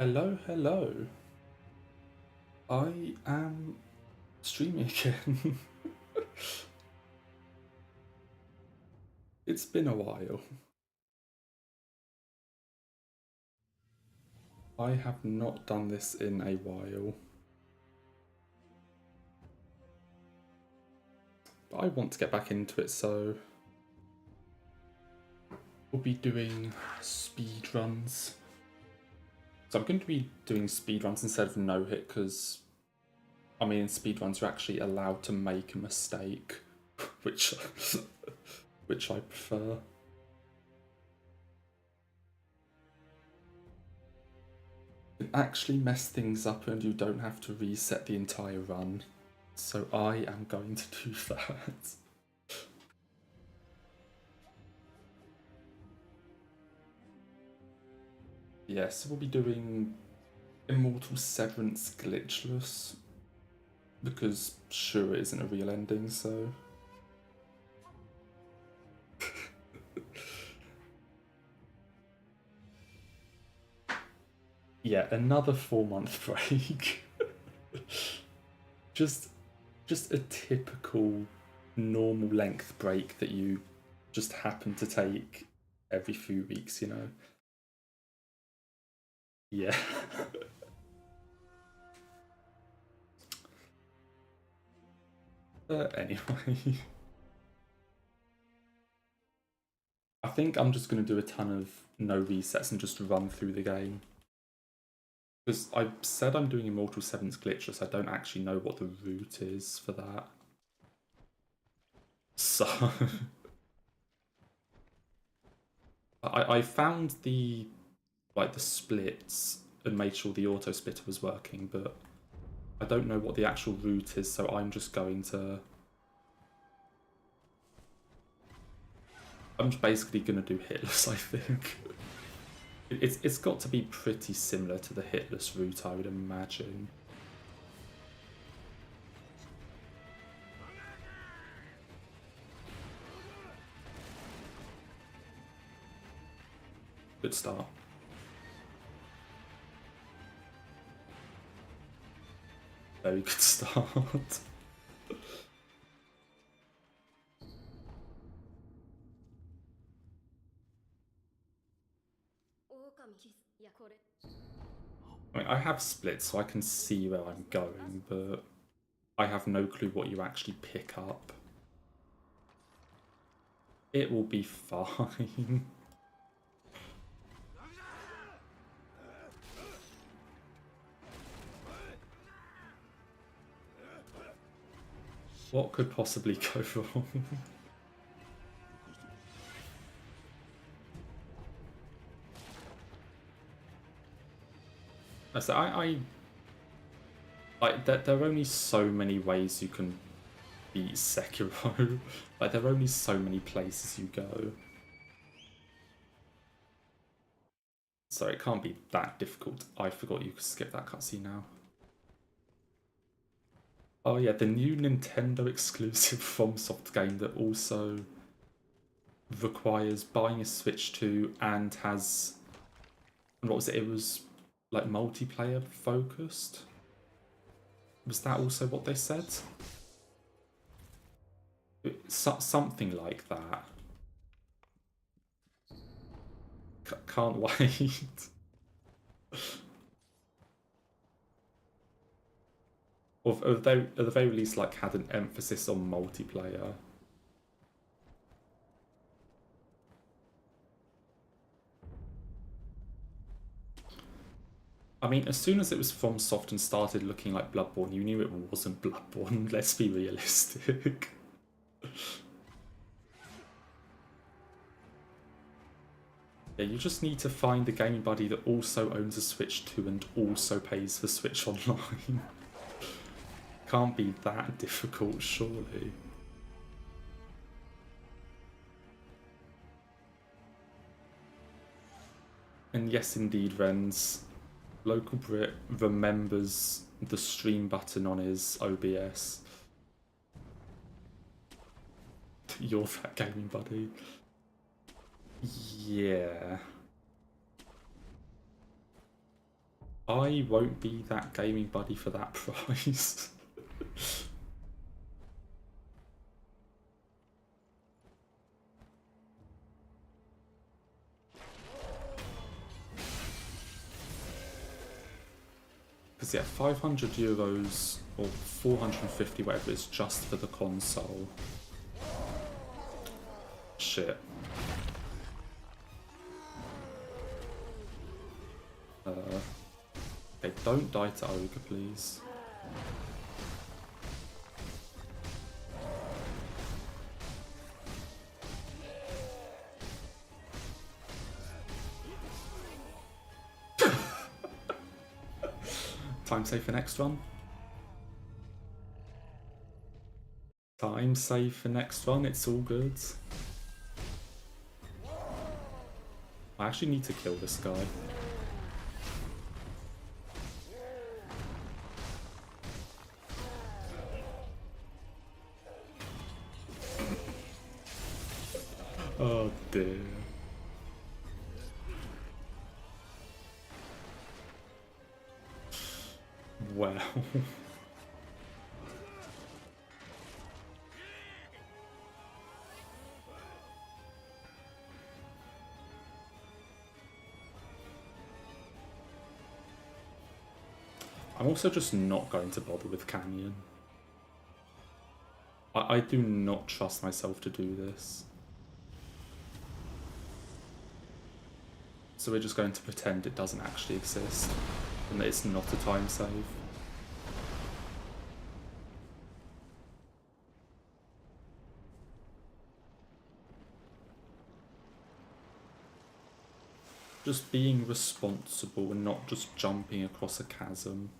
Hello, hello. I am streaming again. It's been a while. I have not done this in a while. But I want to get back into it, so we'll be doing speedruns. So I'm going to be doing speedruns instead of no-hit, because I mean in speedruns you're actually allowed to make a mistake, which which I prefer. It actually mess things up and you don't have to reset the entire run. So I am going to do that. Yes, we'll be doing Immortal Severance Glitchless. Because sure it isn't a real ending, so... yeah, another 4-month break. just a typical normal length break that you just happen to take every few weeks, you know? Yeah. But anyway, I think I'm just going to do a ton of no resets and just run through the game. Because I said I'm doing Immortal 7's Glitchless, I don't actually know what the route is for that. So... I found the splits and made sure the auto splitter was working, but I don't know what the actual route is, so I'm just going to... I'm just basically going to do hitless, I think. It's got to be pretty similar to the hitless route, I would imagine. Good start. Very good start. I mean, I have splits, so I can see where I'm going, but I have no clue what you actually pick up. It will be fine. What could possibly go wrong? So there are only so many ways you can beat Sekiro. Like, there are only so many places you go. So it can't be that difficult. I forgot you could skip that cutscene now. Oh yeah, the new Nintendo exclusive FromSoft game that also requires buying a Switch 2 and has... what was it? It was like multiplayer focused? Was that also what they said? Something like that. Can't wait. Or at the very least, like, had an emphasis on multiplayer. I mean, as soon as it was FromSoft and started looking like Bloodborne, you knew it wasn't Bloodborne, let's be realistic. Yeah, you just need to find the gaming buddy that also owns a Switch 2 and also pays for Switch Online. Can't be that difficult, surely. And yes, indeed, Rens, Local Brit remembers the stream button on his OBS. You're that gaming buddy. Yeah. I won't be that gaming buddy for that price. Because yeah, €500 or 450 whatever is just for the console. Shit. Okay, don't die to Ogre, please. Time save for next one. Time save for next one, it's all good. I actually need to kill this guy. Oh dear. Wow. I'm also just not going to bother with Canyon. I do not trust myself to do this. So we're just going to pretend it doesn't actually exist and that it's not a time save. Just being responsible and not just jumping across a chasm.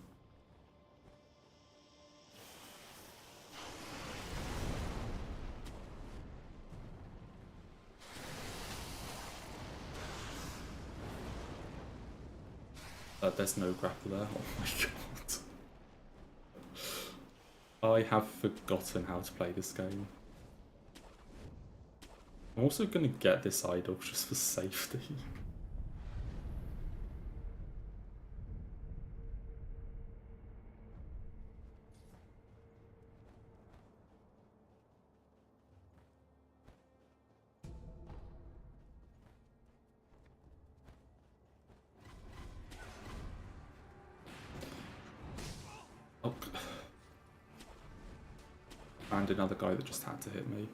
There's no grapple there. Oh my god. I have forgotten how to play this game. I'm also going to get this idol just for safety. Oh. And another guy that just had to hit me.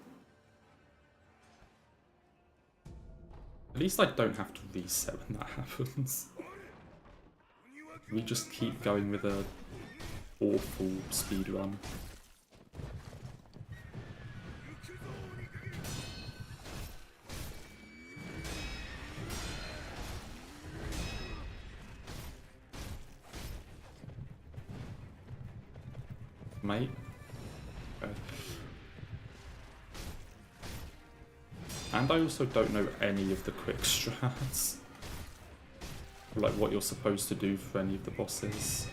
At least I don't have to reset when that happens. We just keep going with a awful speedrun. Mate. Okay. And I also don't know any of the quick strats. Like what you're supposed to do for any of the bosses.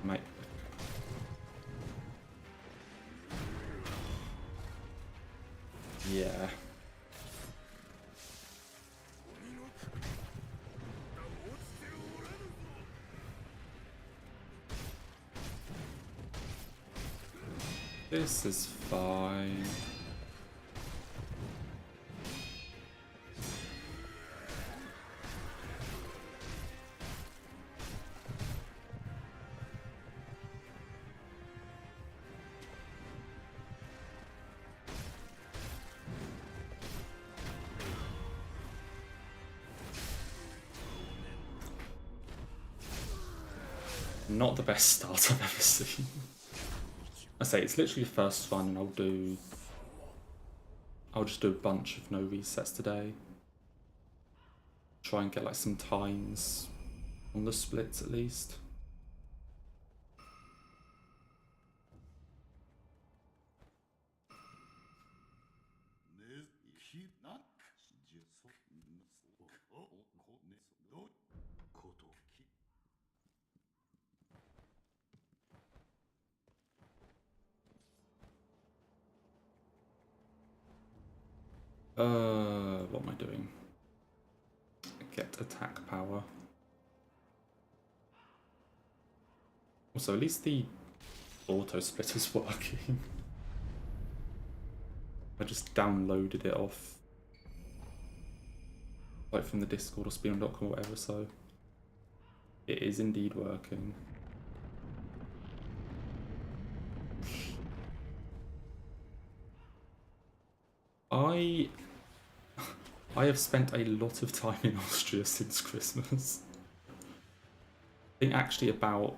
Mate. Yeah. This is fine. Not the best start I've ever seen. I say it's literally the first one, and I'll just do a bunch of no resets today. Try and get like some times on the splits at least. What am I doing? attack power. Also, at least the auto splitter's working. I just downloaded it off, like from the Discord or speedrun.com or whatever, so it is indeed working. I have spent a lot of time in Austria since Christmas. I think actually probably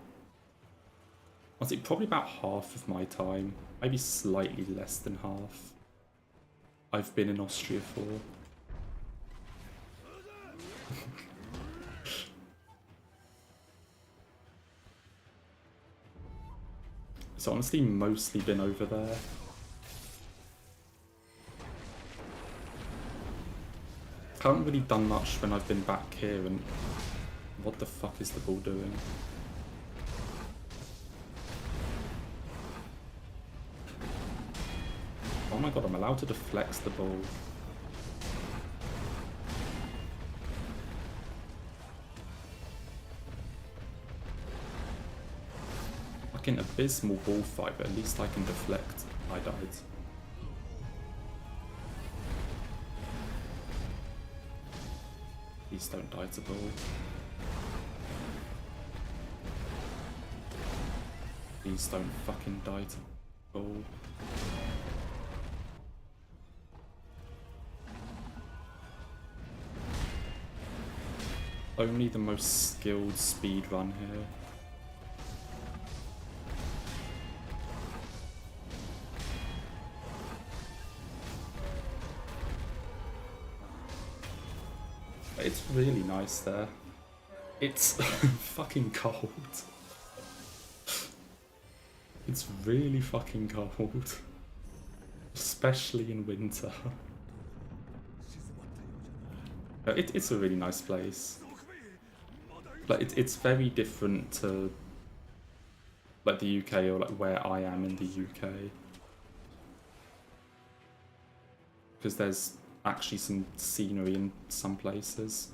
about half of my time, maybe slightly less than half, I've been in Austria for. It's honestly mostly been over there. I haven't really done much when I've been back here, and what the fuck is the ball doing? Oh my god, I'm allowed to deflect the ball. Fucking abysmal ball fight, but at least I can deflect. I died. Please don't die to ball. Please don't fucking die to ball. Only the most skilled speedrun here. It's really nice there. It's fucking cold. It's really fucking cold. Especially in winter. It's a really nice place. Like it's very different to like the UK or like where I am in the UK. Because there's actually some scenery in some places.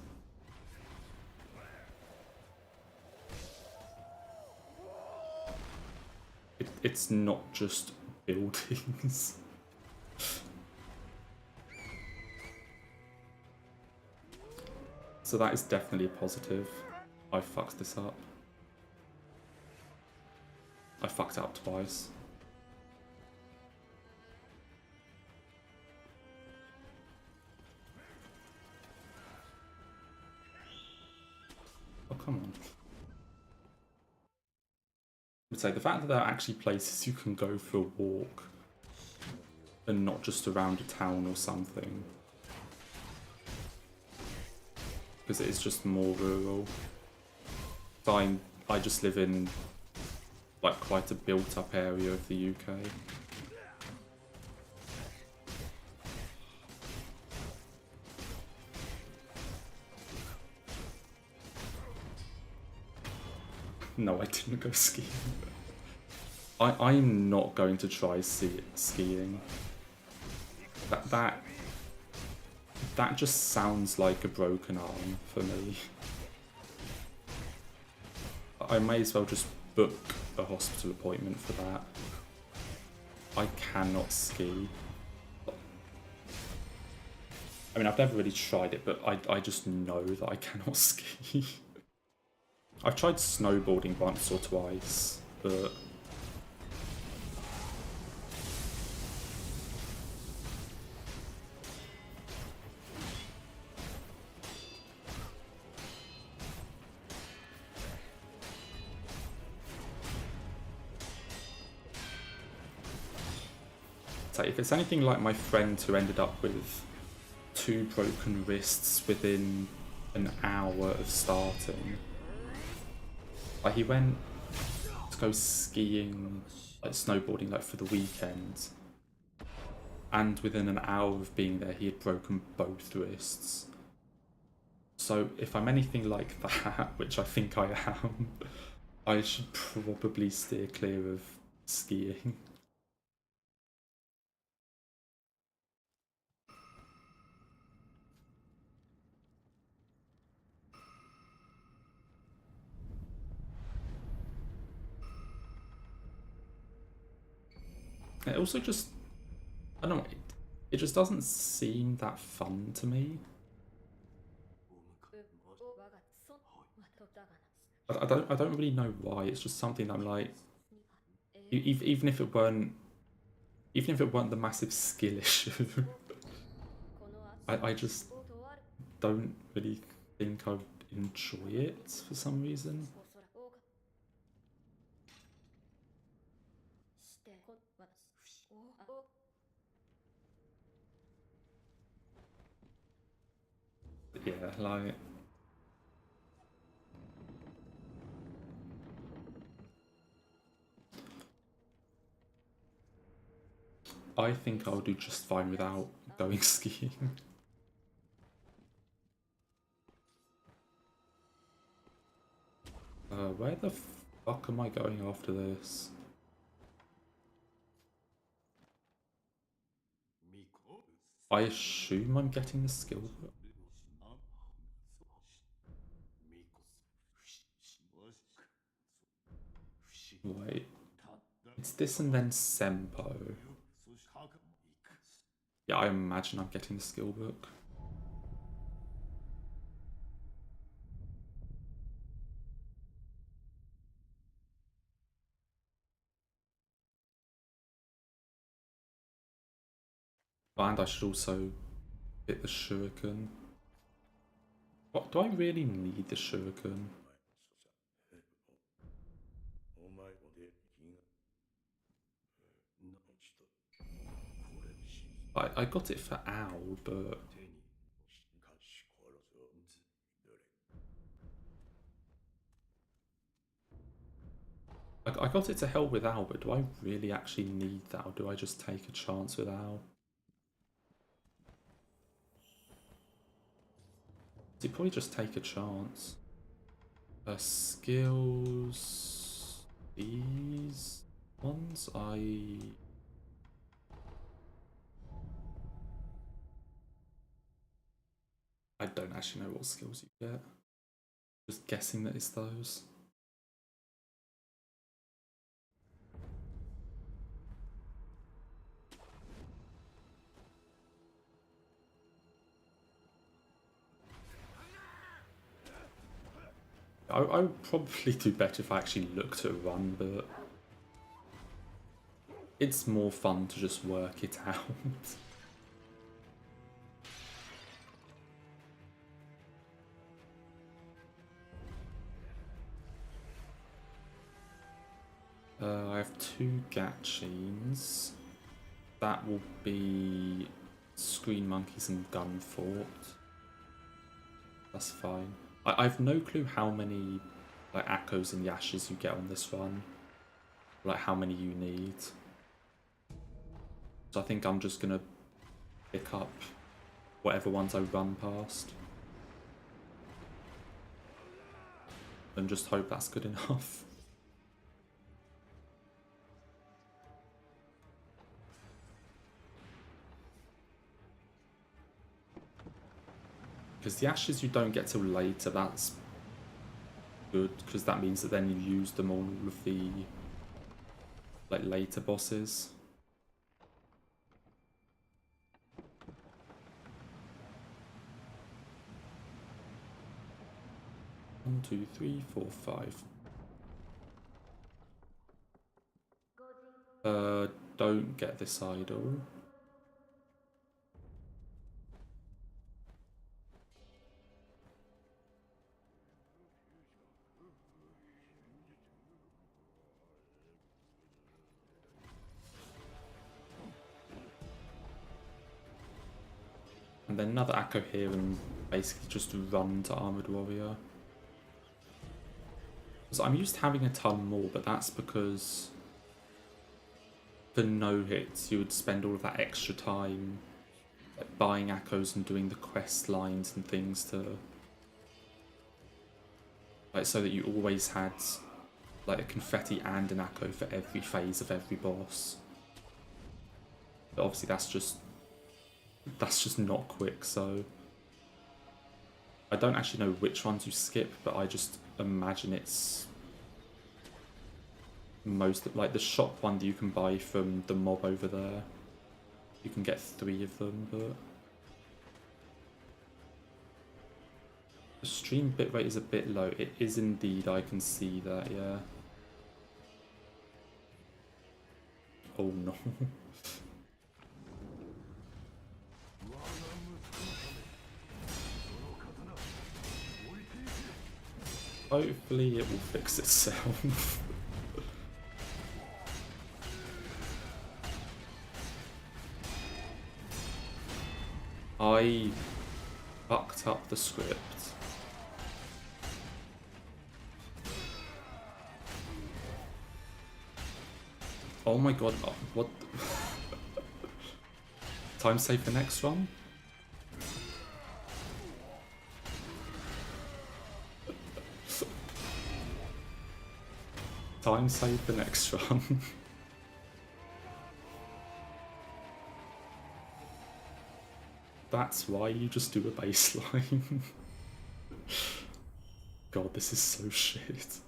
It's not just buildings. So that is definitely a positive. I fucked this up. I fucked it up twice. Oh, come on. I would say the fact that there are actually places you can go for a walk and not just around a town or something, because it is just more rural. I just live in like quite a built-up area of the UK. No, I didn't go skiing. I'm not going to try skiing. That just sounds like a broken arm for me. I may as well just book a hospital appointment for that. I cannot ski. I mean, I've never really tried it, but I just know that I cannot ski. I've tried snowboarding once or twice, but so if it's anything like my friend who ended up with 2 broken wrists within an hour of starting. Like he went to go skiing, like snowboarding, like for the weekend, and within an hour of being there, he had broken both wrists. So if I'm anything like that, which I think I am, I should probably steer clear of skiing. It also just, I don't know, it just doesn't seem that fun to me. I don't really know why. It's just something that I'm like, even if it weren't, the massive skill issue, I just don't really think I would enjoy it for some reason. Yeah, like, I think I'll do just fine without going skiing. Where the fuck am I going after this? I assume I'm getting the skill book. Wait, it's this and then Sempo. Yeah, I imagine I'm getting the skill book. And I should also hit the shuriken. What, do I really need the shuriken? I got it for Owl, but I got it to help with Owl, but do I really actually need that, or do I just take a chance with Owl? You probably just take a chance. Skills. These ones I don't actually know what skills you get. Just guessing that it's those. I would probably do better if I actually looked at a run, but it's more fun to just work it out. I have 2 Gatchins. That will be Screen Monkeys and Gun Fort. That's fine. I've no clue how many like Akos and Yashes you get on this run. Like how many you need. So I think I'm just gonna pick up whatever ones I run past. And just hope that's good enough. Because the Ashes you don't get till later, that's good, because that means that then you use them on all of the like later bosses. One, 2, 3, 4, 5. Don't get this idol. And then another Akko here and basically just run to Armored Warrior. So I'm used to having a ton more, but that's because for no hits you would spend all of that extra time like, buying Akkos and doing the quest lines and things to like so that you always had like a confetti and an Akko for every phase of every boss. But obviously that's just not quick, so I don't actually know which ones you skip, but I just imagine it's most, like the shop one that you can buy from the mob over there. You can get 3 of them, but the stream bitrate is a bit low. It is indeed, I can see that, yeah. Oh no. Hopefully it will fix itself. I fucked up the script. Oh my god, what? Time save the next one? Time save the next run. That's why you just do a baseline. God, this is so shit.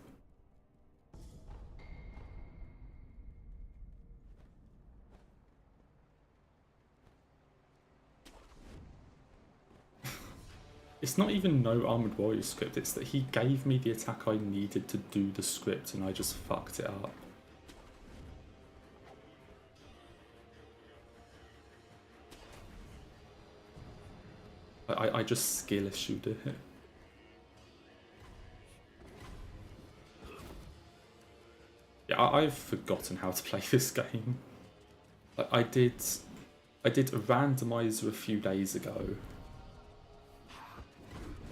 It's not even no Armored Warrior script, it's that he gave me the attack I needed to do the script and I just fucked it up. I just skill issued it. Yeah, I've forgotten how to play this game. I did a randomizer a few days ago.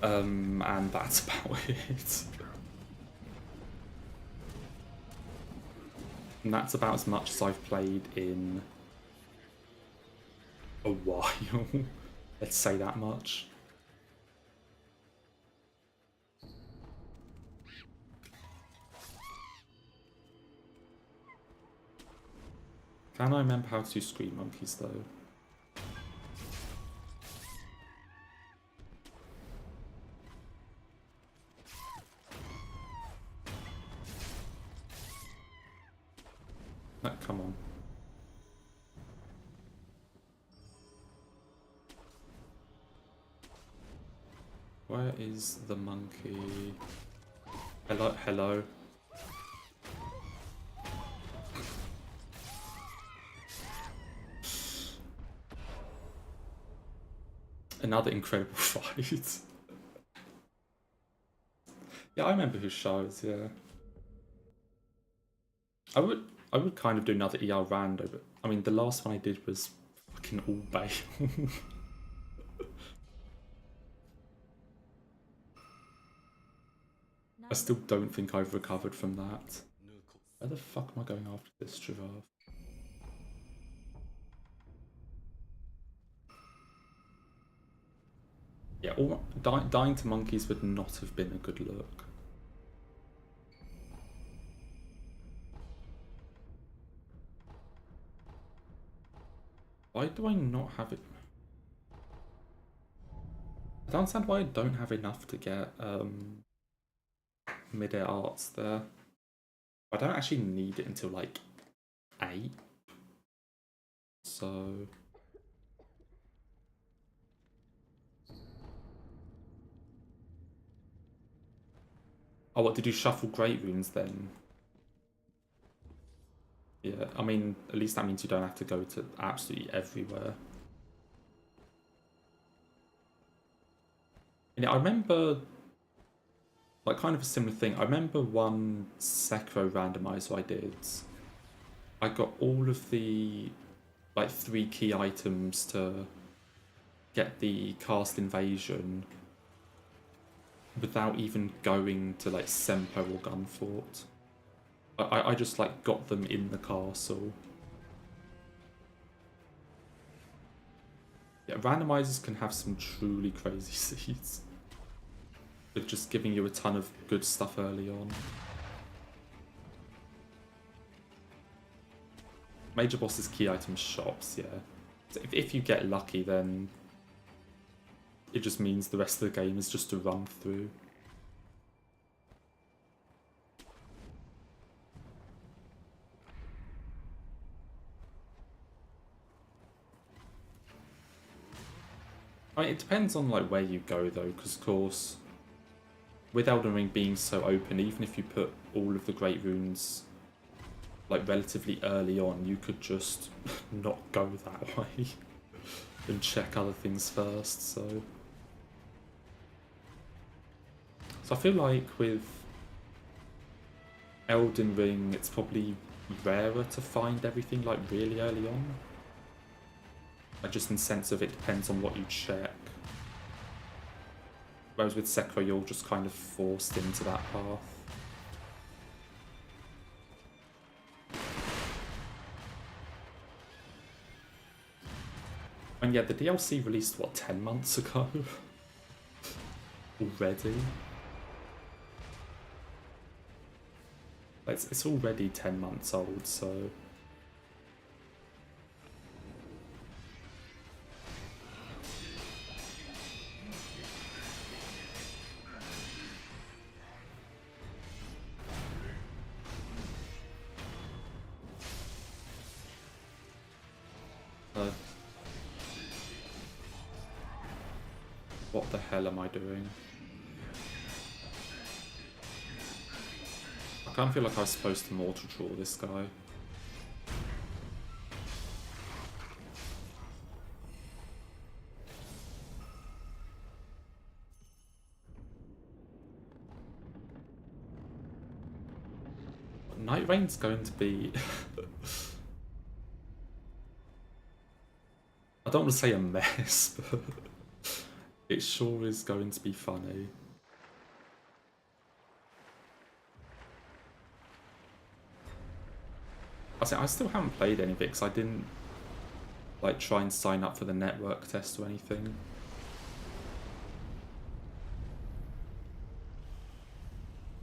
And that's about it. And that's about as much as I've played in a while. Let's say that much. Can I remember how to do Screen Monkeys though? No, come on. Where is the monkey? Hello, hello. Another incredible fight. Yeah, I remember who shows, yeah. I would kind of do another ER rando, but I mean the last one I did was fucking all bail. I still don't think I've recovered from that. Where the fuck am I going after this giraffe? Yeah, dying to monkeys would not have been a good look. Why do I not have it? I don't understand why I don't have enough to get mid-air arts there. I don't actually need it until like 8. So oh, what, did you shuffle Great Runes then? Yeah, I mean, at least that means you don't have to go to absolutely everywhere. And yeah, I remember, like, kind of a similar thing. I remember one Sekiro randomizer I did. I got all of the, like, 3 key items to get the cast invasion without even going to, like, Sempo or Gunfort. I just, like, got them in the castle. Yeah, randomizers can have some truly crazy seeds. With just giving you a ton of good stuff early on. Major bosses, key items, shops, yeah. So if you get lucky, then it just means the rest of the game is just a run through. I mean, it depends on like where you go though, because of course, with Elden Ring being so open, even if you put all of the Great Runes like relatively early on, you could just not go that way and check other things first. So I feel like with Elden Ring, it's probably rarer to find everything like really early on. Like just in sense of it depends on what you check. Whereas with Sekiro, you're just kind of forced into that path. And yeah, the DLC released, what, 10 months ago? Already? It's already 10 months old, so... what the hell am I doing? I kind of feel like I was supposed to mortal draw this guy. Night Rain's going to be... I don't want to say a mess, but it sure is going to be funny. I still haven't played any of it because I didn't like try and sign up for the network test or anything.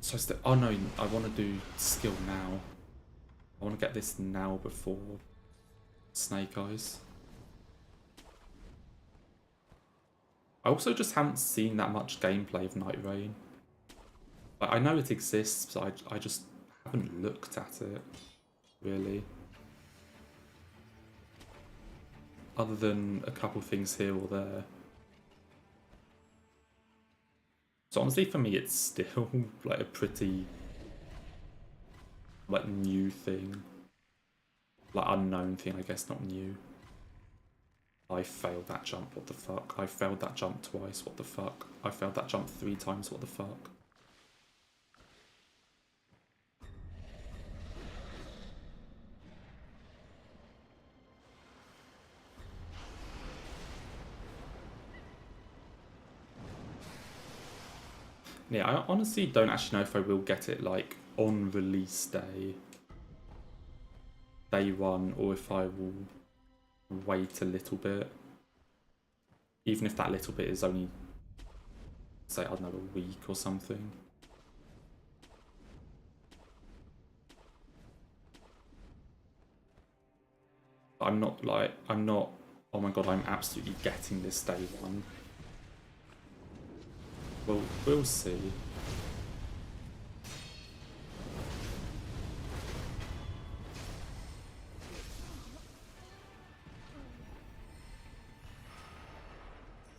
So oh no, I want to do skill now. I want to get this now before Snake Eyes. I also just haven't seen that much gameplay of Night Rain. Like, I know it exists, but I just haven't looked at it, really. Other than a couple things here or there. So honestly, for me, it's still like a pretty like new thing. Like unknown thing, I guess, not new. I failed that jump, what the fuck? I failed that jump twice, what the fuck? I failed that jump 3 times, what the fuck? Yeah, I honestly don't actually know if I will get it like on release day, day 1, or if I will wait a little bit. Even if that little bit is only, say, I don't know, a week or something. I'm not, oh my god, I'm absolutely getting this day 1. Well, we'll see.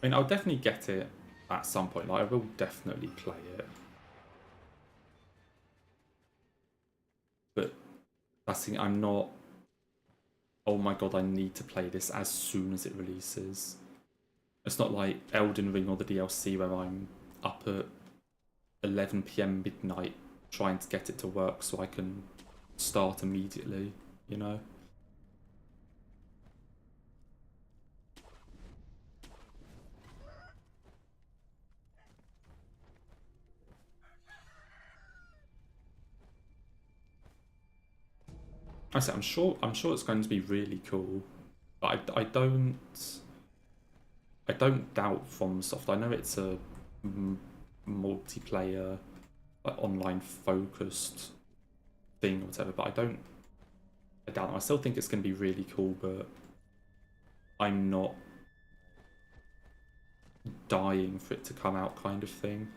I mean, I'll definitely get it at some point. Like, I will definitely play it. But that's the thing, I'm not, oh my god, I need to play this as soon as it releases. It's not like Elden Ring or the DLC where I'm up at 11 PM midnight trying to get it to work so I can start immediately, you know? I said, I'm sure it's going to be really cool, but I don't doubt FromSoft. I know it's a multiplayer, like online focused thing or whatever, but I doubt them. I still think it's going to be really cool, but I'm not dying for it to come out, kind of thing.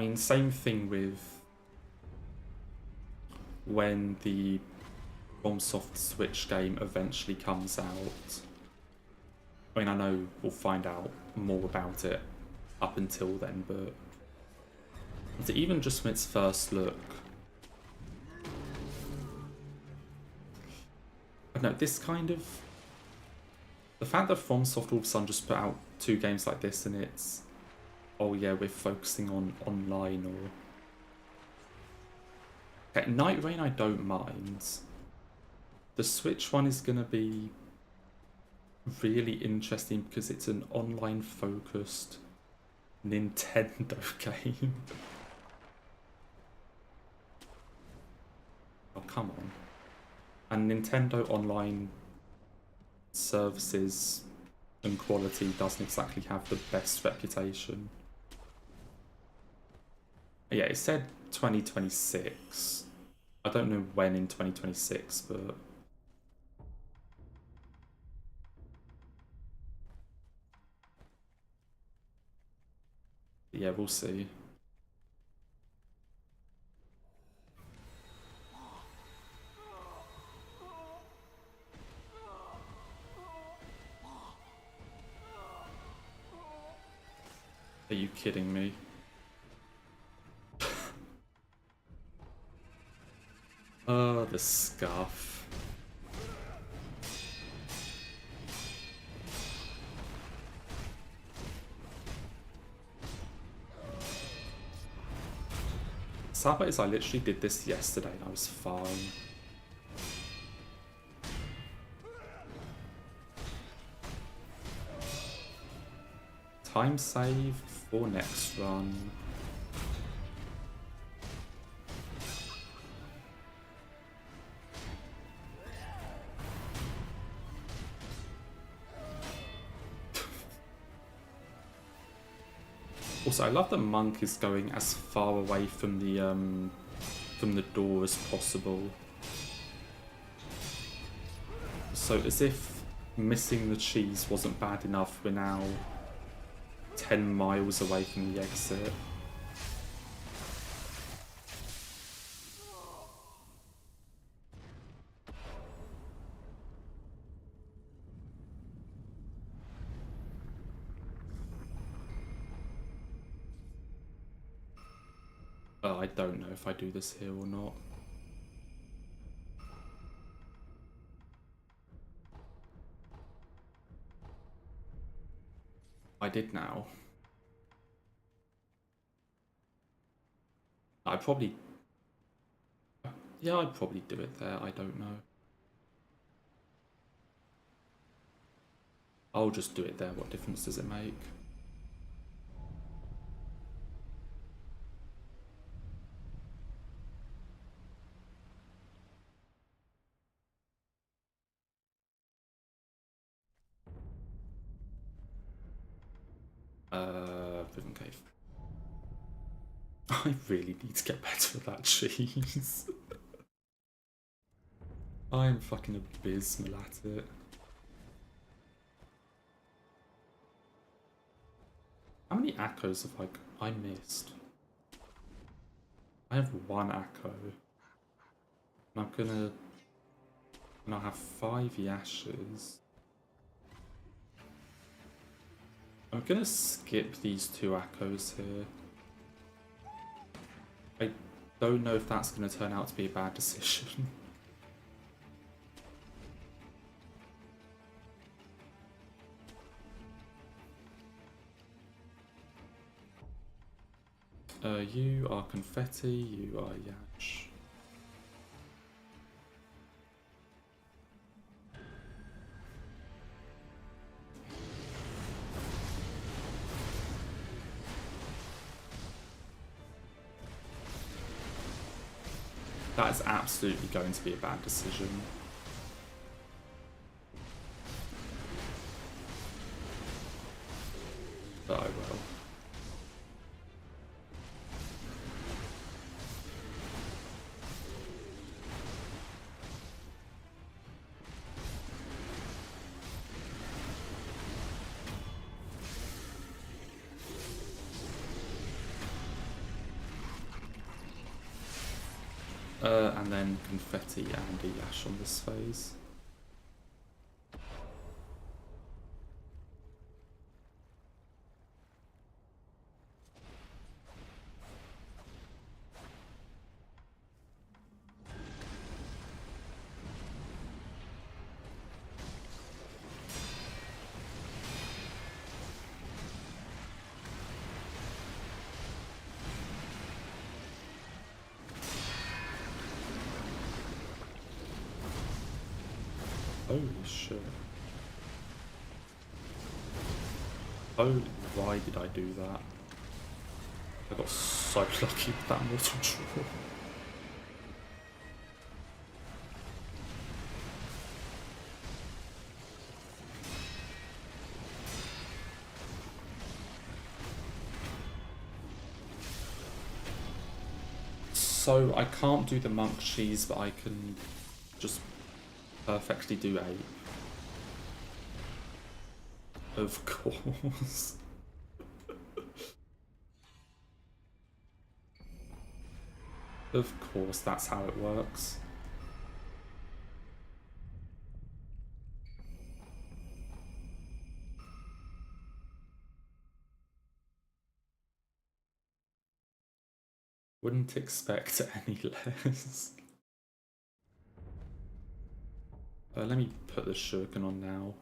mean, same thing with when the FromSoft Switch game eventually comes out. I mean, I know we'll find out more about it up until then, but even just from its first look, I don't know, this kind of... The fact that FromSoft all of a sudden just put out 2 games like this and it's, oh yeah, we're focusing on online or... Okay, Night Rain I don't mind. The Switch one is going to be really interesting because it's an online focused Nintendo game. Oh, come on. And Nintendo online services and quality doesn't exactly have the best reputation. Yeah, it said 2026. I don't know when in 2026, but... yeah, we'll see. Are you kidding me? Oh, the scuff. Sad part is I literally did this yesterday and I was fine. Time save for next run. Also, I love that Monk is going as far away from the door as possible. So as if missing the cheese wasn't bad enough, we're now 10 miles away from the exit. I don't know if I do this here or not. I did now. I'd probably... yeah, I'd probably do it there, I don't know. I'll just do it there, what difference does it make? Prison Cave. I really need to get better at that cheese. I am fucking abysmal at it. How many Akos have I missed? I have 1 Ako. And I'm gonna... and I'll have 5 Yashes. I'm gonna skip these 2 Akos here. I don't know if that's gonna turn out to be a bad decision. You are Confetti, you are Yash. That is absolutely going to be a bad decision. But I will. And then confetti and a yash on this phase. Holy shit. Oh, why did I do that? I got so lucky with that mortal draw. So I can't do the monk cheese, but I can just perfectly do 8. Of course. Of course, that's how it works. Wouldn't expect any less. Let me put the shuriken on now.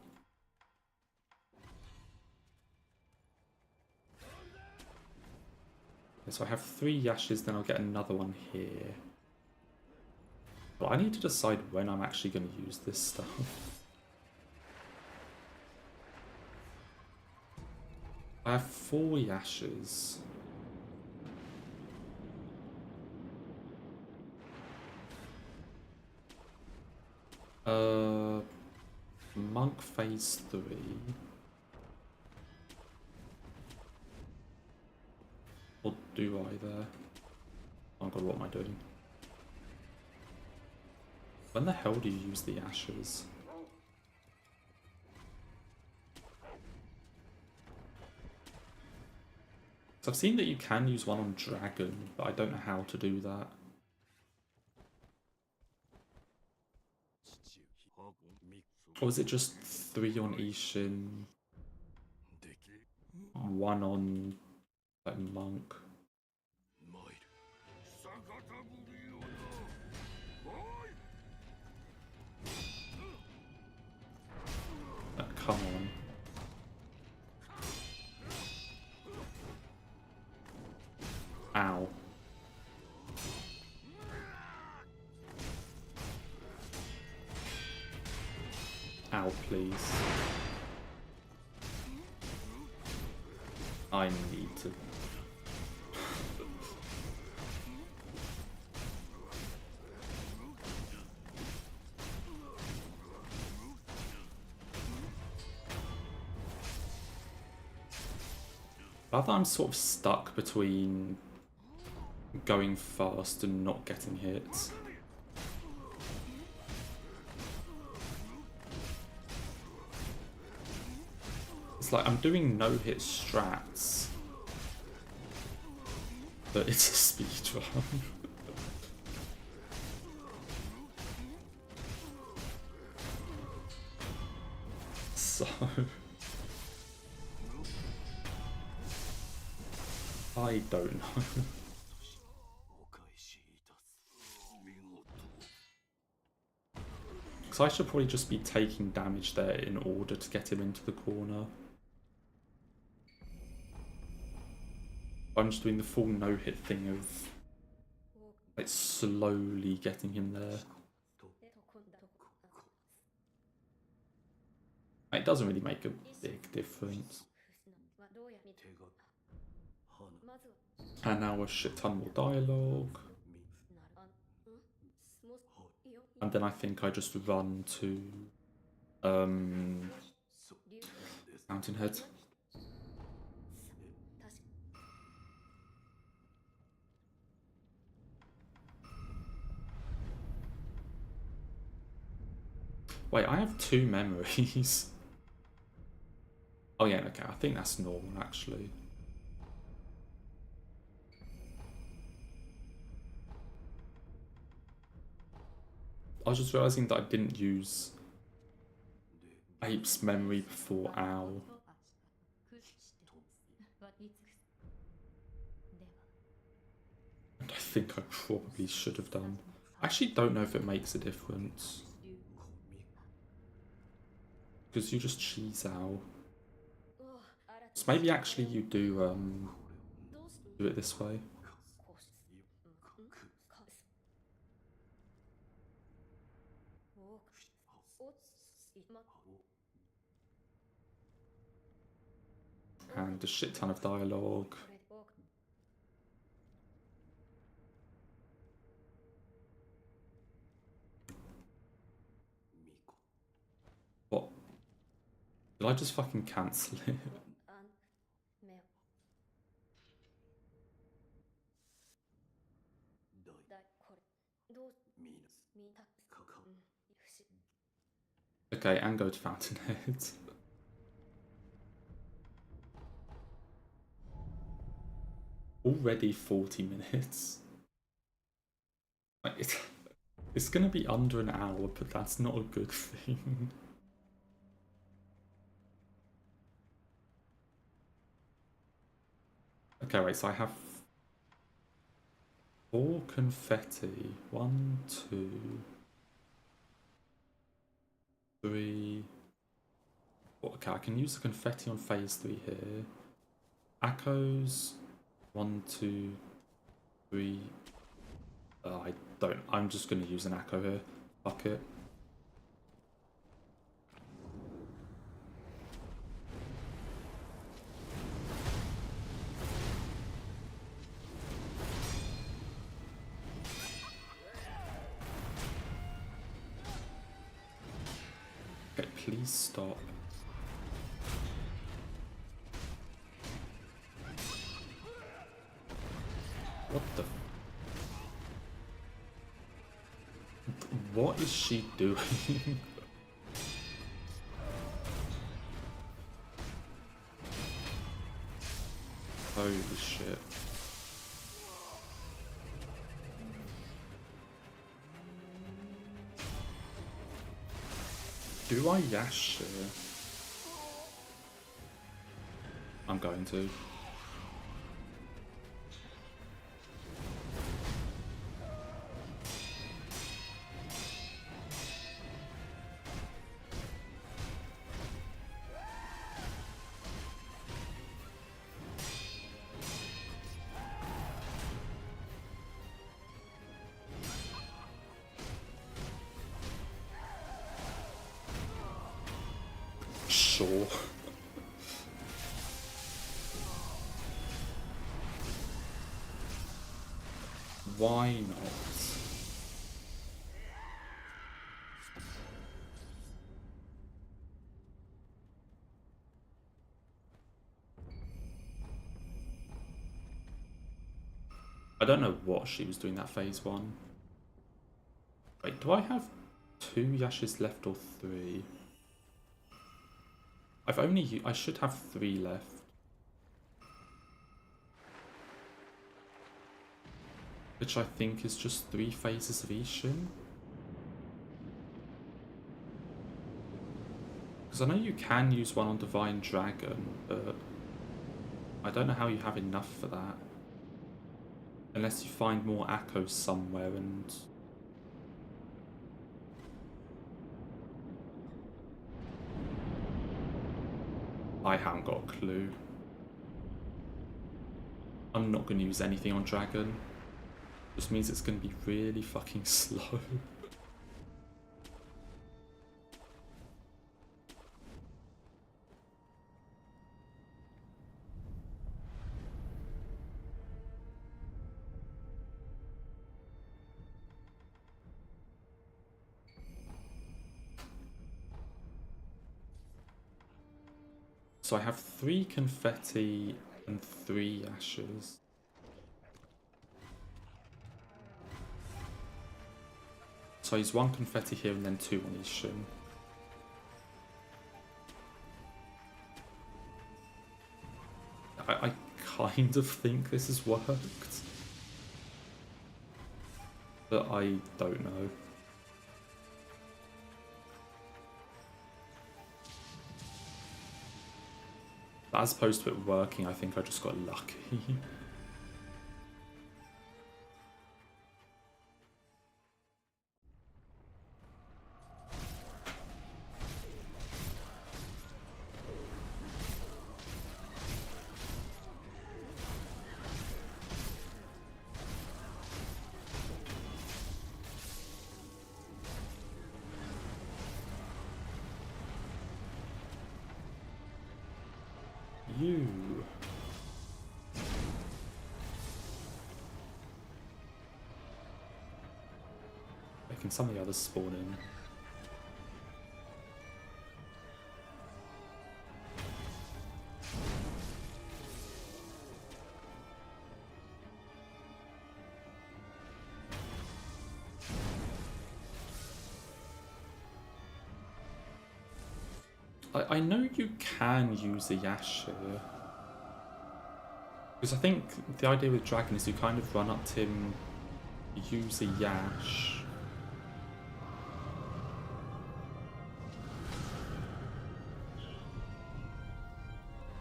Okay, so I have 3 yashes, then I'll get another one here. But I need to decide when I'm actually going to use this stuff. I have 4 yashes. Monk phase 3. Or do I there? Oh god, what am I doing? When the hell do you use the ashes? So I've seen that you can use one on dragon, but I don't know how to do that. Or is it just 3 on Ishin, 1 on like monk? Come on. Ow. Ow, please. I need to. Rather, I'm sort of stuck between going fast and not getting hits. It's like I'm doing no-hit strats, but it's a speedrun. So I don't know. Because I should probably just be taking damage there in order to get him into the corner. I'm just doing the full no-hit thing of like slowly getting him there. It doesn't really make a big difference. And now a shit ton more dialogue. And then I think I just run to Mountainhead. Wait, I have 2 memories. Oh yeah, okay, I think that's normal actually. I was just realising that I didn't use Ape's memory before Owl. And I think I probably should have done. I actually don't know if it makes a difference. Because you just cheese Owl. So maybe actually you do it this way. And a shit ton of dialogue. What? Did I just fucking cancel it? Okay, and go to Fountainhead. Already 40 minutes. Like, it's gonna be under an hour, but that's not a good thing. Okay, wait, so I have 4 confetti. 1, 2, 3. Okay, I can use the confetti on phase 3 here. Echoes. 1, 2, 3. I don't. I'm just going to use an echo here. Fuck it. Okay, please stop. What the? What is she doing? Holy shit. Do I yash here? I'm going to. Sure. Why not? I don't know what she was doing that phase 1. Wait, do I have 2 Yashes left or 3? I should have 3 left. Which I think is just 3 phases of Ishin. Because I know you can use one on Divine Dragon, but I don't know how you have enough for that. Unless you find more echoes somewhere and... I haven't got a clue. I'm not going to use anything on Dragon. Just means it's going to be really fucking slow. So I have 3 confetti and 3 ashes. So I use 1 confetti here and then 2 on Ishin. I kind of think this has worked. But I don't know. But as opposed to it working, I think I just got lucky. You. Can some of the others spawn in? I know you can use a Yash here. Because I think the idea with Dragon is you kind of run up to him, use a Yash.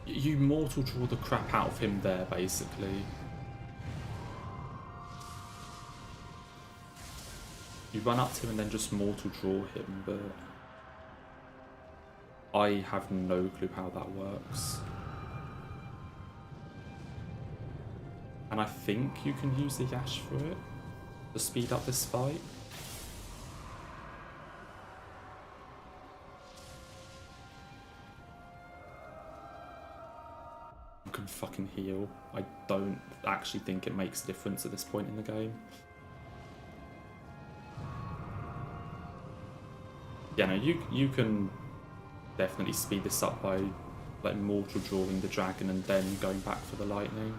You mortal draw the crap out of him there, basically. You run up to him and then just mortal draw him, but I have no clue how that works. And I think you can use the Yash for it to speed up this fight. You can fucking heal. I don't actually think it makes a difference at this point in the game. Yeah, no, you can definitely speed this up by like mortal drawing the dragon and then going back for the lightning.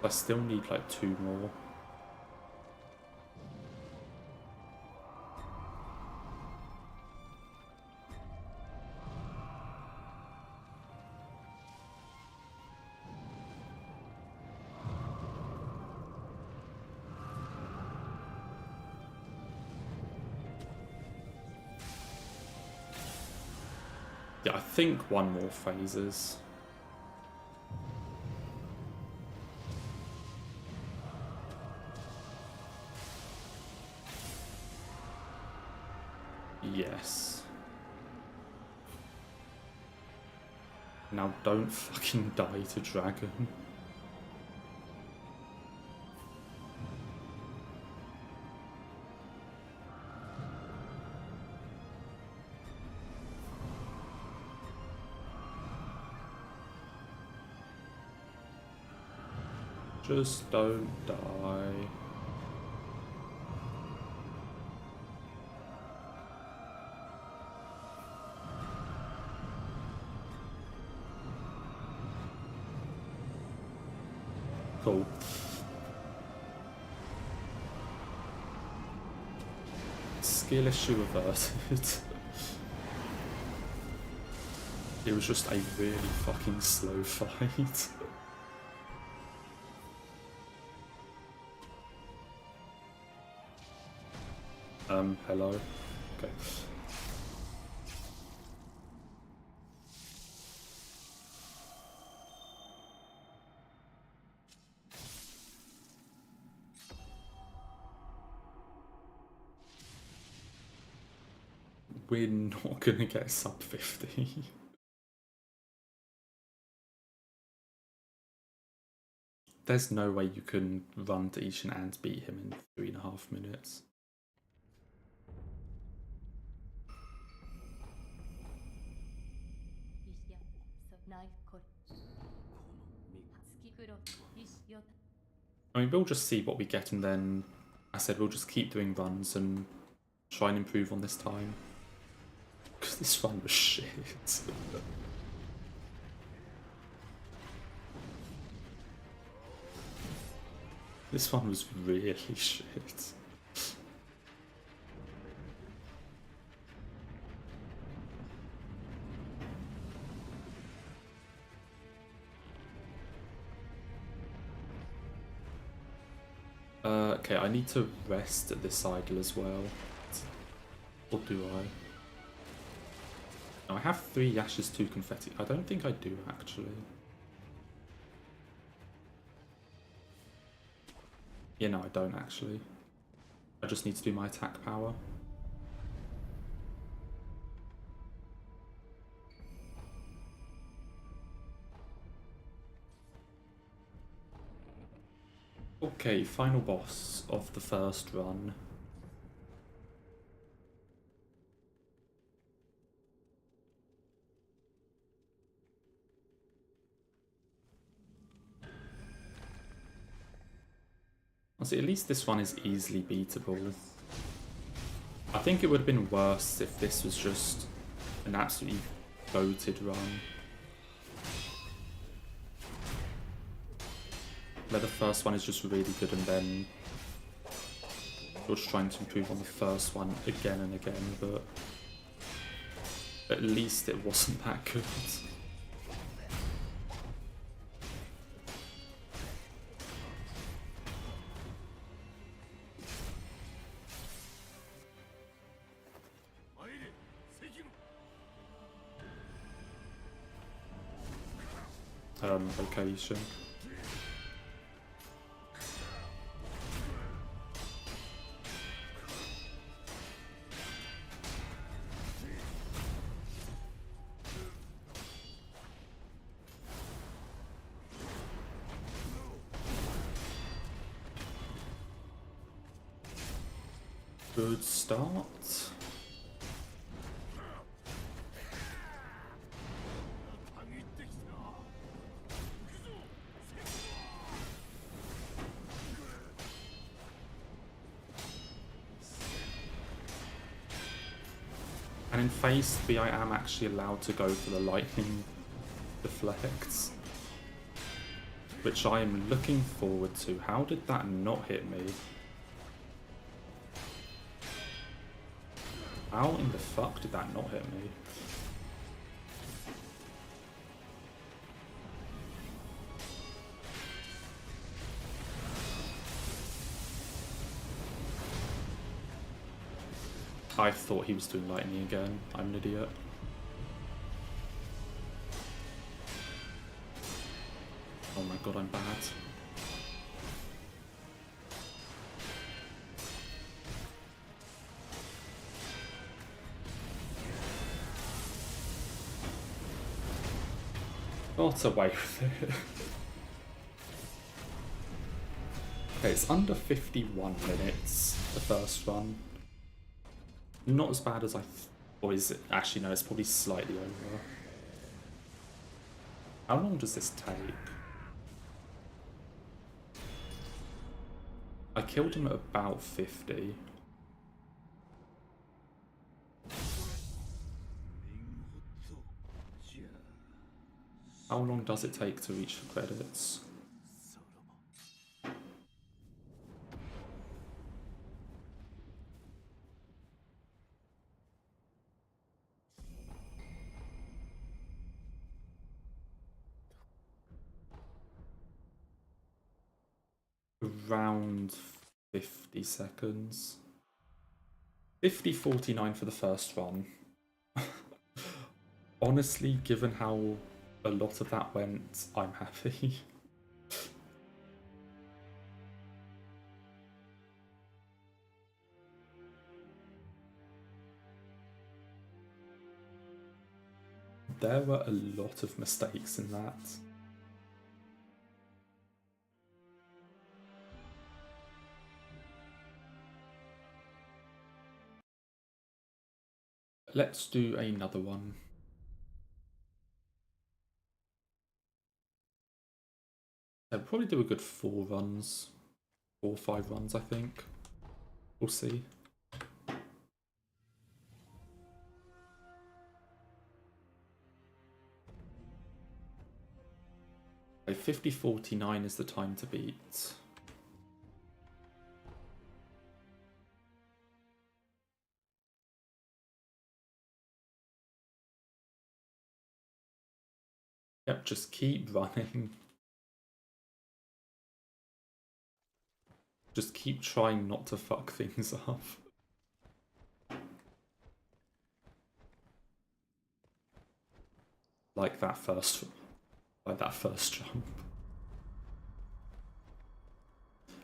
I still need like 2 more. Yeah, I think 1 more phases. Yes. Now don't fucking die to dragon. Just don't die. Cool. Skill issue averted. It was just a really fucking slow fight. Hello? Okay. We're not gonna get sub 50. There's no way you can run to Ishan and beat him in 3.5 minutes. I mean, we'll just see what we get, and then, I said, we'll just keep doing runs and try and improve on this time. Because this run was shit. This one was really shit. Okay, I need to rest at this idol as well. Or do I? Now, I have 3 Yashes, 2 Confetti. I don't think I do, actually. Yeah, no, I don't, actually. I just need to do my attack power. Okay, final boss of the first run. Honestly, at least this one is easily beatable. I think it would have been worse if this was just an absolutely goated run. Where the first one is just really good and then you're just trying to improve on the first one again and again, but at least it wasn't that good. Location. Good start. And in phase 3 I am actually allowed to go for the lightning deflects, which I am looking forward to. How did that not hit me? How in the fuck did that not hit me? I thought he was doing lightning again. I'm an idiot. Oh my god, I'm bad. Got away with it. Okay, it's under 51 minutes, the first run. Not as bad as I or is it? Actually, no, it's probably slightly over. How long does this take? I killed him at about 50. How long does it take to reach the credits? Around 50 seconds. 50:49 for the first run. Honestly, given how a lot of that went, I'm happy. There were a lot of mistakes in that. Let's do another one. I'll probably do a good 4 runs. 4 or 5 runs, I think. We'll see. Okay, 50:49 is the time to beat. Yep, just keep running. Just keep trying not to fuck things up. like that first jump.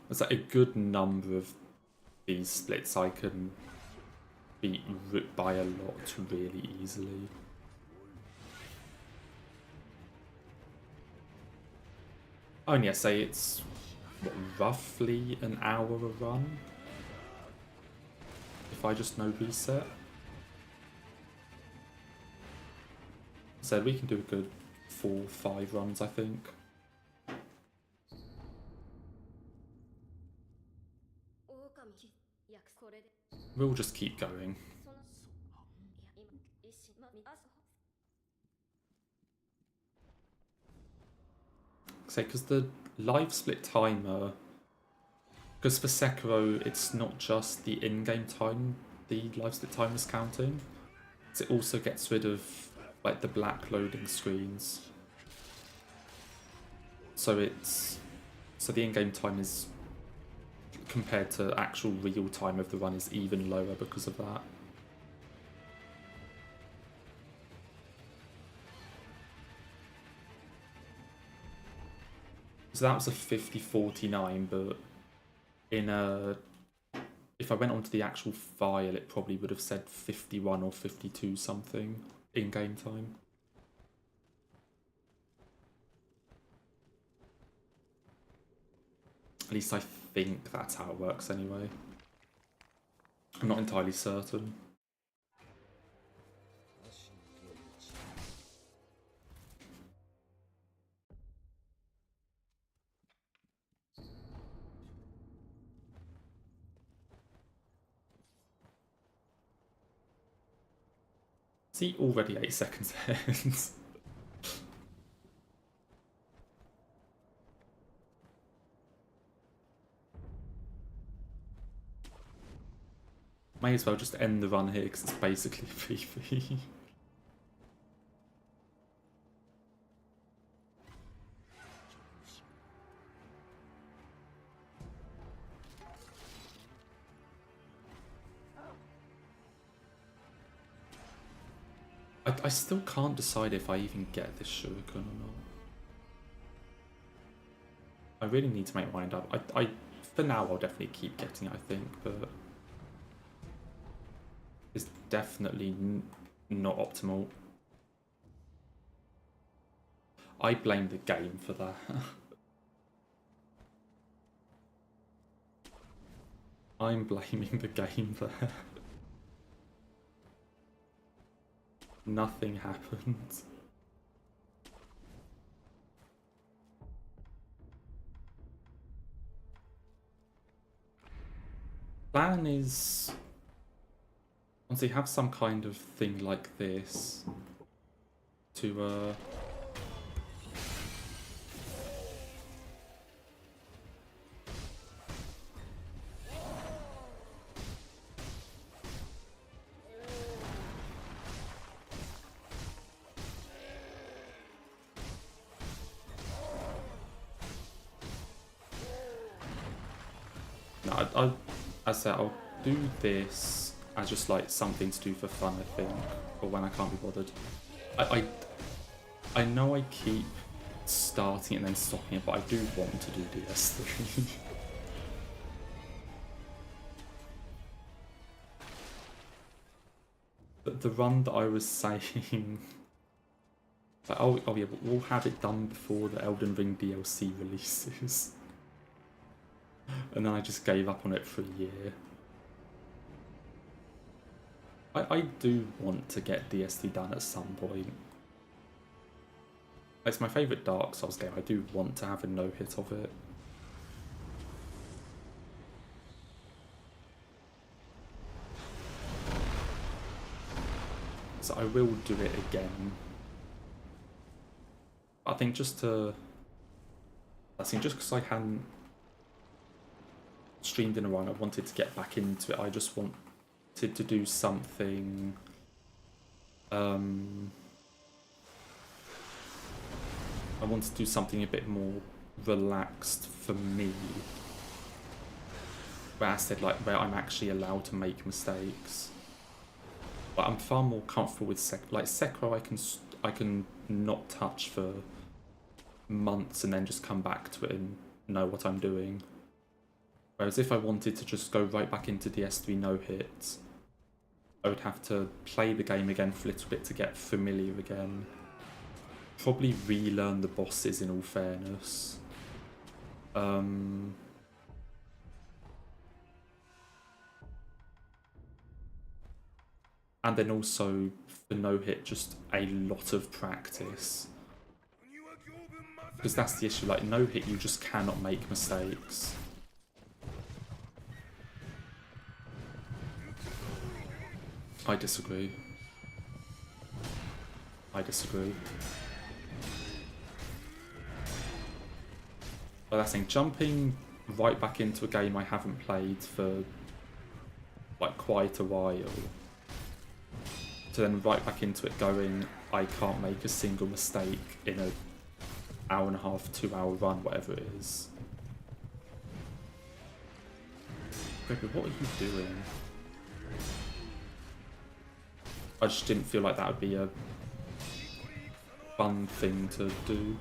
There's like a good number of these splits I can beat by a lot really easily. Oh, and yeah, say it's what, roughly an hour a run if I just no reset. So we can do a good 4-5 runs, I think. We'll just keep going. Say, because the live split timer, because for Sekiro, it's not just the in-game time the live split timer is counting. It also gets rid of like the black loading screens. So the in-game time is, compared to actual real time of the run, is even lower because of that. So that was a 50-49, but if I went onto the actual file, it probably would have said 51 or 52 something in-game time. At least I think that's how it works anyway. I'm not entirely certain. See, already 8 seconds ahead. May as well just end the run here because it's basically PvP. I still can't decide if I even get this shuriken or not. I really need to make my mind up. For now, I'll definitely keep getting it, I think, but it's definitely not optimal. I blame the game for that. I'm blaming the game there. Nothing happened. Plan is honestly have some kind of thing like this to no, as I said, I'll do this as just like something to do for fun, I think, or when I can't be bothered. I know I keep starting it and then stopping it, but I do want to do DS3. But the run that I was saying, like, oh yeah, but we'll have it done before the Elden Ring DLC releases. And then I just gave up on it for a year. I do want to get DST done at some point. It's my favourite Dark Souls game. I do want to have a no-hit of it. So I will do it again. I think just because I hadn't streamed in a while, I wanted to get back into it. I just wanted to do something I wanted to do something a bit more relaxed for me, where I said, like, where I'm actually allowed to make mistakes. But I'm far more comfortable with Sekiro. I can not touch for months and then just come back to it and know what I'm doing. Whereas if I wanted to just go right back into DS3 no hits, I would have to play the game again for a little bit to get familiar again. Probably relearn the bosses in all fairness. And then also, for no-hit, just a lot of practice. Because that's the issue, like, no-hit, you just cannot make mistakes. I disagree. I disagree. But that's saying, jumping right back into a game I haven't played for, like, quite a while, to then right back into it going, I can't make a single mistake in an hour and a half, 2 hour run, whatever it is. Gregory, what are you doing? I just didn't feel like that would be a fun thing to do.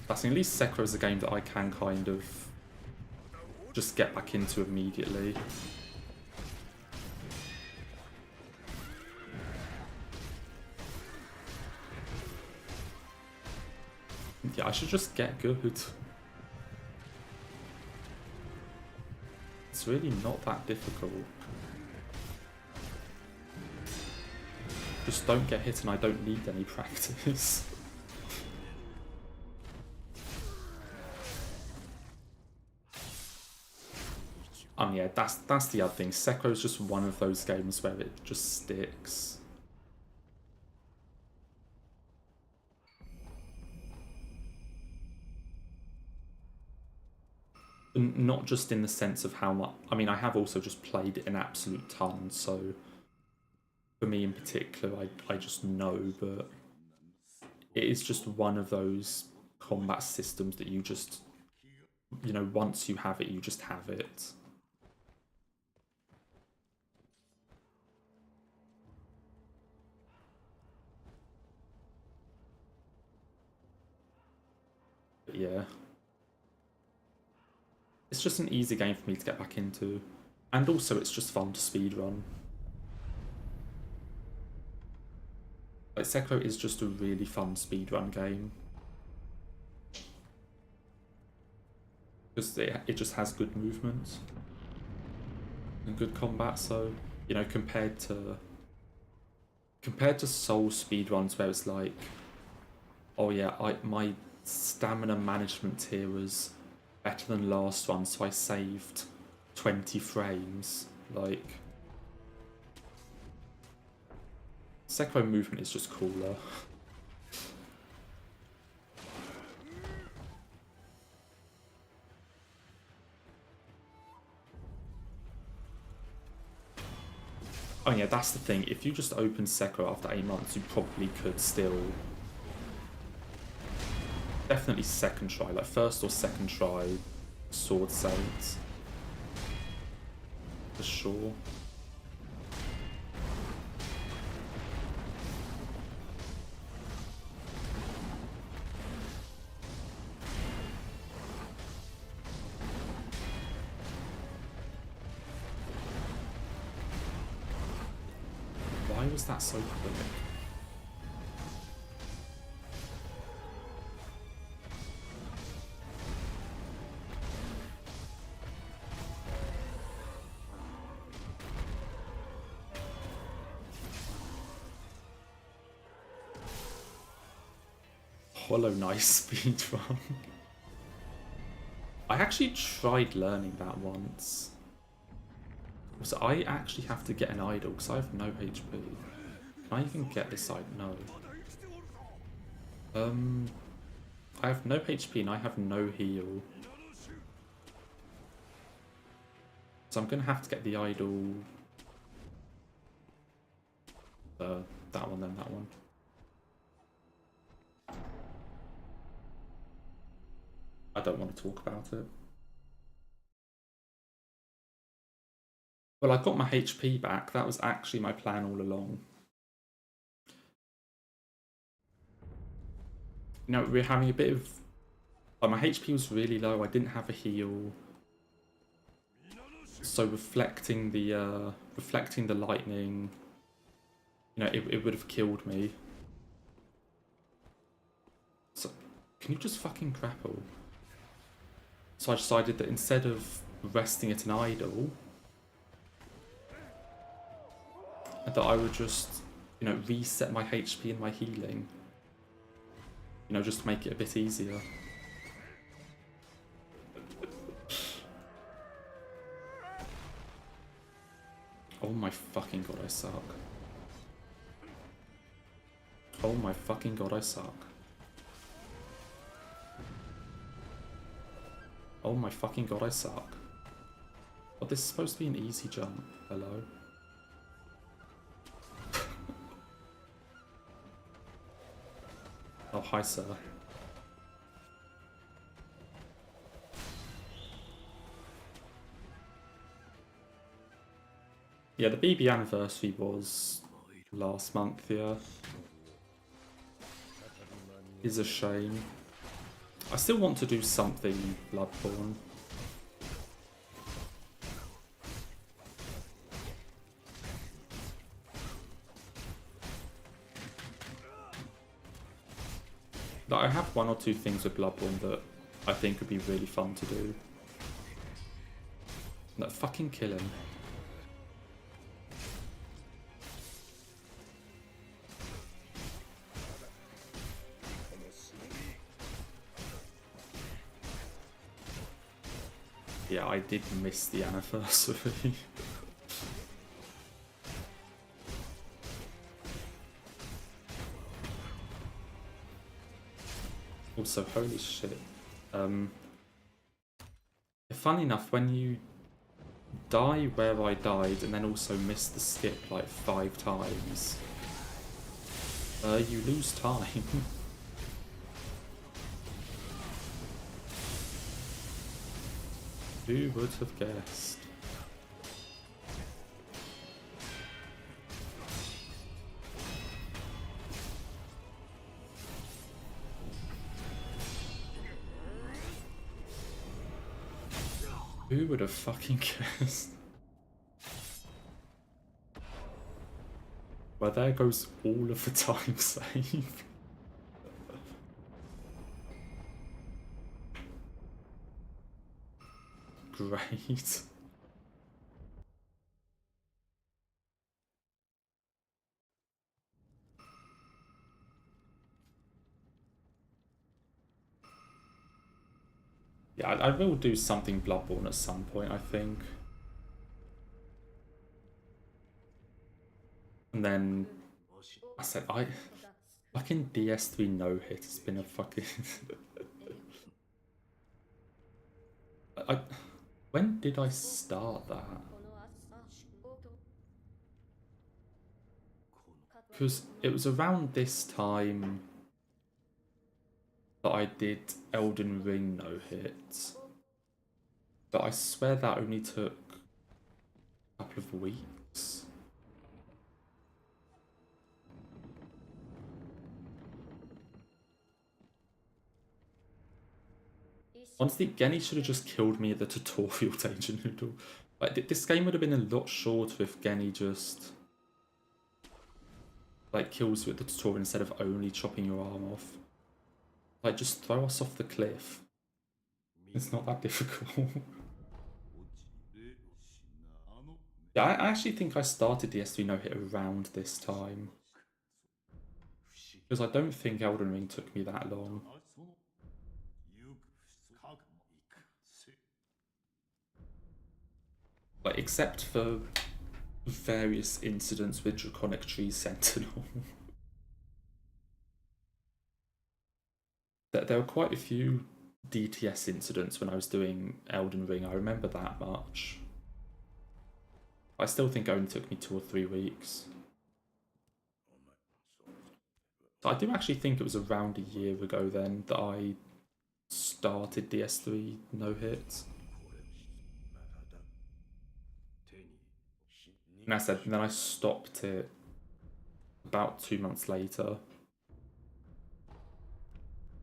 That's at least Sekiro is a game that I can kind of just get back into immediately. Yeah, I should just get good. It's really not that difficult. Just don't get hit and I don't need any practice. Yeah, that's the other thing. Sekiro's just one of those games where it just sticks. Not just in the sense of how much... I mean, I have also just played it an absolute ton, so... For me in particular, I just know, but... It is just one of those combat systems that you just... You know, once you have it, you just have it. But yeah. It's just an easy game for me to get back into. And also it's just fun to speedrun. Like, Sekiro is just a really fun speedrun game. Because it just has good movement. And good combat, so, you know, compared to Soul speedruns where it's like, oh yeah, my stamina management here was better than last one, so I saved 20 frames. Like, Sekiro movement is just cooler. Oh yeah, that's the thing. If you just open Sekiro after 8 months, you probably could still... Definitely second try, like first or second try Sword Saints. For sure. Why was that so quick? Hollow Knight speedrun. I actually tried learning that once. So I actually have to get an idol because I have no HP. Can I even get this side? No. I have no HP and I have no heal. So I'm gonna have to get the idol. That one, then that one. I don't want to talk about it. Well, I got my HP back. That was actually my plan all along. You know, we're having a bit of... Like, my HP was really low. I didn't have a heal. So reflecting the lightning, you know, it would have killed me. So, can you just fucking grapple? So I decided that instead of resting at an idle, that I would just, you know, reset my HP and my healing. You know, just to make it a bit easier. Oh my fucking god, I suck. Oh my fucking god, I suck. Oh my fucking god, I suck. Oh, this is supposed to be an easy jump. Hello? Oh, hi, sir. Yeah, the BB anniversary was last month, yeah. Is a shame. I still want to do something Bloodborne. Like, I have one or two things with Bloodborne that I think would be really fun to do. No, fucking kill him. Yeah, I did miss the anniversary. Also, holy shit. Funny enough, when you die where I died and then also miss the skip like 5 times, you lose time. Who would have guessed? Who would have fucking guessed? Well, there goes all of the time save. Great. Yeah, I will do something Bloodborne at some point, I think. And then I said, fucking DS3 no hit has been a fucking. When did I start that? Because it was around this time that I did Elden Ring no hit. But I swear that only took a couple of weeks. Honestly, Genny should have just killed me at the tutorial, Danger Noodle. Like, this game would have been a lot shorter if Genny just like kills you at the tutorial instead of only chopping your arm off. Like, just throw us off the cliff. It's not that difficult. Yeah, I actually think I started the S3 no hit around this time. Because I don't think Elden Ring took me that long. Like, except for various incidents with Draconic Tree Sentinel. There were quite a few DTS incidents when I was doing Elden Ring, I remember that much. I still think it only took me 2 or 3 weeks. So I do actually think it was around a year ago then that I started DS3 no hits. And I said, and then I stopped it about 2 months later.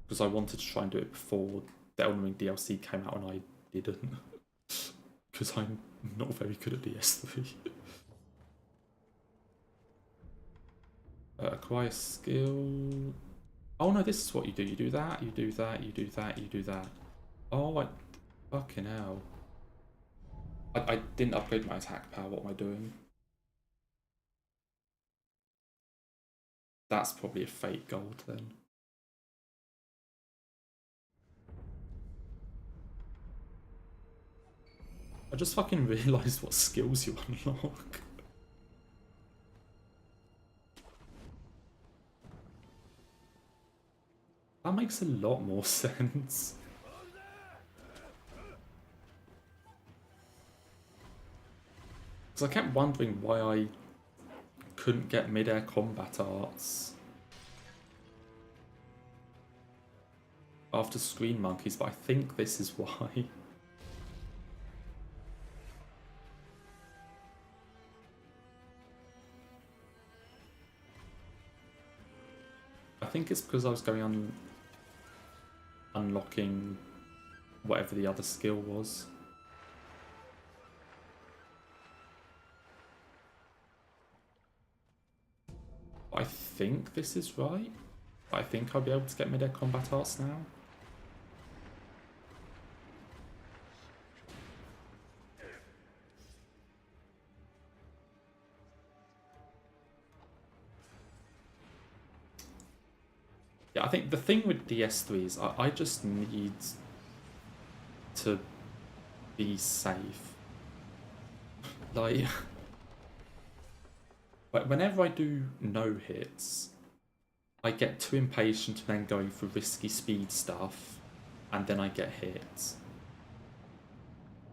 Because I wanted to try and do it before the Elden Ring DLC came out, and I didn't. Because I'm not very good at DS3. Acquire skill. Oh no, this is what you do. You do that, you do that, you do that, you do that. Oh, fucking hell. I didn't upgrade my attack power. What am I doing? That's probably a fake gold then. I just fucking realised what skills you unlock. That makes a lot more sense. Because I kept wondering why I couldn't get mid-air combat arts after Screen Monkeys, but I think this is why. I think it's because I was going on unlocking whatever the other skill was. I think this is right. I think I'll be able to get mid-air combat arts now. Yeah, I think the thing with DS3 is I just need to be safe. Like, whenever I do no hits, I get too impatient and then going for risky speed stuff, and then I get hit.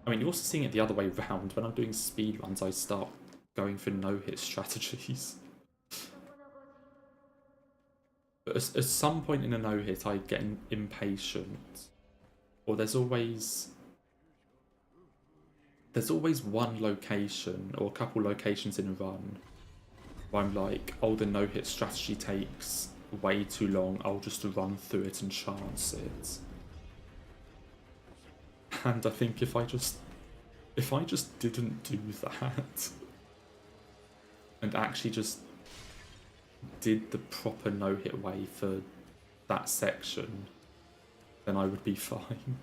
I mean, you're also seeing it the other way round. When I'm doing speedruns, I start going for no-hit strategies. But at some point in a no-hit, I get impatient. Or there's always one location, or a couple locations in a run, where I'm like, oh, the no-hit strategy takes way too long, I'll just run through it and chance it. And I think if I just didn't do that, and actually just did the proper no-hit way for that section, then I would be fine.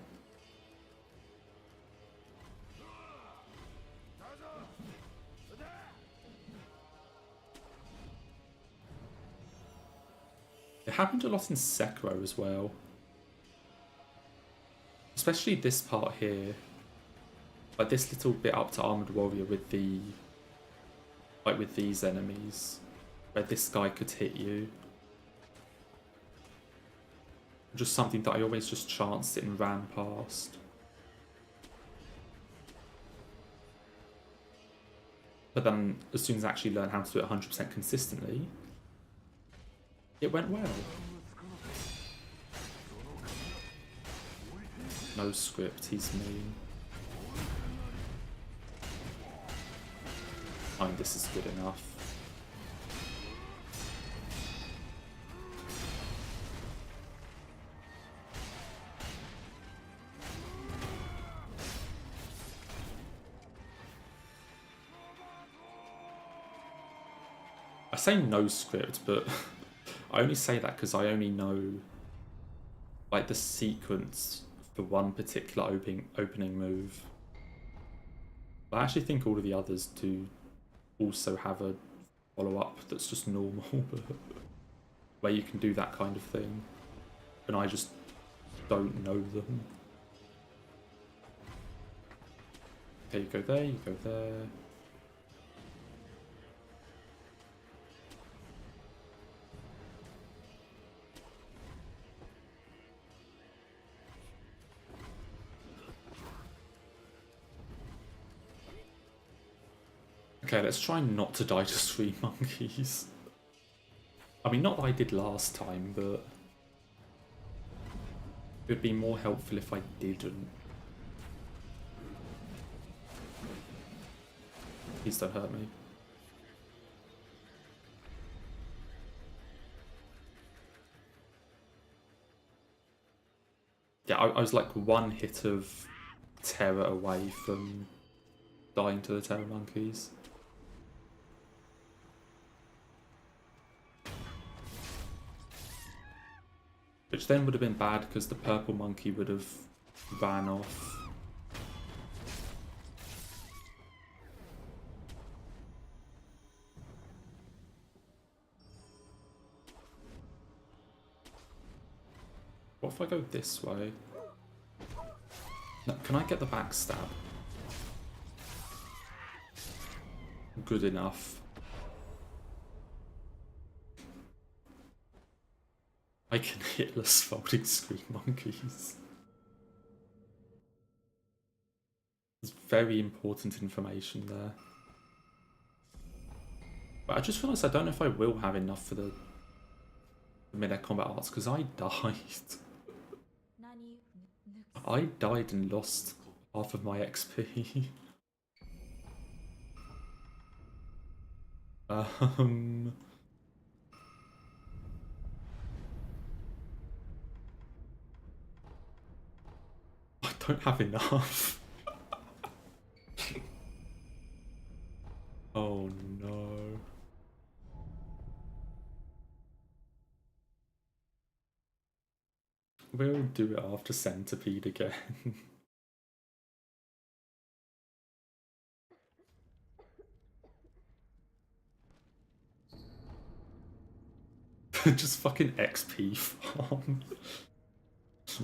It happened a lot in Sekiro as well. Especially this part here. Like this little bit up to Armored Warrior with the... like with these enemies. Where this guy could hit you. Just something that I always just chanced it and ran past. But then, as soon as I actually learned how to do it 100% consistently, it went well. No script, he's mean. I mean, this is good enough. I say no script, but I only say that because I only know like the sequence for one particular opening move. I actually think all of the others do also have a follow-up that's just normal, where you can do that kind of thing, and I just don't know them. Okay, you go there, you go there. Okay, let's try not to die to 3 monkeys. I mean, not that I did last time, but it would be more helpful if I didn't. Please don't hurt me. Yeah, I was like one hit of terror away from dying to the terror monkeys. Which then would have been bad because the purple monkey would have ran off. What if I go this way? No, can I get the backstab? Good enough. I can hitless folding screen monkeys. There's very important information there. But I just realised I don't know if I will have enough for the mid-air combat arts because I died. I died and lost half of my XP. I don't have enough. Oh no. We'll do it after Centipede again. Just fucking XP farm.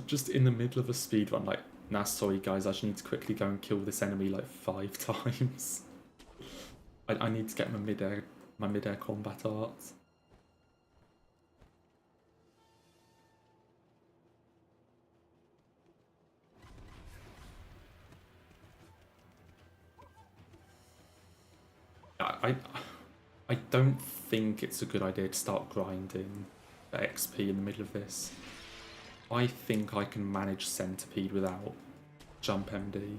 Just in the middle of a speedrun, like, nah, sorry guys, I just need to quickly go and kill this enemy like 5 times. I need to get my mid-air combat art. I don't think it's a good idea to start grinding for XP in the middle of this. I think I can manage Centipede without Jump MD.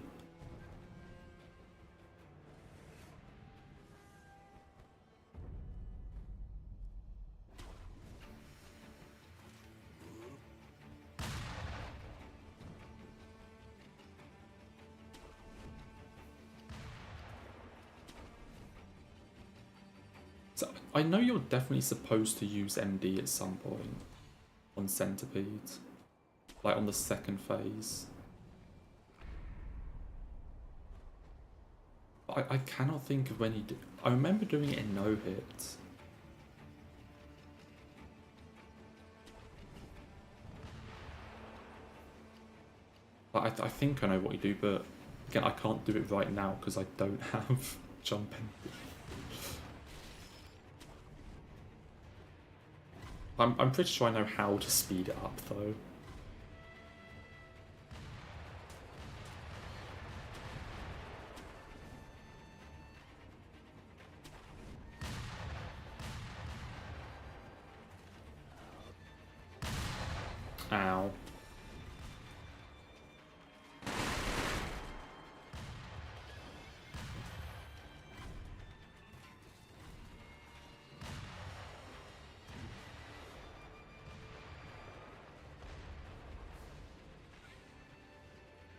So I know you're definitely supposed to use MD at some point on Centipede, like on the second phase. But I cannot think of when you do. I remember doing it in no hit. But I think I know what you do, but again, I can't do it right now because I don't have Jump MD. I'm pretty sure I know how to speed it up though. Ow.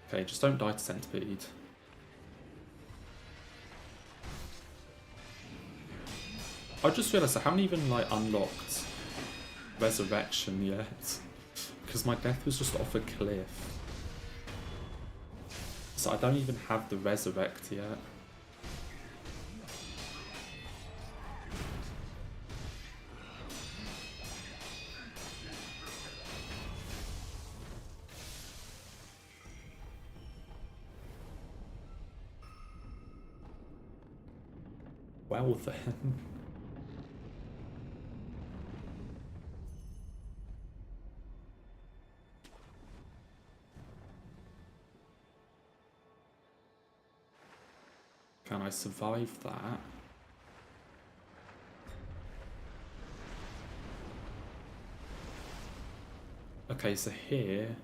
Okay, just don't die to Centipede. I just realised I haven't even like unlocked Resurrection yet. Because my death was just off a cliff. So I don't even have the Resurrect yet. Well then. Can I survive that? Okay, so here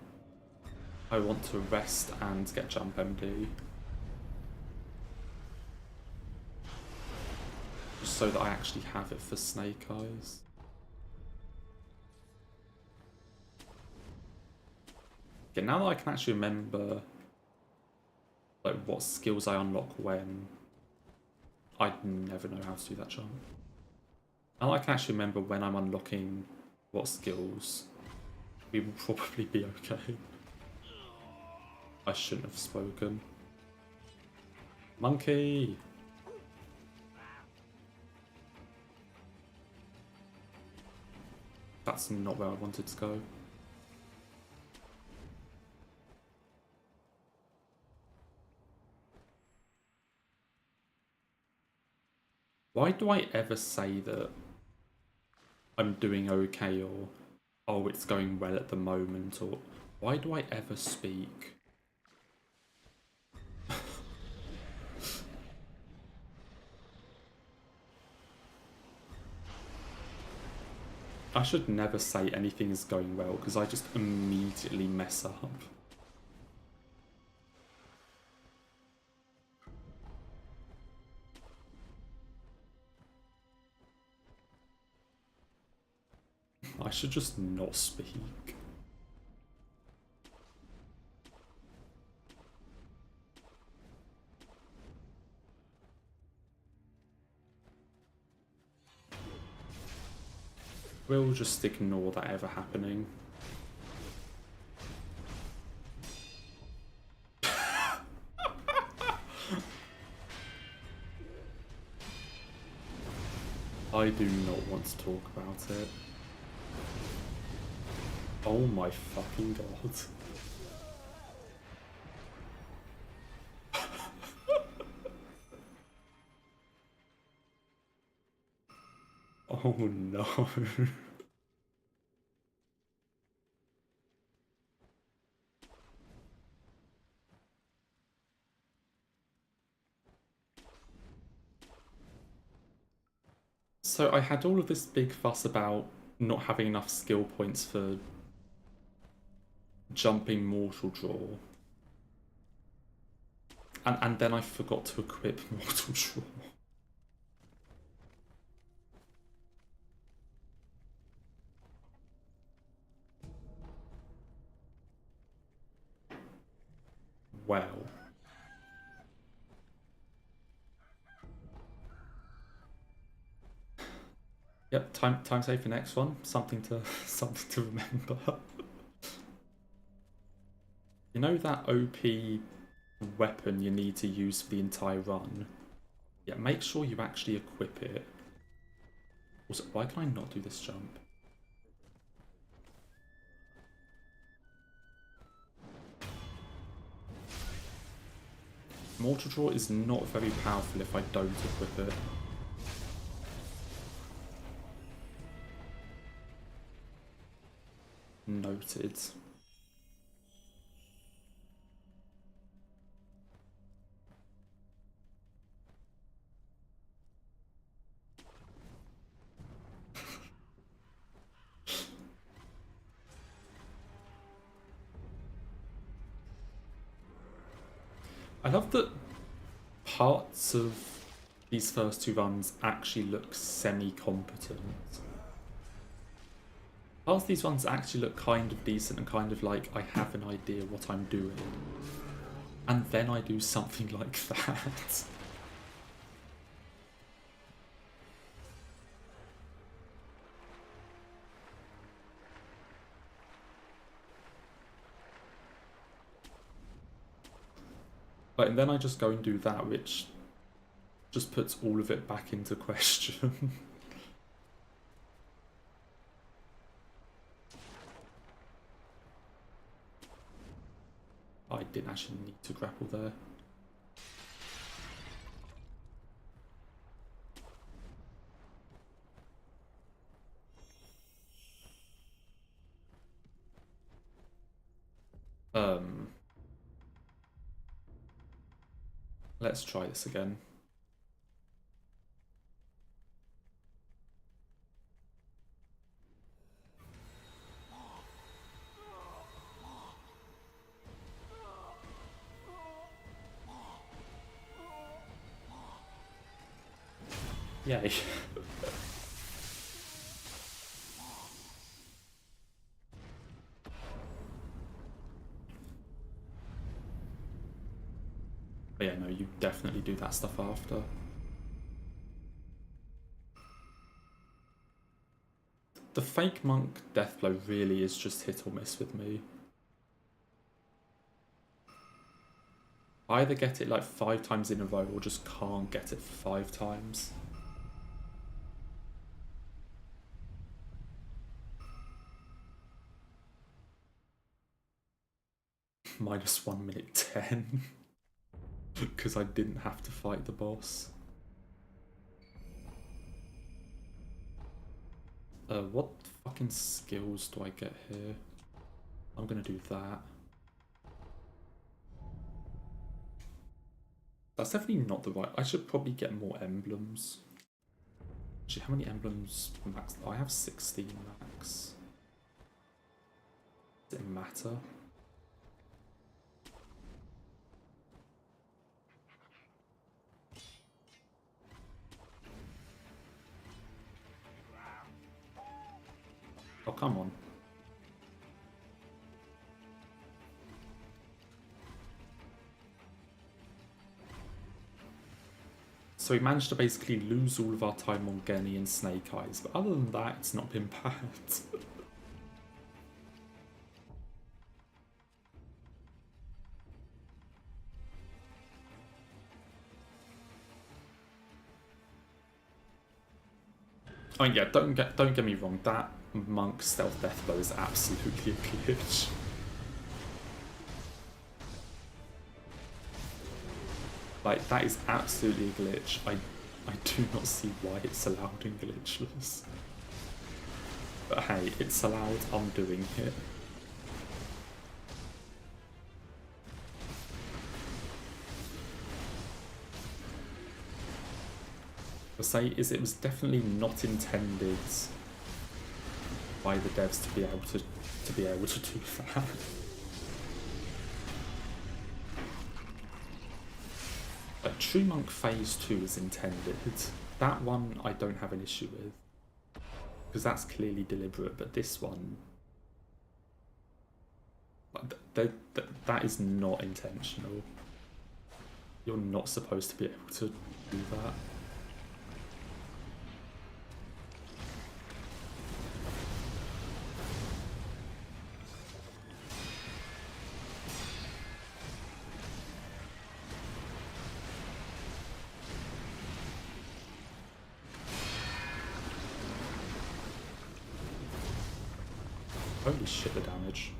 I want to rest and get Jump MD. Just so that I actually have it for Snake Eyes. Yeah, now that I can actually remember like what skills I unlock when, I'd never know how to do that jump. Now that I can actually remember when I'm unlocking what skills, we will probably be okay. I shouldn't have spoken. Monkey! That's not where I wanted to go. Why do I ever say that I'm doing okay, or oh, it's going well at the moment, or why do I ever speak? I should never say anything is going well because I just immediately mess up. I should just not speak. We'll just ignore that ever happening. I do not want to talk about it. Oh my fucking god. Oh no. So I had all of this big fuss about not having enough skill points for jumping Mortal Draw. And then I forgot to equip Mortal Draw. Well. Yep, time save for next one. Something to remember. You know that OP weapon you need to use for the entire run? Yeah, make sure you actually equip it. Also, why can I not do this jump? Mortal Draw is not very powerful if I don't equip it. Noted. I love that parts of these first two runs actually look semi-competent. Parts of these ones actually look kind of decent and kind of like I have an idea what I'm doing. And then I do something like that. But and then I just go and do that, which just puts all of it back into question. I didn't actually need to grapple there. Let's try this again. Yay. do that stuff after. The fake monk deathblow really is just hit or miss with me. I either get it like 5 times in a row or just can't get it for 5 times. Minus 1 minute 10. Because I didn't have to fight the boss. What fucking skills do I get here? I'm gonna do that. That's definitely not the right... I should probably get more emblems. Actually, how many emblems max? I have 16 max. Does it matter? Oh, come on. So we managed to basically lose all of our time on Genny and Snake Eyes, but other than that, it's not been bad. I mean, yeah, don't get me wrong, that monk stealth deathblow is absolutely a glitch. Like, that is absolutely a glitch. I do not see why it's allowed in Glitchless. But hey, it's allowed, I'm doing it. I'll say is it was definitely not intended by the devs to be able to do that. Like, True Monk Phase 2 is intended. That one I don't have an issue with, because that's clearly deliberate, but this one, that is not intentional. You're not supposed to be able to do that. Holy shit, the damage.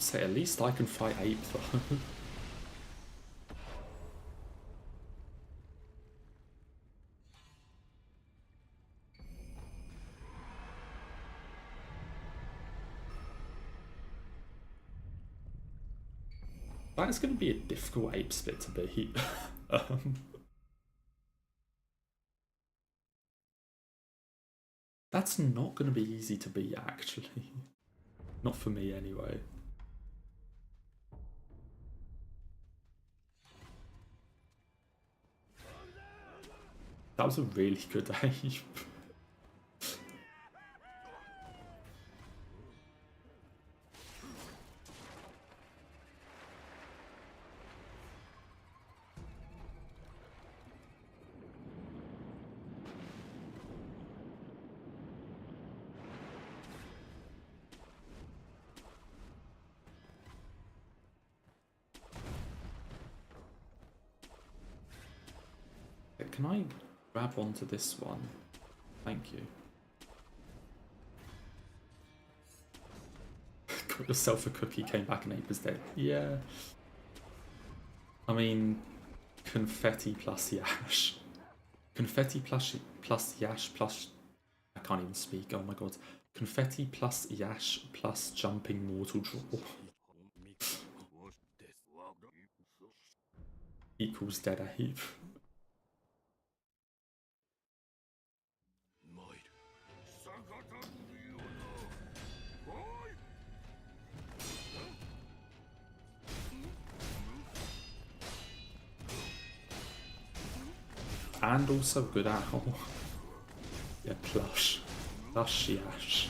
Say, at least I can fight Ape though. That is going to be a difficult Ape split to beat. That's not going to be easy to beat, actually. Not for me, anyway. That was a really good ape. Can I grab onto this one? Thank you. Got yourself a cookie, came back and ape was dead. Yeah. I mean, confetti plus Yash. Confetti plus Yash plus... I can't even speak, oh my god. Confetti plus Yash plus jumping mortal draw. Equals dead ape. And also good owl. Yeah, plush. Plush Yash.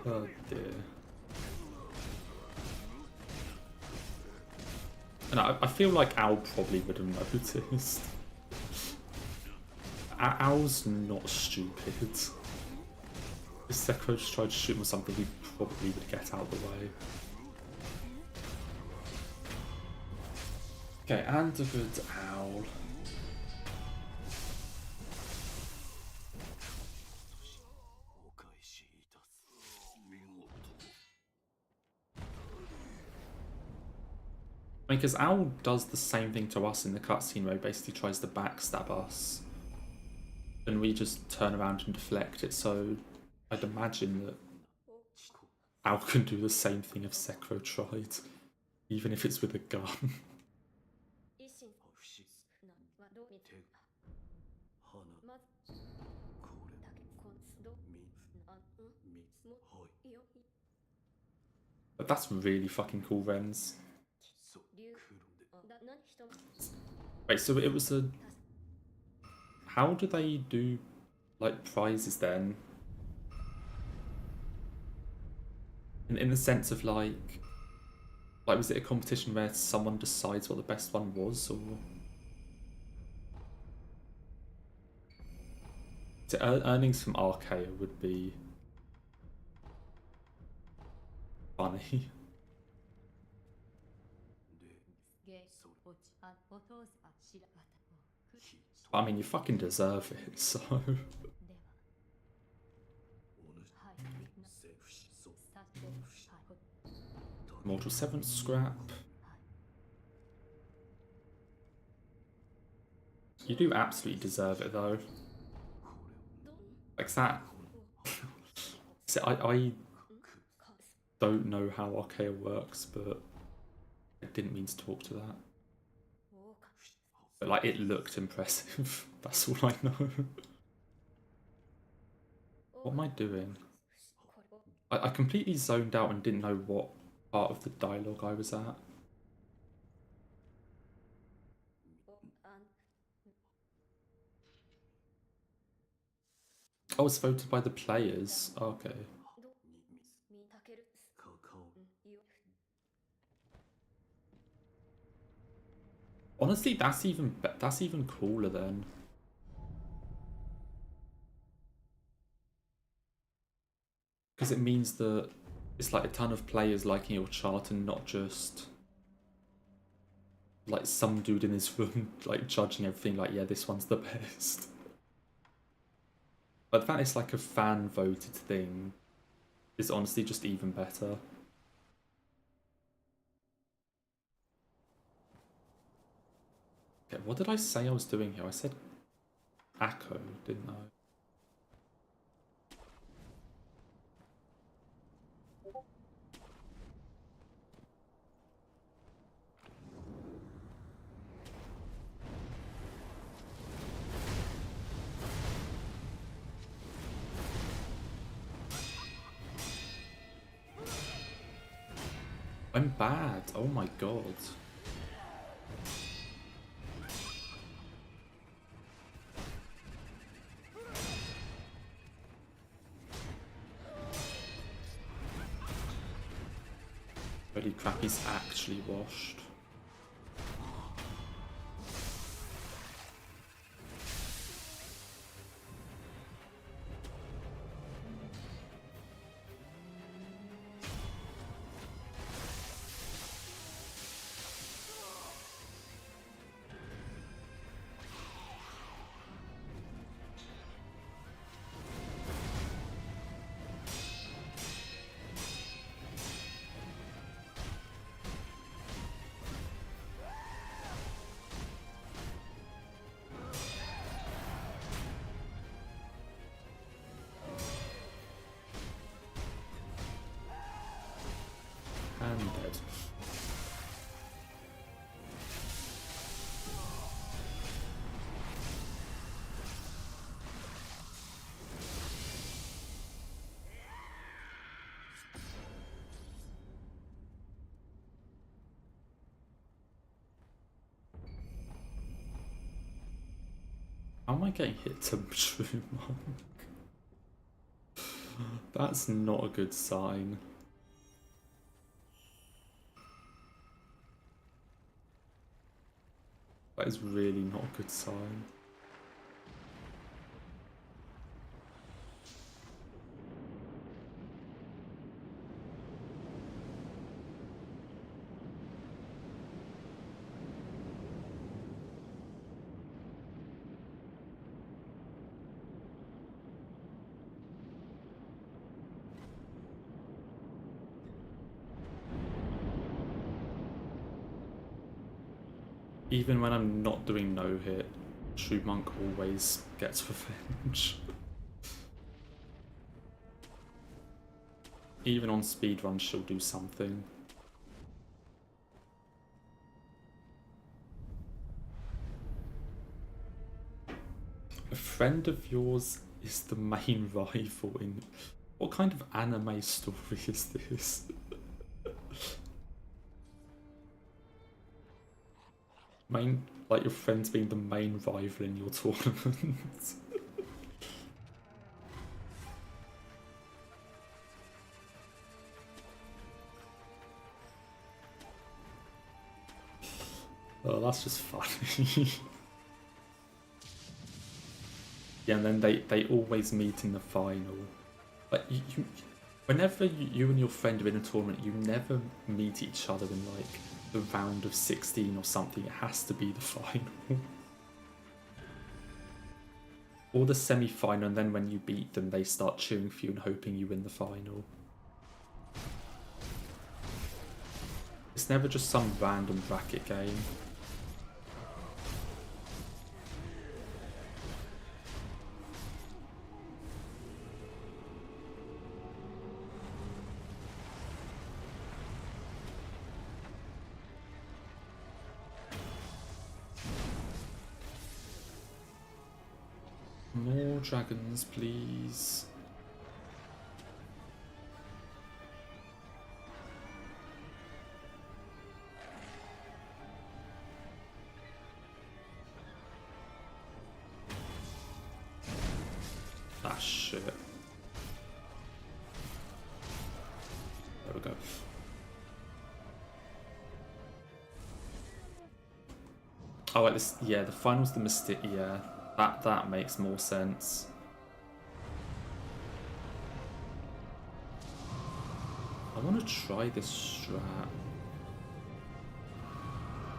Oh dear. And I feel like Al probably would have noticed. Al's not stupid. If Sekiro just tried to shoot him with something, he probably would get out of the way. Okay, and a good Owl. Because Owl does the same thing to us in the cutscene where he basically tries to backstab us. And we just turn around and deflect it, so I'd imagine that Owl can do the same thing if Sekiro tried, even if it's with a gun. But that's really fucking cool, Rens. Wait, so it was a... How do they do, like, prizes then? In the sense of, like, was it a competition where someone decides what the best one was, or... So earnings from Archaea would be... funny. I mean, you fucking deserve it, so... Immortal Severance scrap. You do absolutely deserve it, though. Like that... See, I don't know how Archaea works, but I didn't mean to talk to that. But, like, it looked impressive. That's all I know. What am I doing? I completely zoned out and didn't know what part of the dialogue I was at. I was voted by the players. Okay. Honestly, that's even cooler then. Because it means that it's like a ton of players liking your chart and not just like some dude in his room like judging everything like, yeah, this one's the best. But that is like a fan voted thing is honestly just even better. Okay, what did I say I was doing here? I said Akko, didn't I? I'm bad. Oh my god. Holy crap, he's actually washed. And dead. How am I getting hit to True Monk? That's not a good sign. That is really not a good sign. Even when I'm not doing no hit, True Monk always gets revenge. Even on speedruns, she'll do something. A friend of yours is the main rival in... What kind of anime story is this? Like your friends being the main rival in your tournament. Oh, that's just funny. Yeah, and then they always meet in the final. Like whenever you and your friend are in a tournament, you never meet each other in like the round of 16 or something. It has to be the final. Or the semi-final, and then when you beat them, they start cheering for you and hoping you win the final. It's never just some random bracket game. More dragons, please. Ah, shit. There we go. Oh, wait, this, yeah, the final's the Mystic, yeah. That makes more sense. I want to try this strat.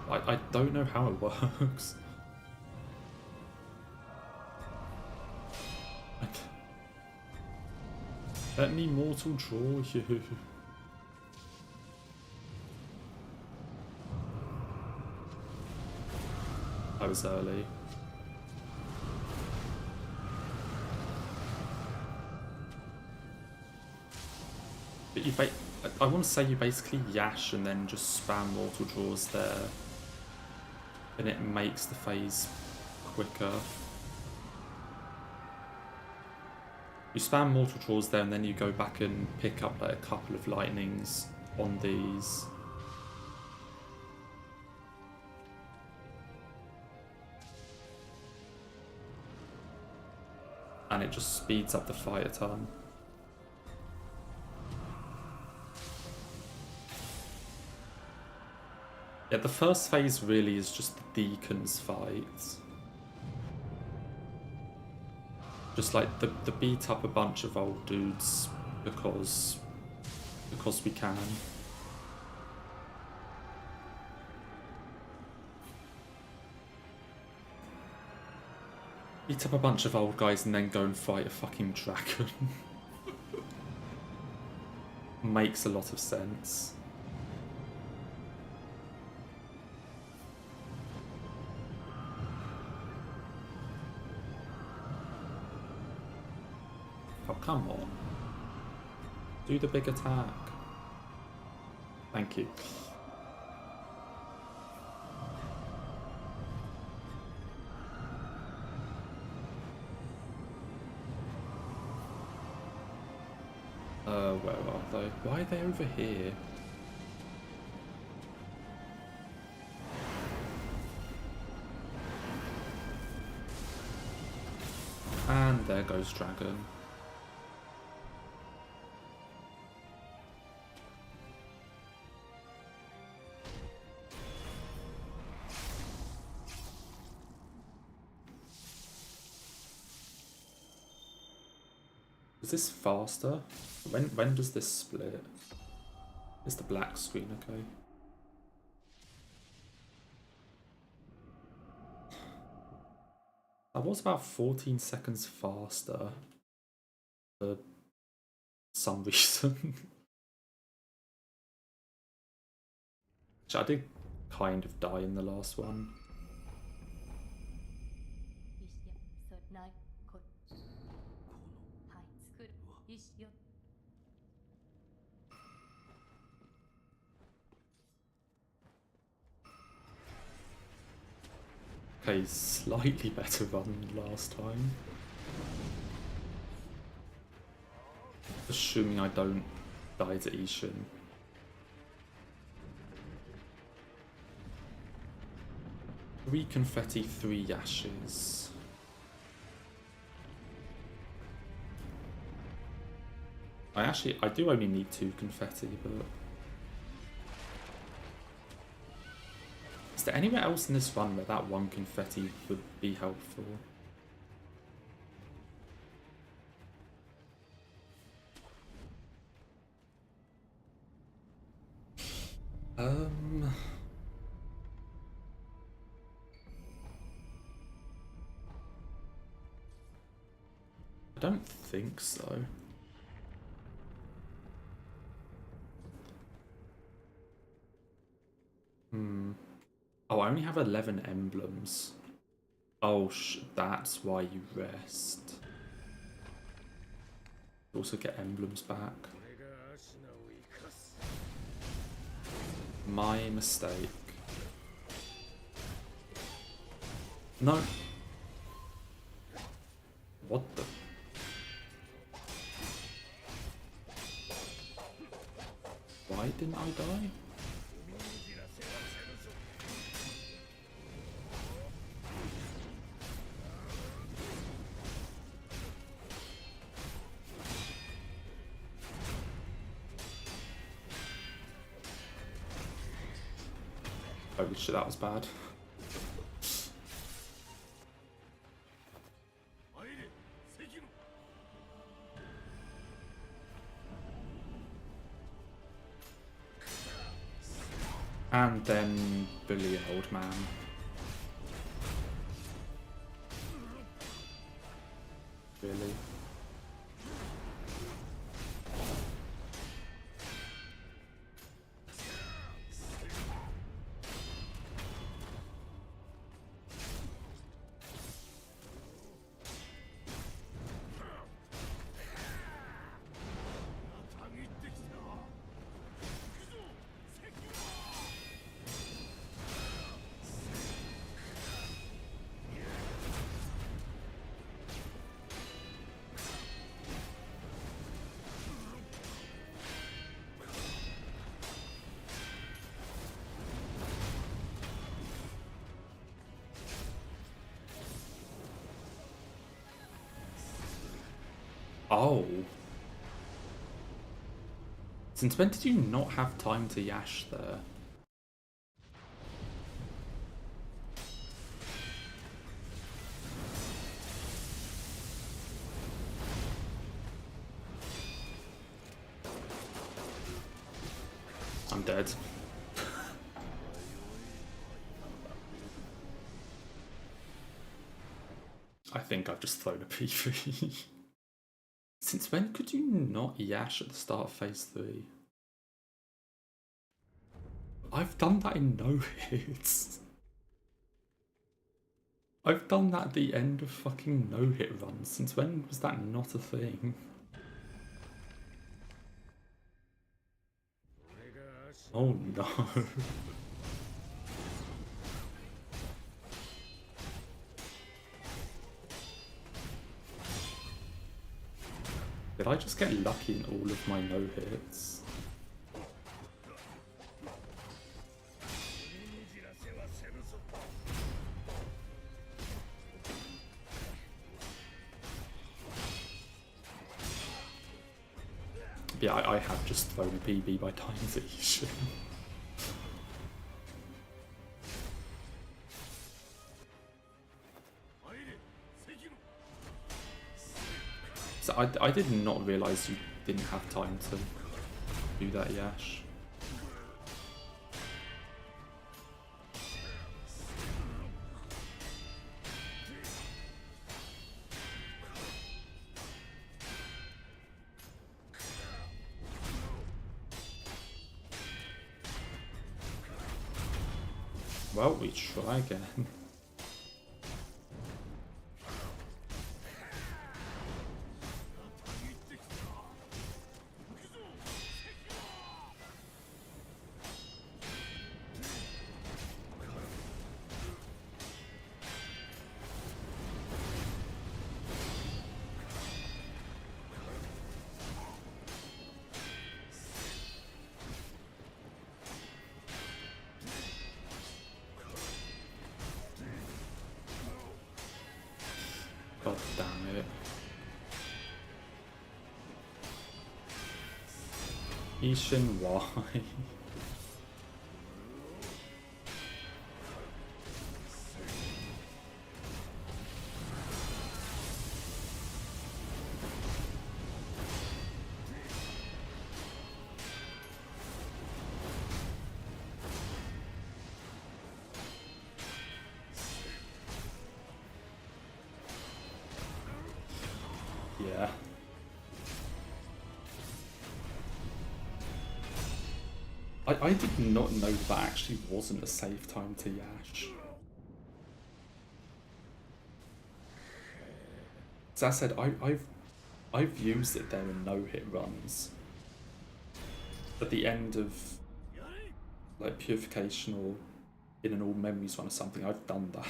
I don't know how it works. Let me mortal draw you. I was early. But you I want to say you basically yash and then just spam mortal draws there, and it makes the phase quicker. You spam mortal draws there and then you go back and pick up like a couple of lightnings on these. And it just speeds up the fight a ton. Yeah, the first phase really is just the Deacon's fight. Just like the beat up a bunch of old dudes because we can. Beat up a bunch of old guys and then go and fight a fucking dragon. Makes a lot of sense. Oh, come on. Do the big attack. Thank you. Where are they? Why are they over here? And there goes Dragon. is this faster? When does this split? It's the black screen, okay. That was about 14 seconds faster for some reason. I did kind of die in the last one. Okay, slightly better run than last time. Assuming I don't die to Ishin. 3 confetti, 3 ashes. I do only need 2 confetti, but... Is there anywhere else in this run where that 1 confetti would be helpful? I don't think so. Oh, I only have 11 emblems. Oh, that's why you rest. You also get emblems back. My mistake. No. What the? Why didn't I die? Holy shit, that was bad. And then bully an old man. Really? Oh. Since when did you not have time to yash there? I'm dead. I think I've just thrown a PV. Since when could you not yash at the start of phase 3? I've done that in no hits. I've done that at the end of fucking no hit runs. Since when was that not a thing? Oh no. Did I just get lucky in all of my no hits? Yeah, I have just thrown a PB by times at Ishin. So I did not realise you didn't have time to do that, Yash. Well, we try again. God damn it. Ishin, why? Yeah. I did not know that actually wasn't a save time to Yash. As I said, I've used it there in no-hit runs. At the end of like Purification or in an All Memories run or something, I've done that.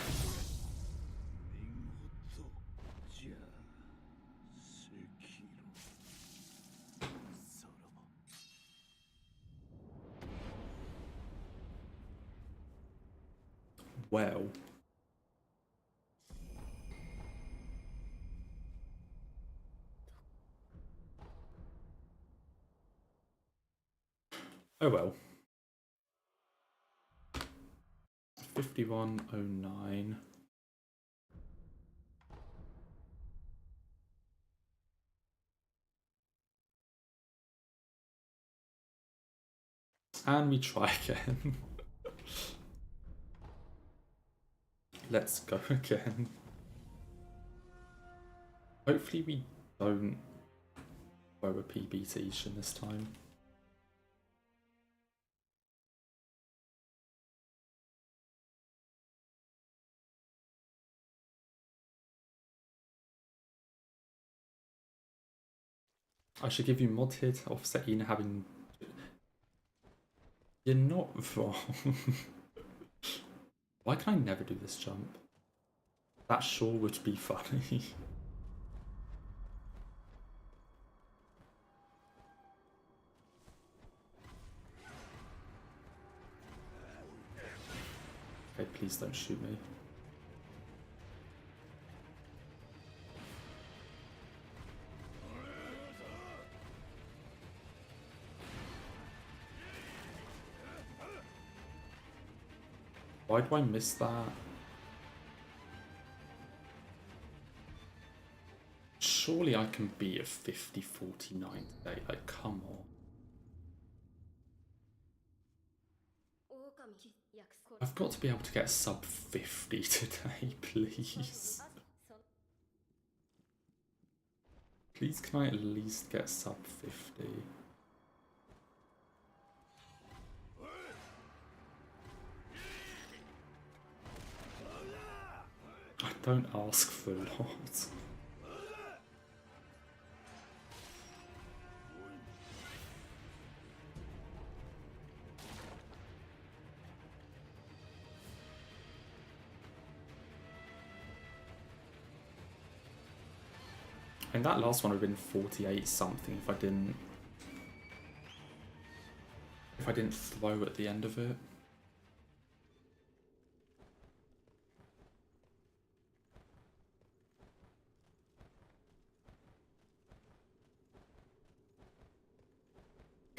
Well. Oh well. 5109. And we try again. Let's go again. Hopefully we don't wear a PB to Ishin this time. I should give you mod here to offset Ina having... You're not wrong. Why can I never do this jump? That sure would be funny. Okay, please don't shoot me. Why do I miss that? Surely I can beat a 50-49 today, like come on. I've got to be able to get sub 50 today, please. Please can I at least get sub 50? I don't ask for a lot. And that last one would have been 48 something if I didn't throw at the end of it.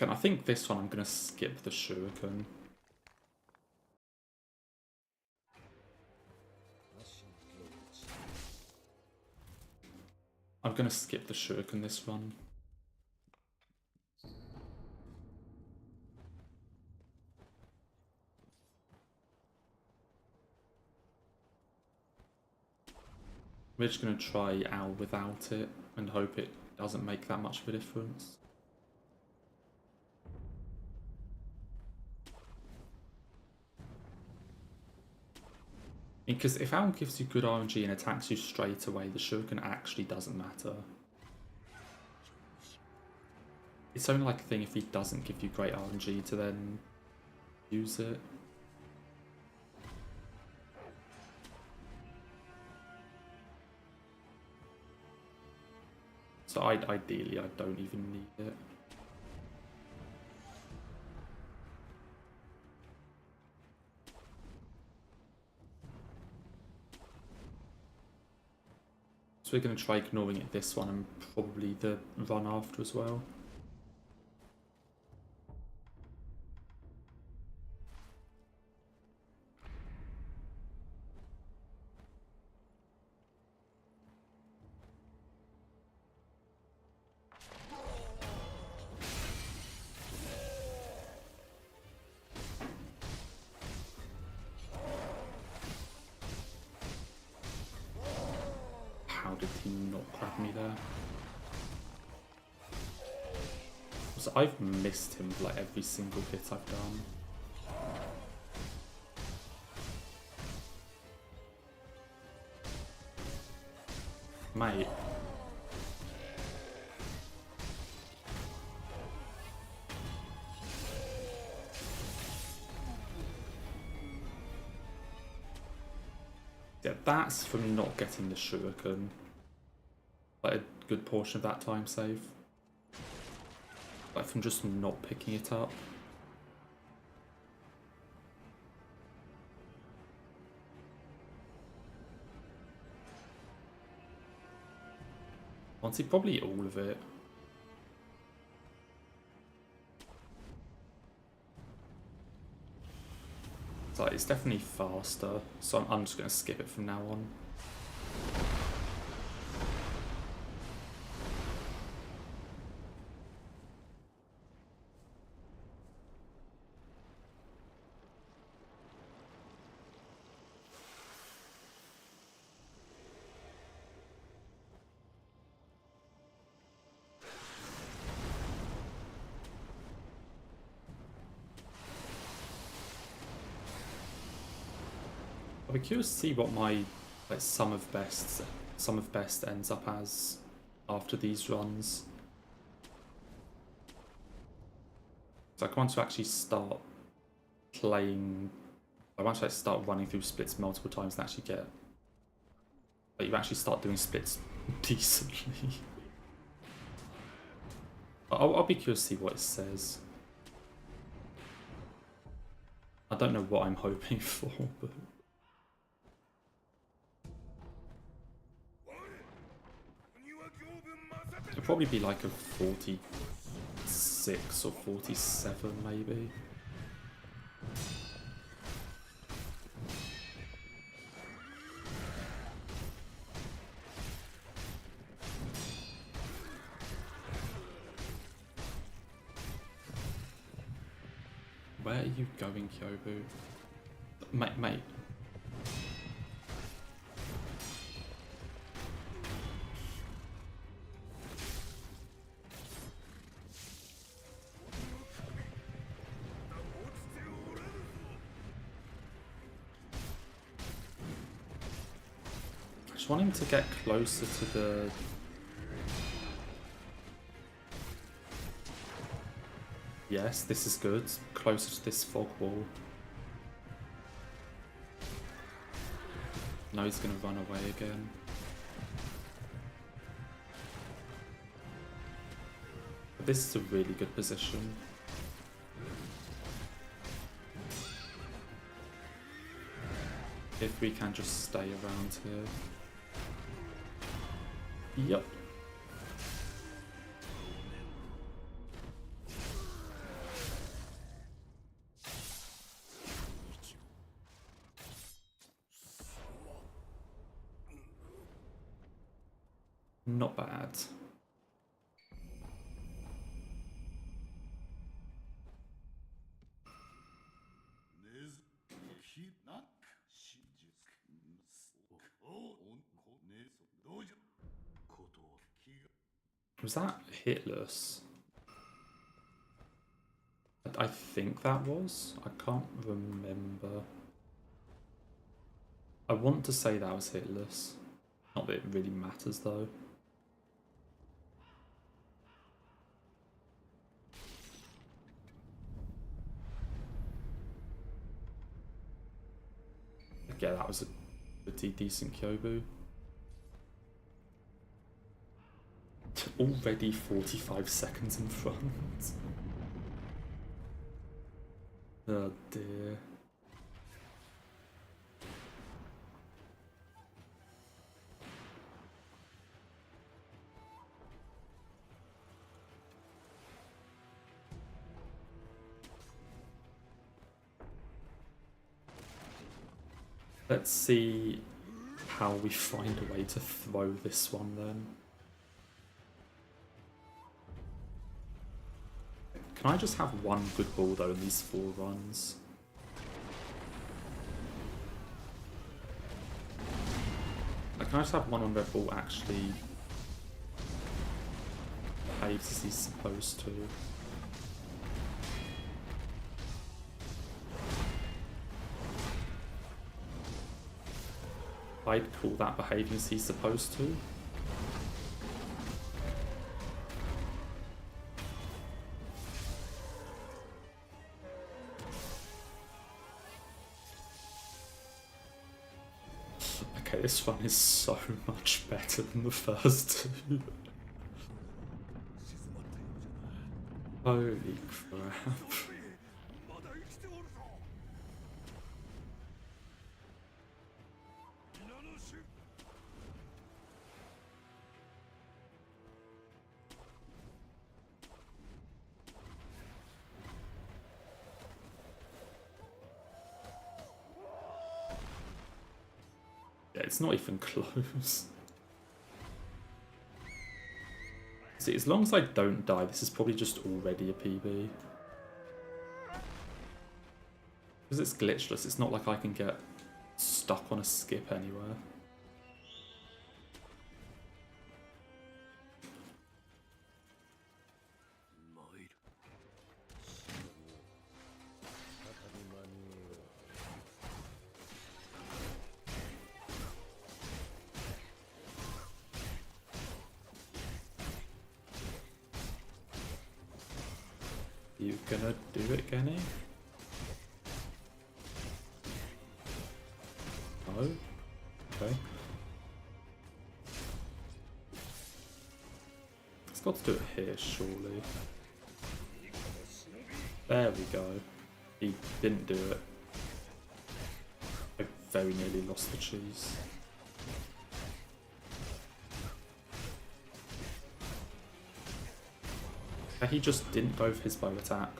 I think this one I'm gonna skip the shuriken. I'm going to skip the shuriken this run. We're just going to try Owl without it and hope it doesn't make that much of a difference. Because if Owl gives you good RNG and attacks you straight away, the shuriken actually doesn't matter. It's only like a thing if he doesn't give you great RNG to then use it. So ideally, I don't even need it. So we're going to try ignoring it this one and probably the run after as well. How did he not grab me there? So I've missed him like every single hit I've done. Mate. Yeah, that's from not getting the shuriken. Like a good portion of that time save. Like from just not picking it up. Honestly, probably all of it. It's definitely faster, so I'm just going to skip it from now on. I'll be curious to see what my sum of best ends up as after these runs. So I want to actually start playing. I want to start running through splits multiple times and actually get. Like you actually start doing splits decently. I'll be curious to see what it says. I don't know what I'm hoping for, but. It'll probably be like a 46 or 47 maybe. Where are you going, Kyobu? Mate. I just want him to get closer to the... Yes, this is good. Closer to this fog wall. Now he's going to run away again. But this is a really good position. If we can just stay around here. Yep. Not bad. Was that hitless? I think that was. I can't remember. I want to say that was hitless. Not that it really matters though. Yeah, that was a pretty decent Kyobu. Already 45 seconds in front. Oh dear. Let's see how we find a way to throw this one then. Can I just have one good ball though in these 4 runs? Can I just have one on red ball actually behaves as he's supposed to? I'd call that behaving as he's supposed to. Okay, this one is so much better than the first 2. Holy crap. Yeah, it's not even close. See, as long as I don't die, this is probably just already a PB. Because it's glitchless, it's not like I can get stuck on a skip anywhere. You gonna do it, Kenny? No? Okay. It's got to do it here, surely. There we go. He didn't do it. I very nearly lost the cheese. He just didn't go for his bow attack.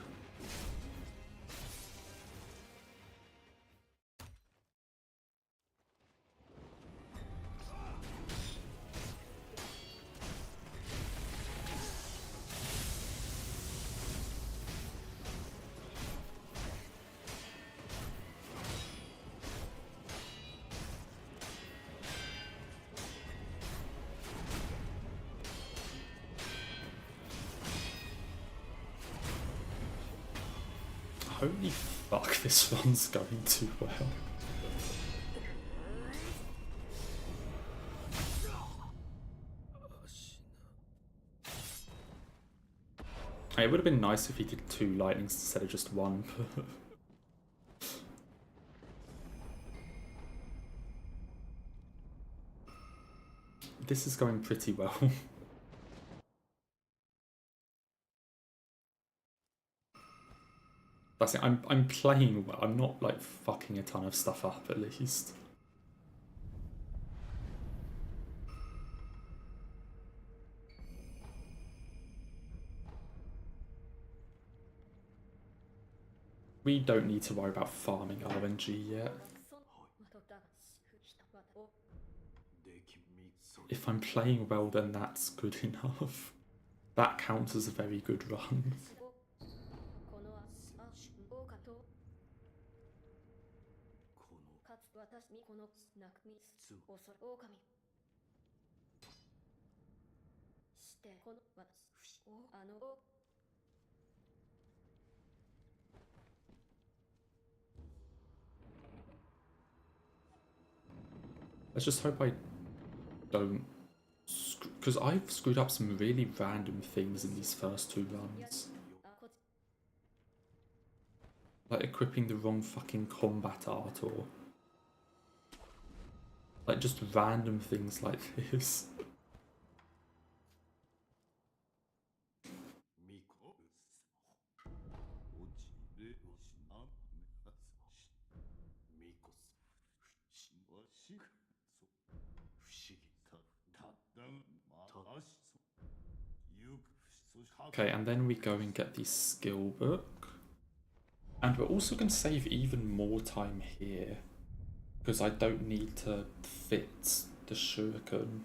Holy fuck, this one's going too well. It would have been nice if he did 2 lightnings instead of just 1. This is going pretty well. That's it. I'm playing well. I'm not like fucking a ton of stuff up at least. We don't need to worry about farming RNG yet. if I'm playing well, then that's good enough. That counts as a very good run. Let's just hope I don't... Because I've screwed up some really random things in these first 2 runs. Like equipping the wrong fucking combat art, or... like just random things like this. Okay, and then we go and get the skill book. And we're also going to save even more time here, because I don't need to fit the shuriken.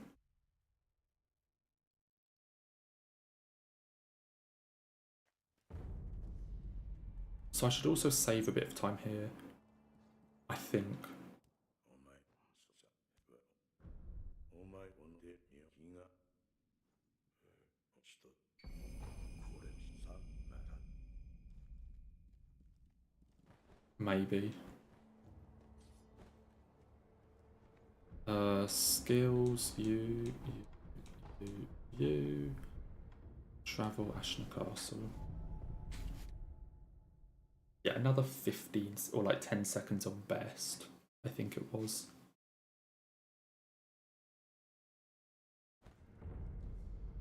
So I should also save a bit of time here, I think. Maybe. Skills, you. Travel Ashna Castle. Yeah, another 15 or like 10 seconds on best, I think it was.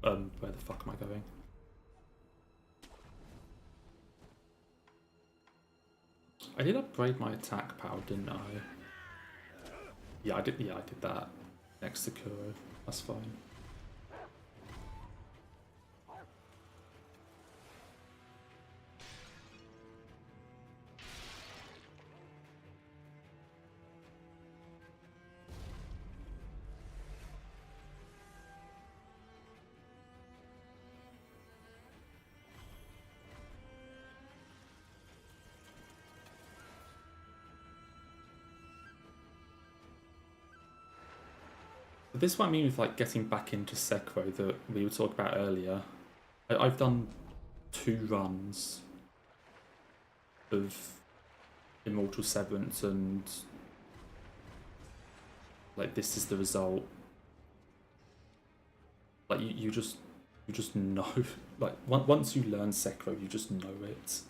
Where the fuck am I going? I did upgrade my attack power, didn't I? Yeah, I did that next to Sekiro. That's fine. This is what I mean with like getting back into Sekiro that we were talking about earlier. I've done 2 runs of Immortal Severance, and like this is the result. Like you just know. Like once you learn Sekiro, you just know it.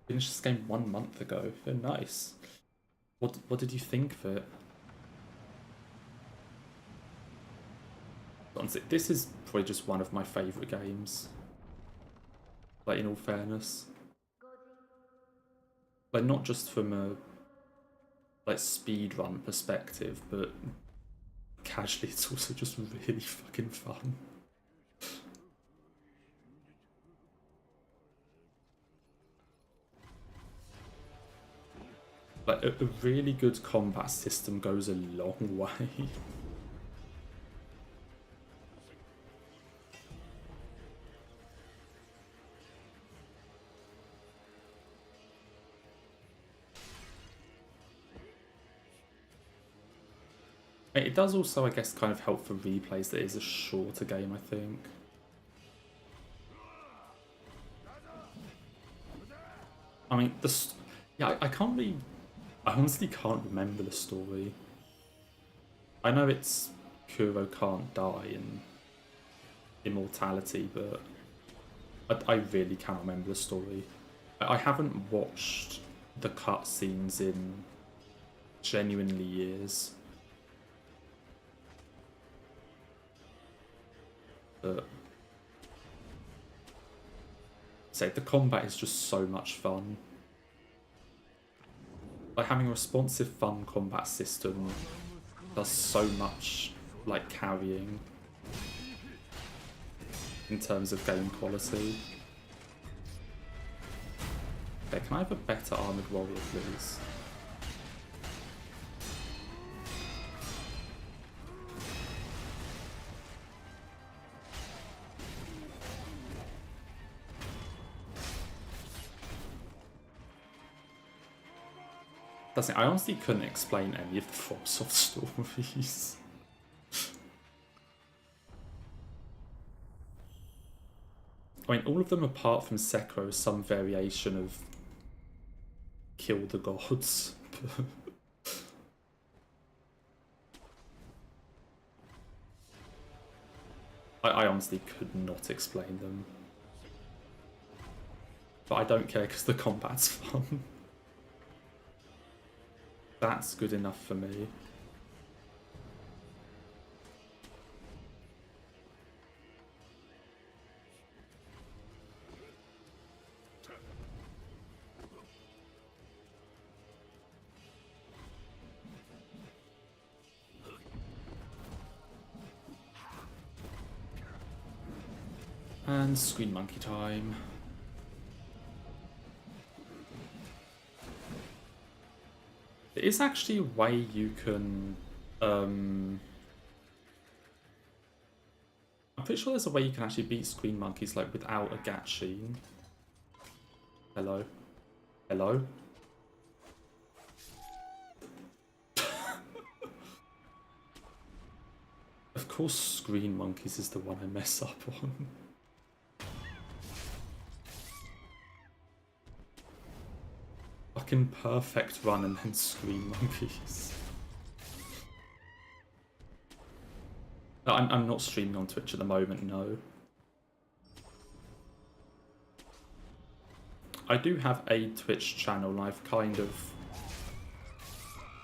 Finished this game 1 month ago. Oh, nice. What did you think of it? Honestly, this is probably just one of my favourite games. Like, in all fairness. Like, not just from a like speedrun perspective, but casually it's also just really fucking fun. Like, a really good combat system goes a long way. It does also, I guess, kind of help for replays that it is a shorter game, I think. I mean, yeah, I can't really... I honestly can't remember the story. I know it's Kuro can't die in Immortality, but I really can't remember the story. I haven't watched the cutscenes in genuinely years. But say the combat is just so much fun. Like having a responsive, fun combat system does so much, like carrying. in terms of game quality. Okay, can I have a better armoured warrior, please? I honestly couldn't explain any of the FromSoft stories. I mean, all of them apart from Sekiro is some variation of kill the gods. I honestly could not explain them. But I don't care because the combat's fun. That's good enough for me. And Screen Monkey time. There is actually a way you can... I'm pretty sure there's a way you can actually beat Screen Monkeys like without a Gatsheen. Hello? Hello? Of course Screen Monkeys is the one I mess up on. Fucking perfect run and then Screen Monkeys. I'm not streaming on Twitch at the moment, no. I do have a Twitch channel and I've kind of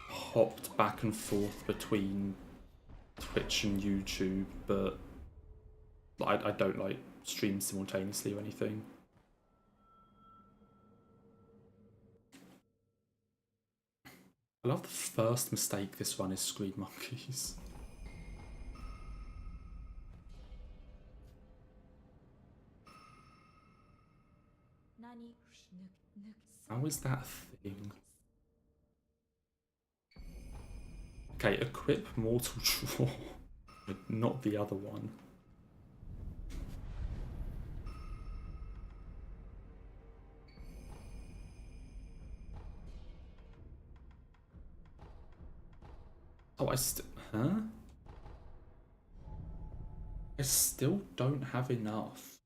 hopped back and forth between Twitch and YouTube, but I don't like stream simultaneously or anything. I love the first mistake this run is Screen Monkeys. How is that a thing? Okay, equip Mortal Draw, not the other one. Oh, I still don't have enough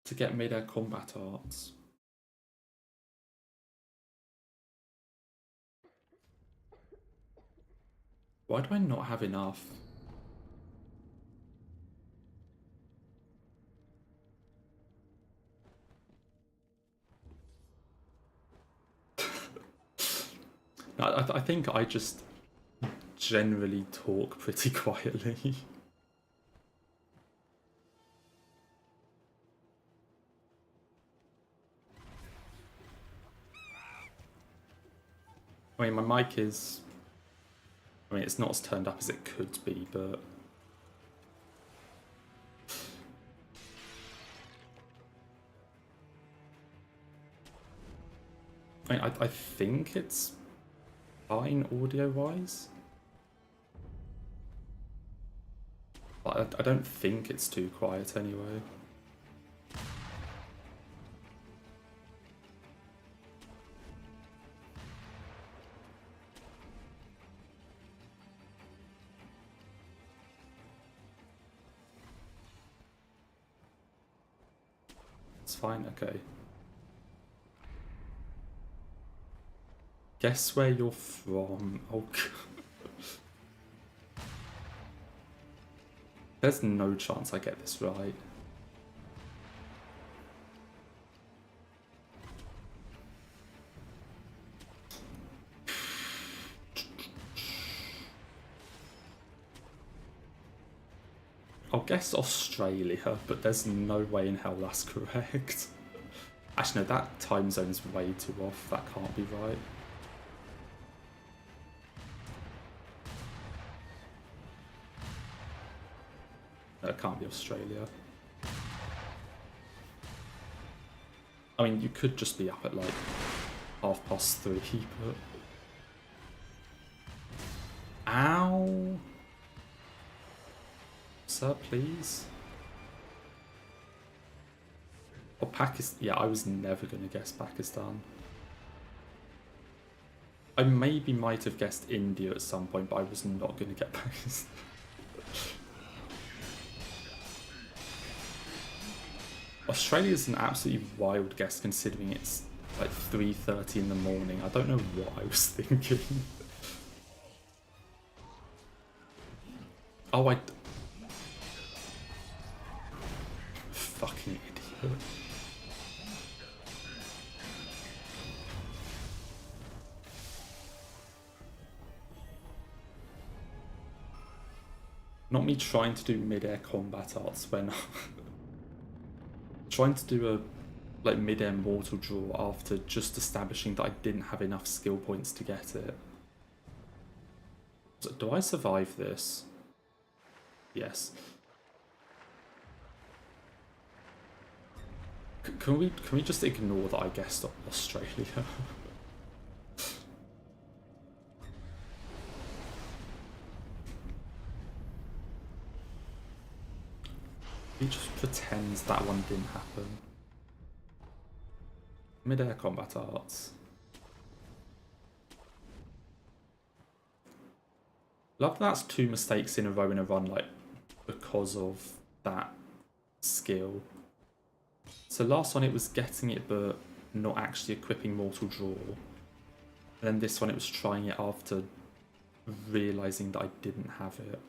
to get mid-air combat arts. Why do I not have enough? I think I just generally talk pretty quietly. I mean, my mic is... I mean, it's not as turned up as it could be, but... I mean, I think it's fine audio-wise. But I don't think it's too quiet anyway. It's fine, okay. Guess where you're from. Oh, there's no chance I get this right. I'll guess Australia, but there's no way in hell that's correct. Actually, no, that time zone's way too off. That can't be right. That can't be Australia. I mean, you could just be up at like 3:30, but... Ow! Sir, please? Or Pakistan? Yeah, I was never going to guess Pakistan. I maybe might have guessed India at some point, but I was not going to get Pakistan. Australia's an absolutely wild guess considering it's like 3:30 in the morning. I don't know what I was thinking. Oh, fucking idiot. Not me trying to do mid-air combat arts when trying to do a like mid-air mortal draw after just establishing that I didn't have enough skill points to get it. So, do I survive this? Yes. Can we just ignore that I guessed Australia? He just pretends that one didn't happen. Mid-air combat arts. Love that's 2 mistakes in a row in a run, like, because of that skill. So last one it was getting it but not actually equipping Mortal Draw. And then this one it was trying it after realising that I didn't have it.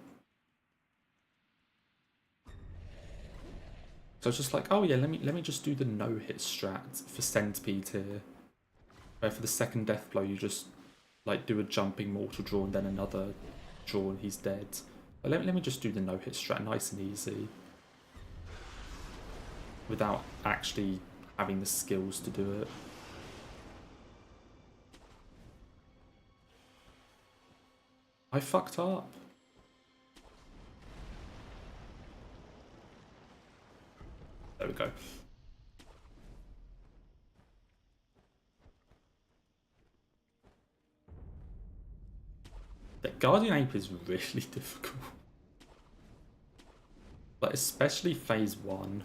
So I was just like, oh yeah, let me just do the no-hit strat for Centipede here. Where for the second death blow you just like do a jumping mortal draw and then another draw and he's dead. But let me just do the no-hit strat nice and easy. Without actually having the skills to do it. I fucked up. There we go. The Guardian Ape is really difficult. Like, especially phase 1.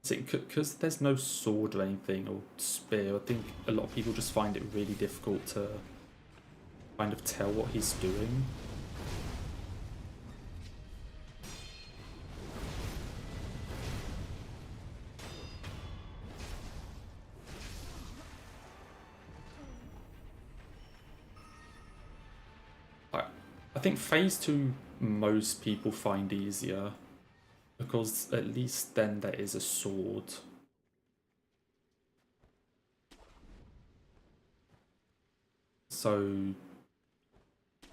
Because there's no sword or anything, or spear, I think a lot of people just find it really difficult to kind of tell what he's doing. I think phase 2 most people find easier. Because at least then there is a sword. So, you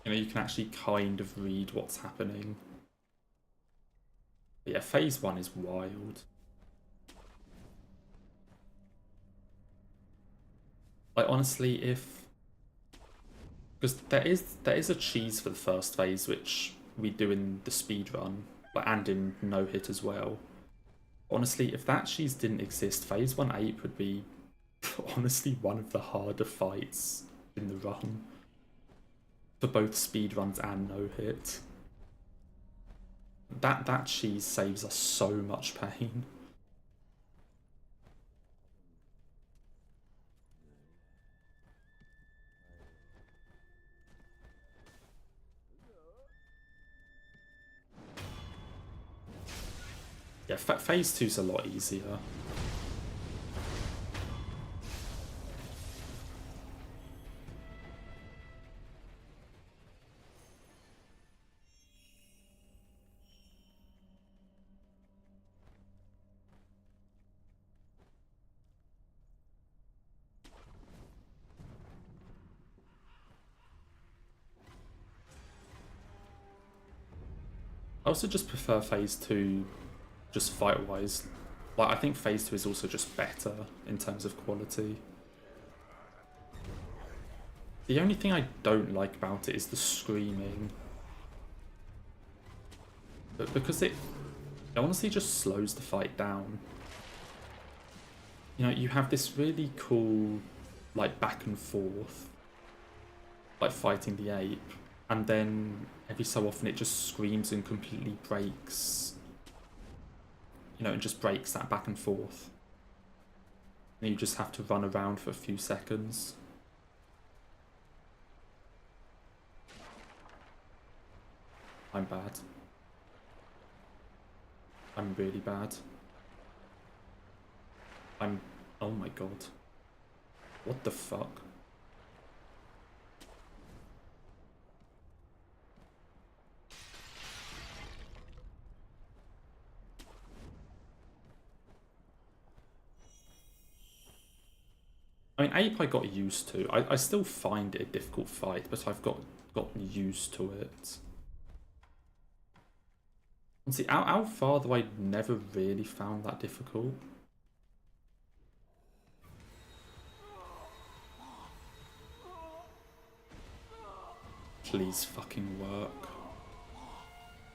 know, you can actually kind of read what's happening. But yeah, phase 1 is wild. Like, honestly, if... Because there is a cheese for the first phase, which we do in the speedrun. And in no-hit as well. Honestly, if that cheese didn't exist, phase 1 ape would be honestly one of the harder fights in the run. For both speedruns and no-hit. That cheese saves us so much pain. Yeah, phase 2's a lot easier. I also just prefer phase 2 just fight-wise. Like, I think phase 2 is also just better in terms of quality. The only thing I don't like about it is the screaming. But because it honestly just slows the fight down. You know, you have this really cool, like, back and forth, like fighting the ape, and then every so often it just screams and completely breaks, you know, it just breaks that back and forth. And you just have to run around for a few seconds. I'm bad. I'm really bad. Oh my god. What the fuck? I mean, Ape I got used to. I still find it a difficult fight, but I've gotten used to it. And see, how far though I never really found that difficult. Please fucking work.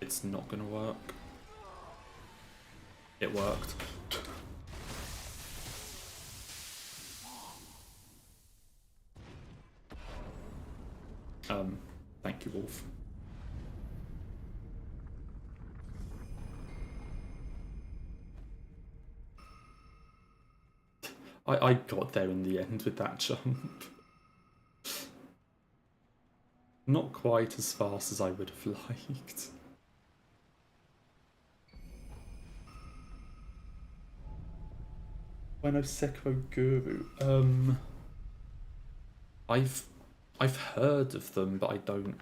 It's not gonna work. It worked. Thank you, Wolf. I got there in the end with that jump. Not quite as fast as I would have liked. When I Sekiro Guru, I've heard of them, but I don't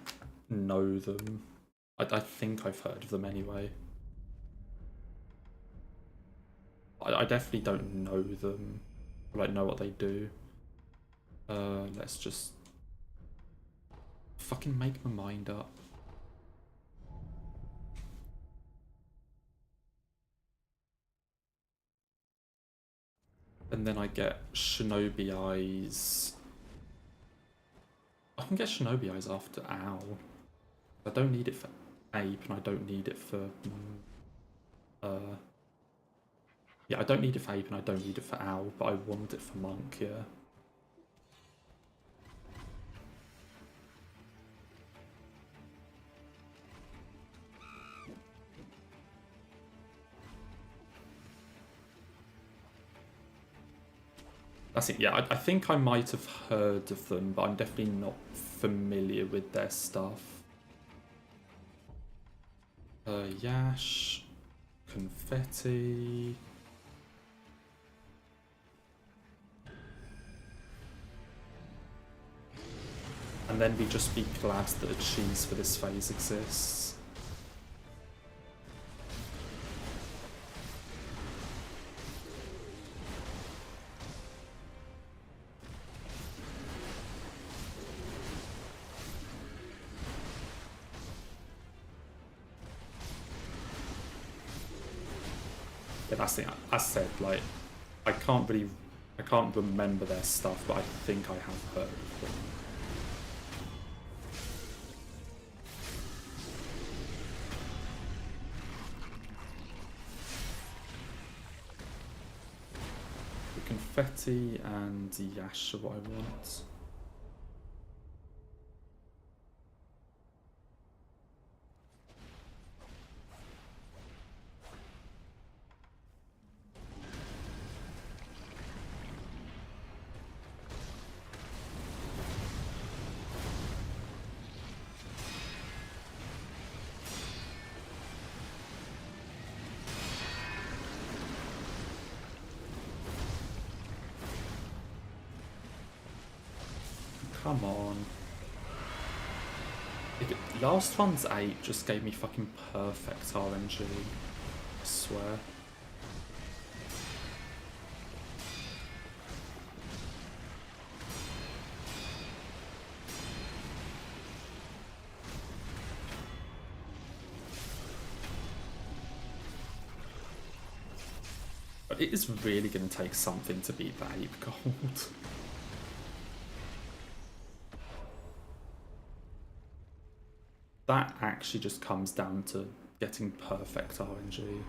know them. I think I've heard of them anyway. I definitely don't know them, but I know what they do. Let's just fucking make my mind up. And then I get Shinobi Eyes. I can get Shinobi Eyes after Owl. I don't need it for Ape, and I don't need it for... yeah, I don't need it for Ape, and I don't need it for Owl, but I want it for Monk, yeah. That's it, yeah, I think I might have heard of them, but I'm definitely not familiar with their stuff. Yash, Confetti... And then we just be glad that a cheese for this phase exists. Yeah, that's the thing. As I said, like, I can't remember their stuff, but I think I have heard of them. The Confetti and Yash are what I want. Come on. Last one's 8 just gave me fucking perfect RNG. I swear. But it is really going to take something to beat that Ape Gold. That actually just comes down to getting perfect RNG.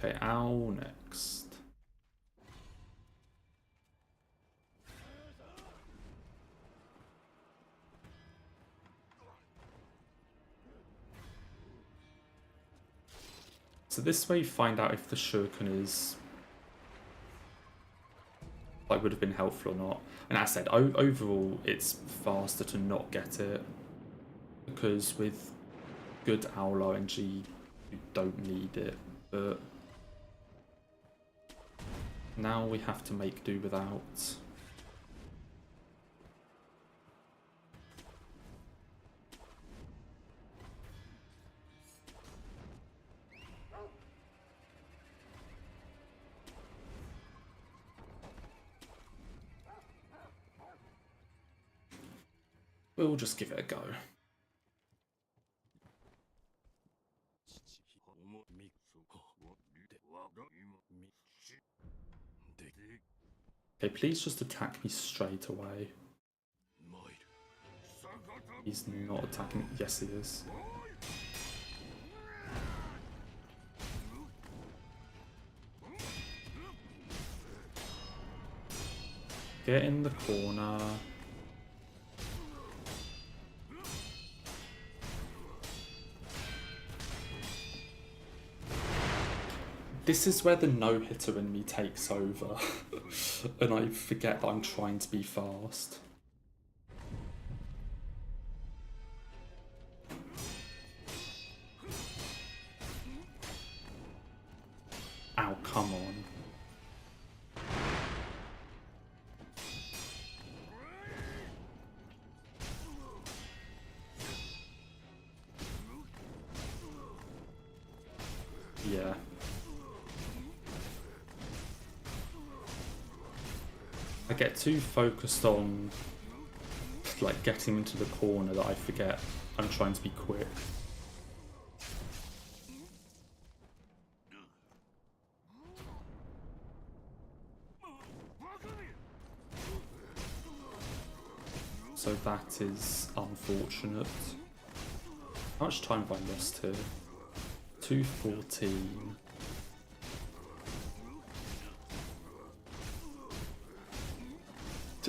Okay, owl next. So this way you find out if the shuriken is like would have been helpful or not. And as I said, overall it's faster to not get it because with good owl RNG you don't need it, but now we have to make do without. We'll just give it a go. Okay, please just attack me straight away. He's not attacking. Yes, he is. Get in the corner. This is where the no-hitter in me takes over. And I forget that I'm trying to be fast. Ow, come on. Yeah. I get too focused on like getting into the corner that I forget I'm trying to be quick. So that is unfortunate. How much time have I lost here? 2:14.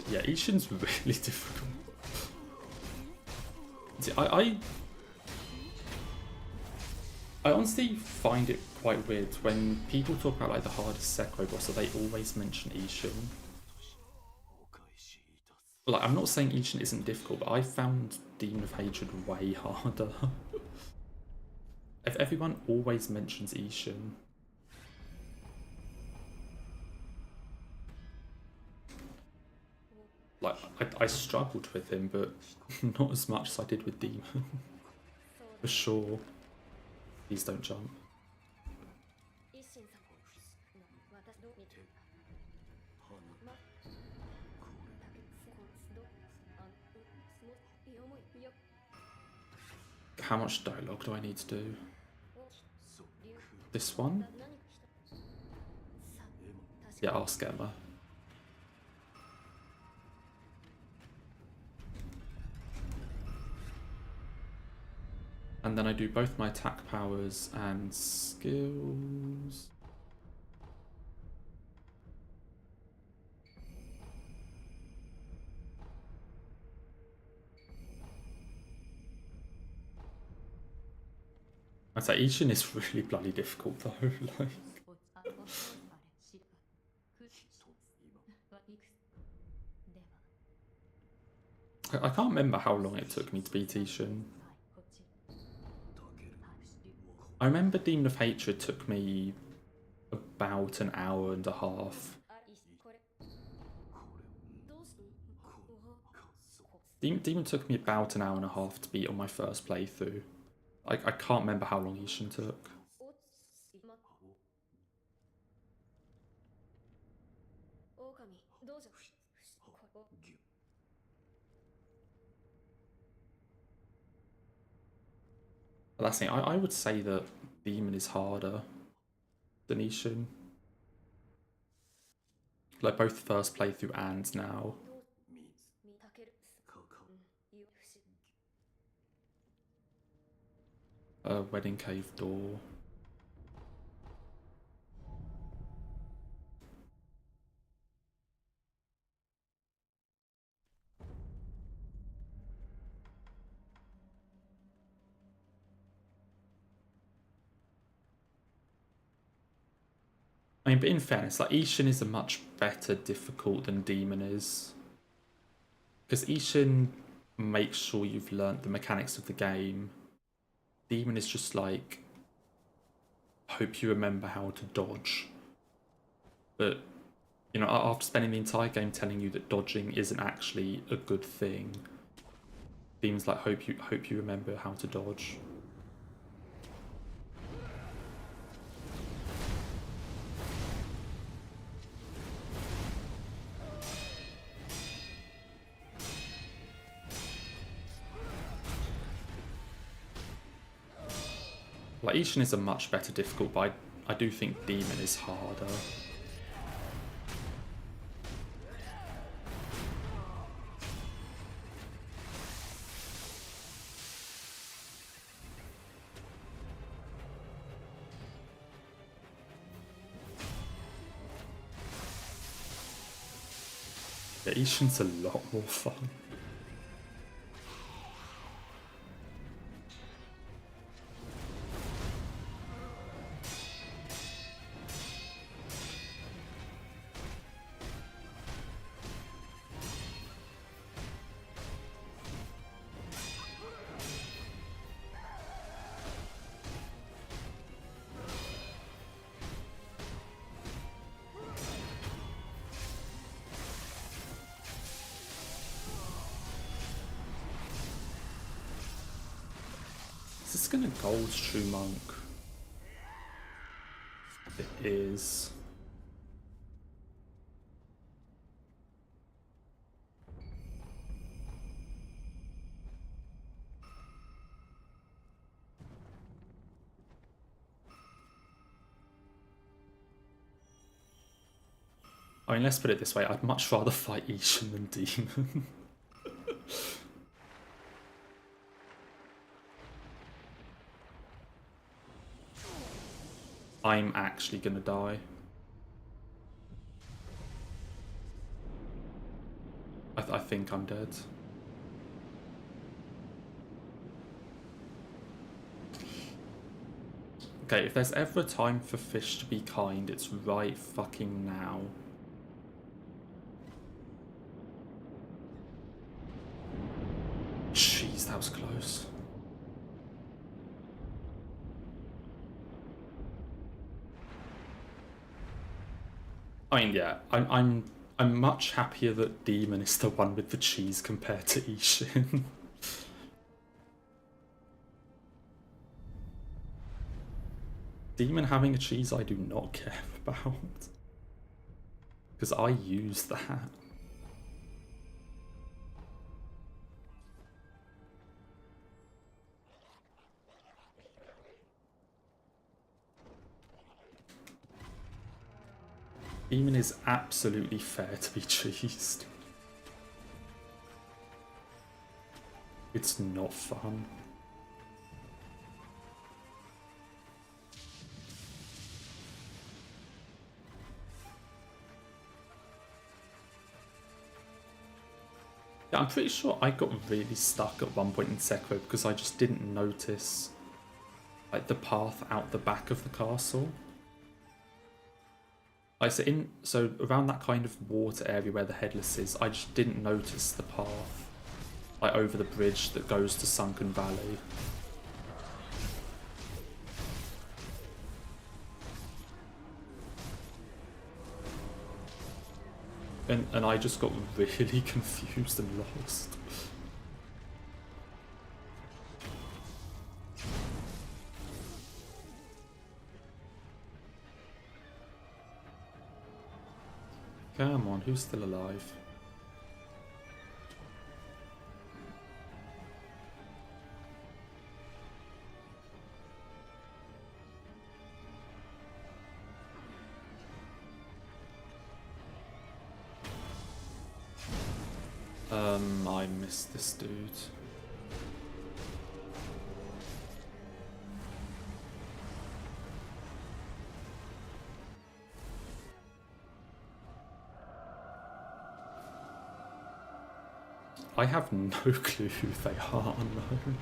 Yeah, Ishin's really difficult. See, I honestly find it quite weird when people talk about like the hardest Sekiro boss, so they always mention Ishin. Like, I'm not saying Ishin isn't difficult, but I found Demon of Hatred way harder. If everyone always mentions Ishin. Like, I struggled with him, but not as much as I did with Demon. For sure. Please don't jump. How much dialogue do I need to do? This one? Yeah, ask Emma. And then I do both my attack powers and skills. I'd say Ishin is really bloody difficult though. Like, I can't remember how long it took me to beat Ishin. I remember Demon of Hatred took me about an hour and a half. Demon took me about an hour and a half to beat on my first playthrough. I can't remember how long Ishin took. But that's the thing, I would say that Demon is harder than Ishin. Like both first playthrough and now. Wedding Cave Door. I mean, but in fairness, like Ishin is a much better difficult than Demon is. Because Ishin makes sure you've learnt the mechanics of the game. Demon is just like, hope you remember how to dodge. But, you know, after spending the entire game telling you that dodging isn't actually a good thing, Demon's like, hope you remember how to dodge. Like, Ishin is a much better difficult, but I do think Demon is harder. Yeah, Ishin's a lot more fun. Is this gonna gold True Monk? It is. I mean, let's put it this way, I'd much rather fight Ishin than Demon. I'm actually gonna die. I think I'm dead. Okay, if there's ever a time for fish to be kind, it's right fucking now. Jeez, that was close. I mean, yeah, I'm much happier that Demon is the one with the cheese compared to Ishin. Demon having a cheese I do not care about. Because I use that. Demon is absolutely fair to be cheesed. It's not fun. Yeah, I'm pretty sure I got really stuck at one point in Sekiro because I just didn't notice like the path out the back of the castle. Like, so around that kind of water area where the headless is, I just didn't notice the path like over the bridge that goes to Sunken Valley. And I just got really confused and lost. Come on, who's still alive? I missed this dude. I have no clue who they are, no.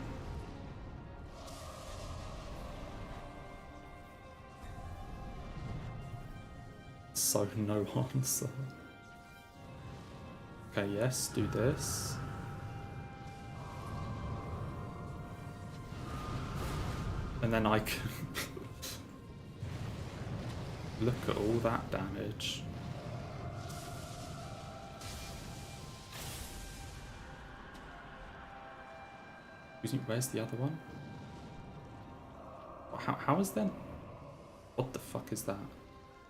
So no answer. Okay, yes, do this. And then I can look at all that damage. Excuse me, where's the other one? How is that? What the fuck is that?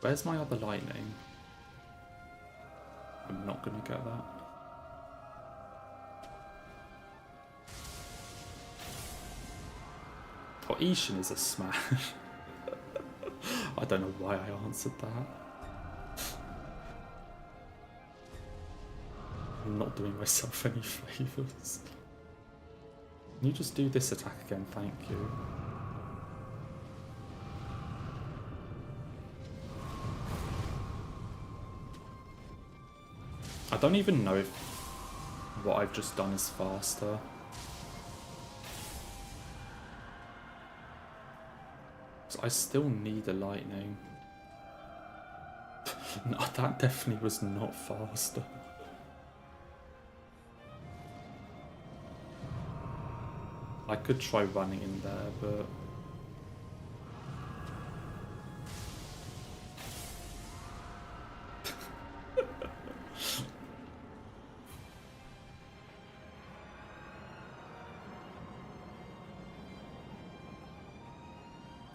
Where's my other lightning? I'm not gonna get that. Oh, Ishin is a smash. I don't know why I answered that. I'm not doing myself any favours. Can you just do this attack again? Thank you. I don't even know if what I've just done is faster. So I still need a lightning. No, that definitely was not faster. I could try running in there, but...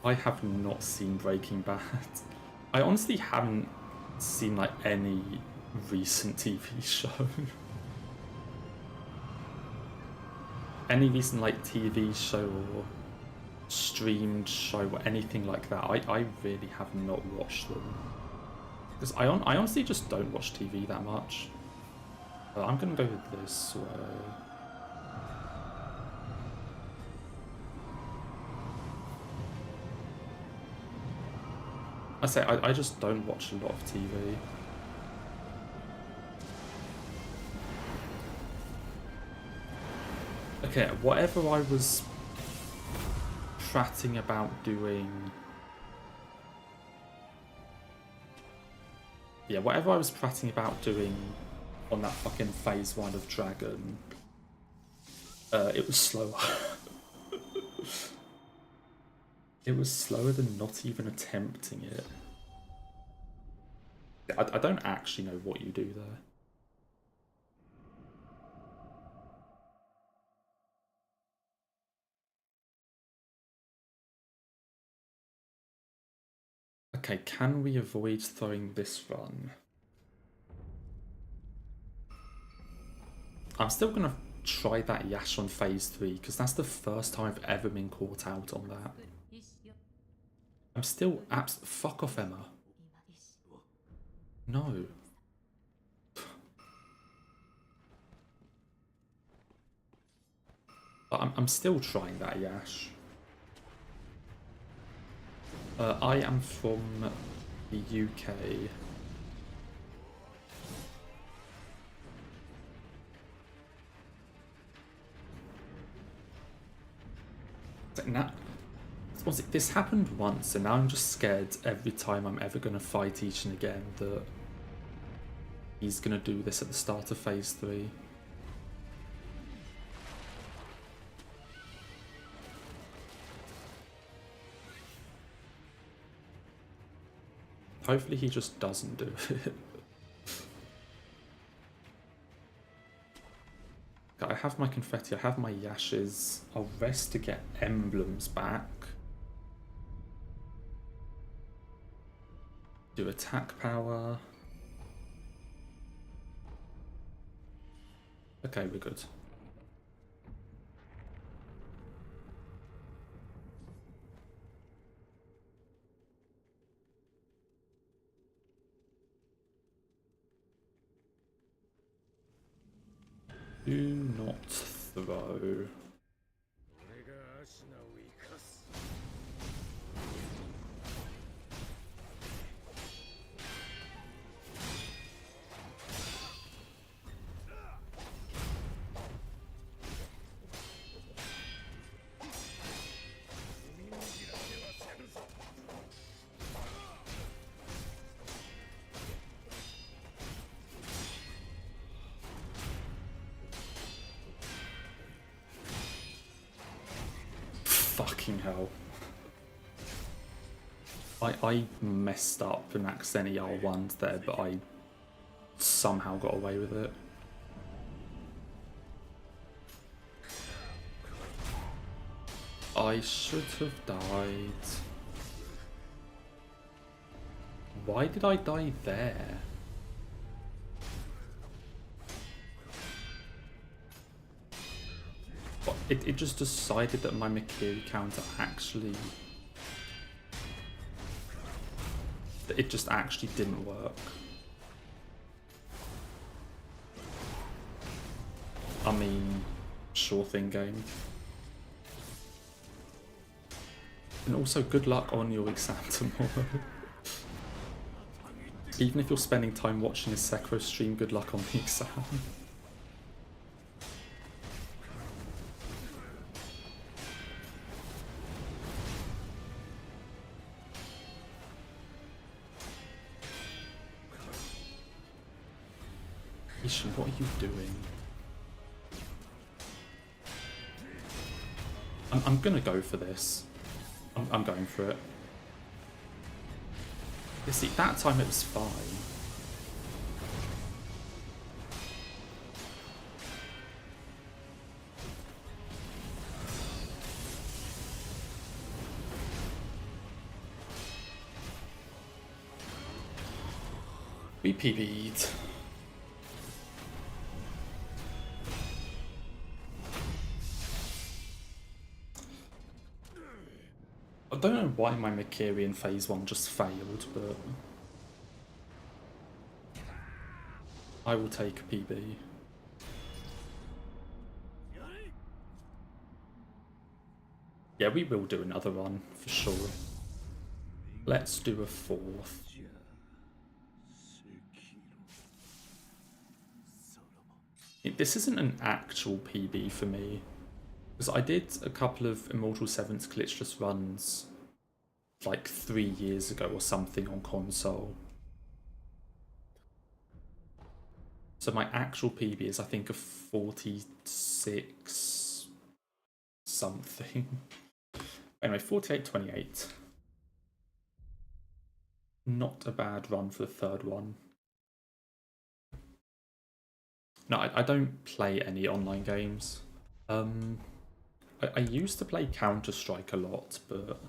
I have not seen Breaking Bad. I honestly haven't seen like any recent TV show. Any recent like TV show or streamed show or anything like that. I really have not watched them. Because I honestly just don't watch TV that much. I'm gonna go this way. I just don't watch a lot of TV. Okay, whatever I was prating about doing... Yeah, whatever I was prating about doing on that fucking phase 1 of Dragon, it was slower. It was slower than not even attempting it. I don't actually know what you do there. Okay, can we avoid throwing this run? I'm still gonna try that Yash on phase 3 because that's the first time I've ever been caught out on that. I'm still fuck off, Emma. No. I'm still trying that Yash. I am from the UK. Now, this happened once, and now I'm just scared every time I'm ever going to fight Ishin again that he's going to do this at the start of phase 3. Hopefully he just doesn't do it. I have my confetti, I have my Yashes. I'll rest to get emblems back. Do attack power. Okay, we're good. Do not throw. Fucking hell. I messed up and accidentally R1'd there, but I somehow got away with it. I should have died. Why did I die there? It just decided that my Mikiri counter actually... It just actually didn't work. I mean, sure thing, game. And also, good luck on your exam tomorrow. Even if you're spending time watching a Sekiro stream, good luck on the exam. Ishin, what are you doing? I'm gonna go for this. I'm going for it. You see, that time it was fine. We PB'd. I don't know why my Mikiri in phase 1 just failed, but I will take a PB. Yeah, we will do another one, for sure. Let's do a 4th. This isn't an actual PB for me. Because I did a couple of Immortal Severance Glitchless runs like 3 years ago or something on console. So my actual PB is, I think, a 46 something. Anyway, 48-28. Not a bad run for the 3rd one. No, I don't play any online games. I used to play Counter-Strike a lot, but...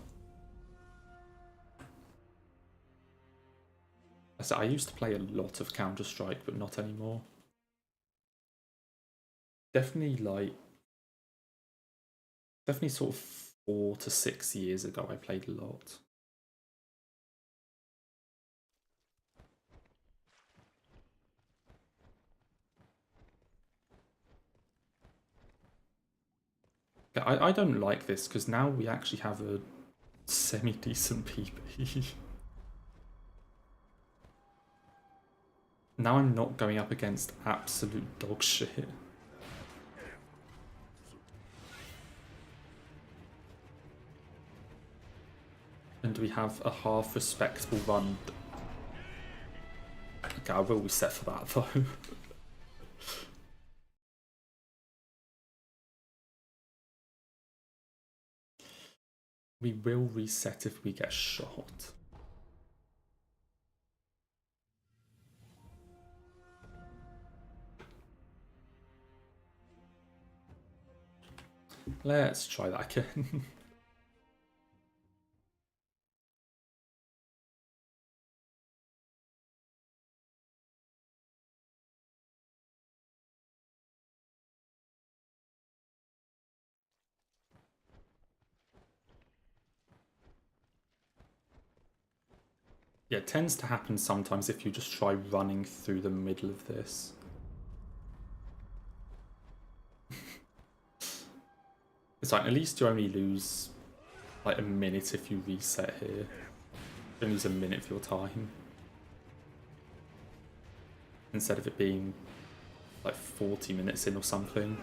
I used to play a lot of Counter-Strike, but not anymore. Definitely sort of 4 to 6 years ago I played a lot. I don't like this, because now we actually have a semi-decent PB. Now I'm not going up against absolute dog shit. And we have a half respectable run. Okay, I will reset for that though. We will reset if we get shot. Let's try that again. Yeah, it tends to happen sometimes if you just try running through the middle of this. So at least you only lose like a minute if you reset here. You only lose a minute of your time. Instead of it being like 40 minutes in or something.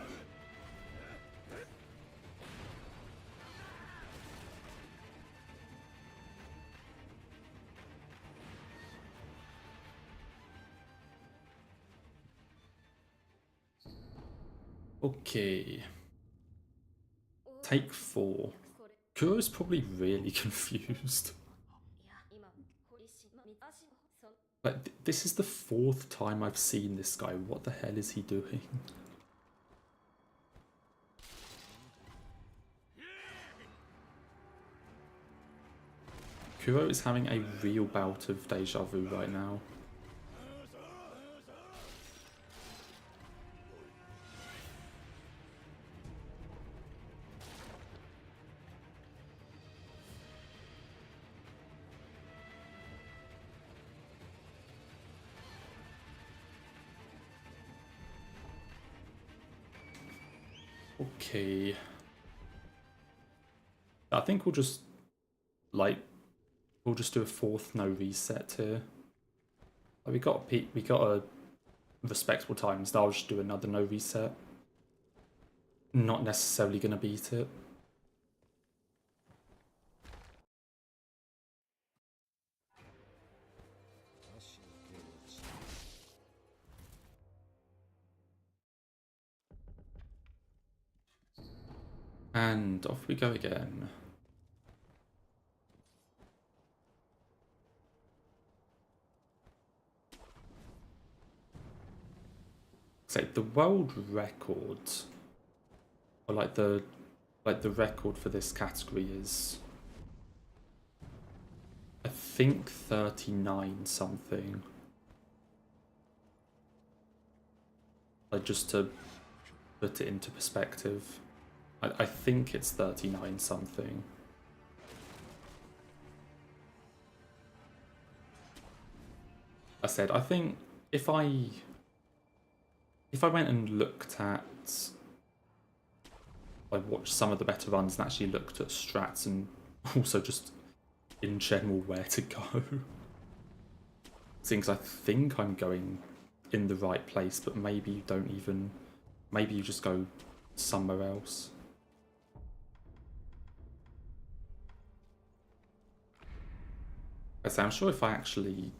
Okay. Take 4. Kuro's probably really confused. Like, this is the 4th time I've seen this guy. What the hell is he doing? Kuro is having a real bout of deja vu right now. Okay. I think we'll just, like, we'll just do a 4th no reset here. Like, we got a respectable time, so I'll just do another no reset. Not necessarily gonna beat it. And off we go again. So the world record, or like the record for this category is, I think 39 something. Like, just to put it into perspective, I think it's 39 something. I said, I think if I went and looked at, like, watched some of the better runs and actually looked at strats and also just in general where to go, things I think I'm going in the right place, but maybe you don't even, maybe you just go somewhere else. I say, I'm sure if I actually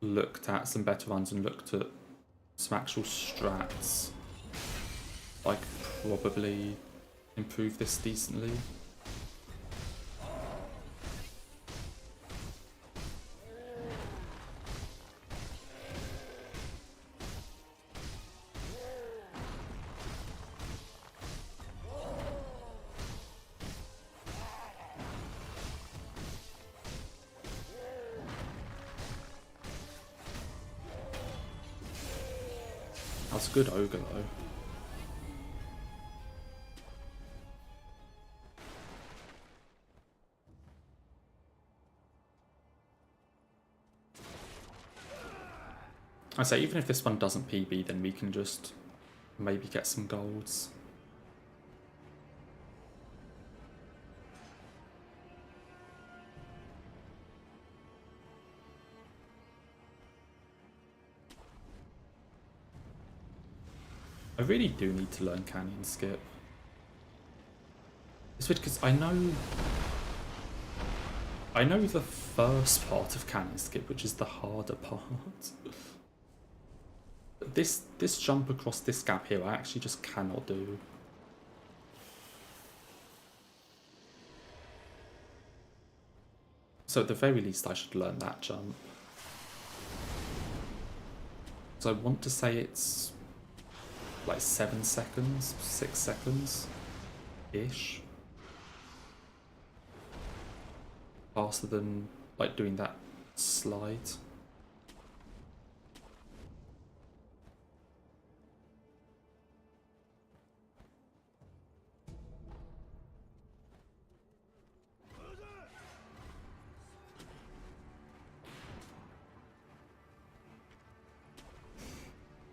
looked at some better runs and looked at some actual strats, I could probably improve this decently. That's a good ogre though. I say, even if this one doesn't PB, then we can just maybe get some golds. I really do need to learn Canyon Skip. It's weird because I know the first part of Canyon Skip, which is the harder part. But this jump across this gap here, I actually just cannot do. So at the very least, I should learn that jump. So I want to say it's like 7 seconds, 6 seconds-ish. Faster than, like, doing that slide.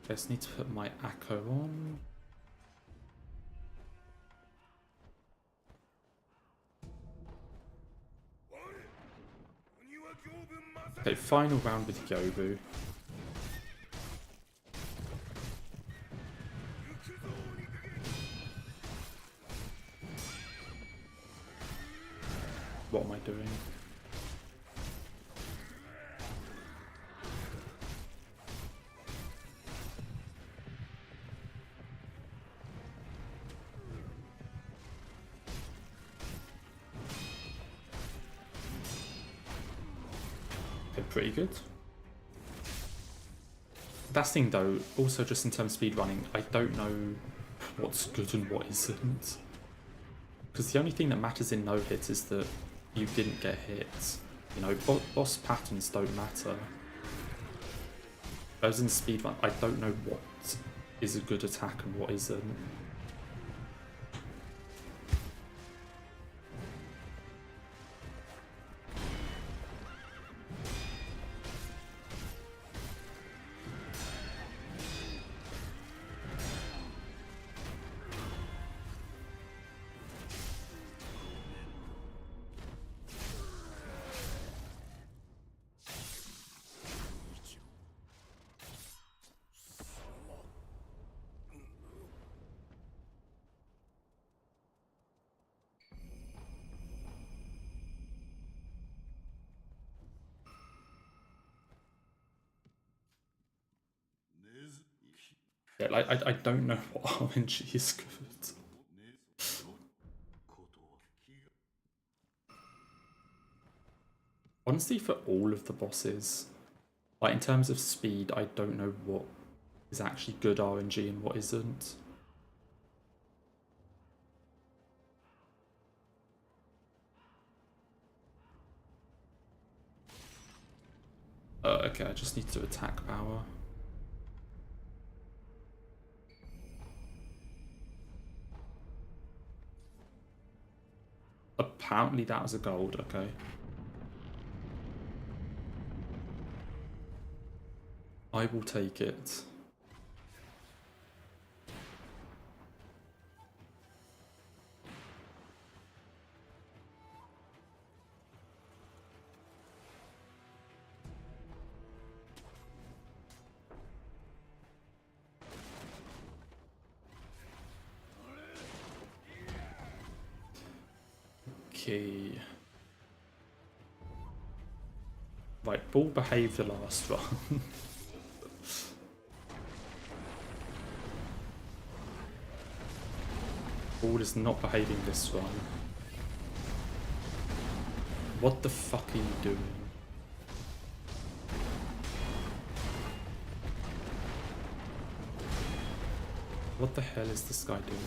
I just need to put my Akko on. Okay, final round with Yobu. What am I doing? Okay, pretty good. That's the thing though, also just in terms of speedrunning, I don't know what's good and what isn't. Because the only thing that matters in no hit is that you didn't get hit. You know, boss patterns don't matter. Whereas in speedrun, I don't know what is a good attack and what isn't. Yeah, like, I don't know what RNG is good. Honestly, for all of the bosses, like in terms of speed, I don't know what is actually good RNG and what isn't. Okay, I just need to attack power. Apparently that was a gold, okay. I will take it. Okay. Right, ball behaved the last one. Ball is not behaving this one. What the fuck are you doing? What the hell is this guy doing?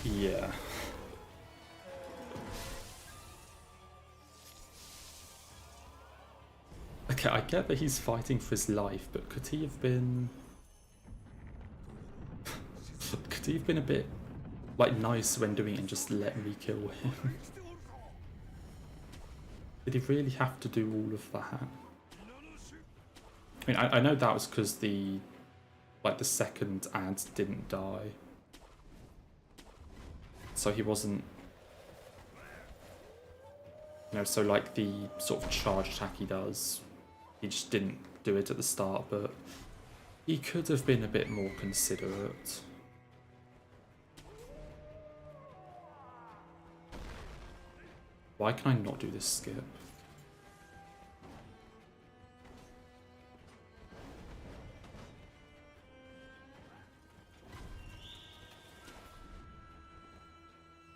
Yeah. Okay, I get that he's fighting for his life, but could he have been... could he have been a bit, like, nice when doing it and just let me kill him? Did he really have to do all of that? I mean, I know that was because the second ad didn't die. So he wasn't... You know, so like the sort of charge attack he does, he just didn't do it at the start, but he could have been a bit more considerate. Why can I not do this skip?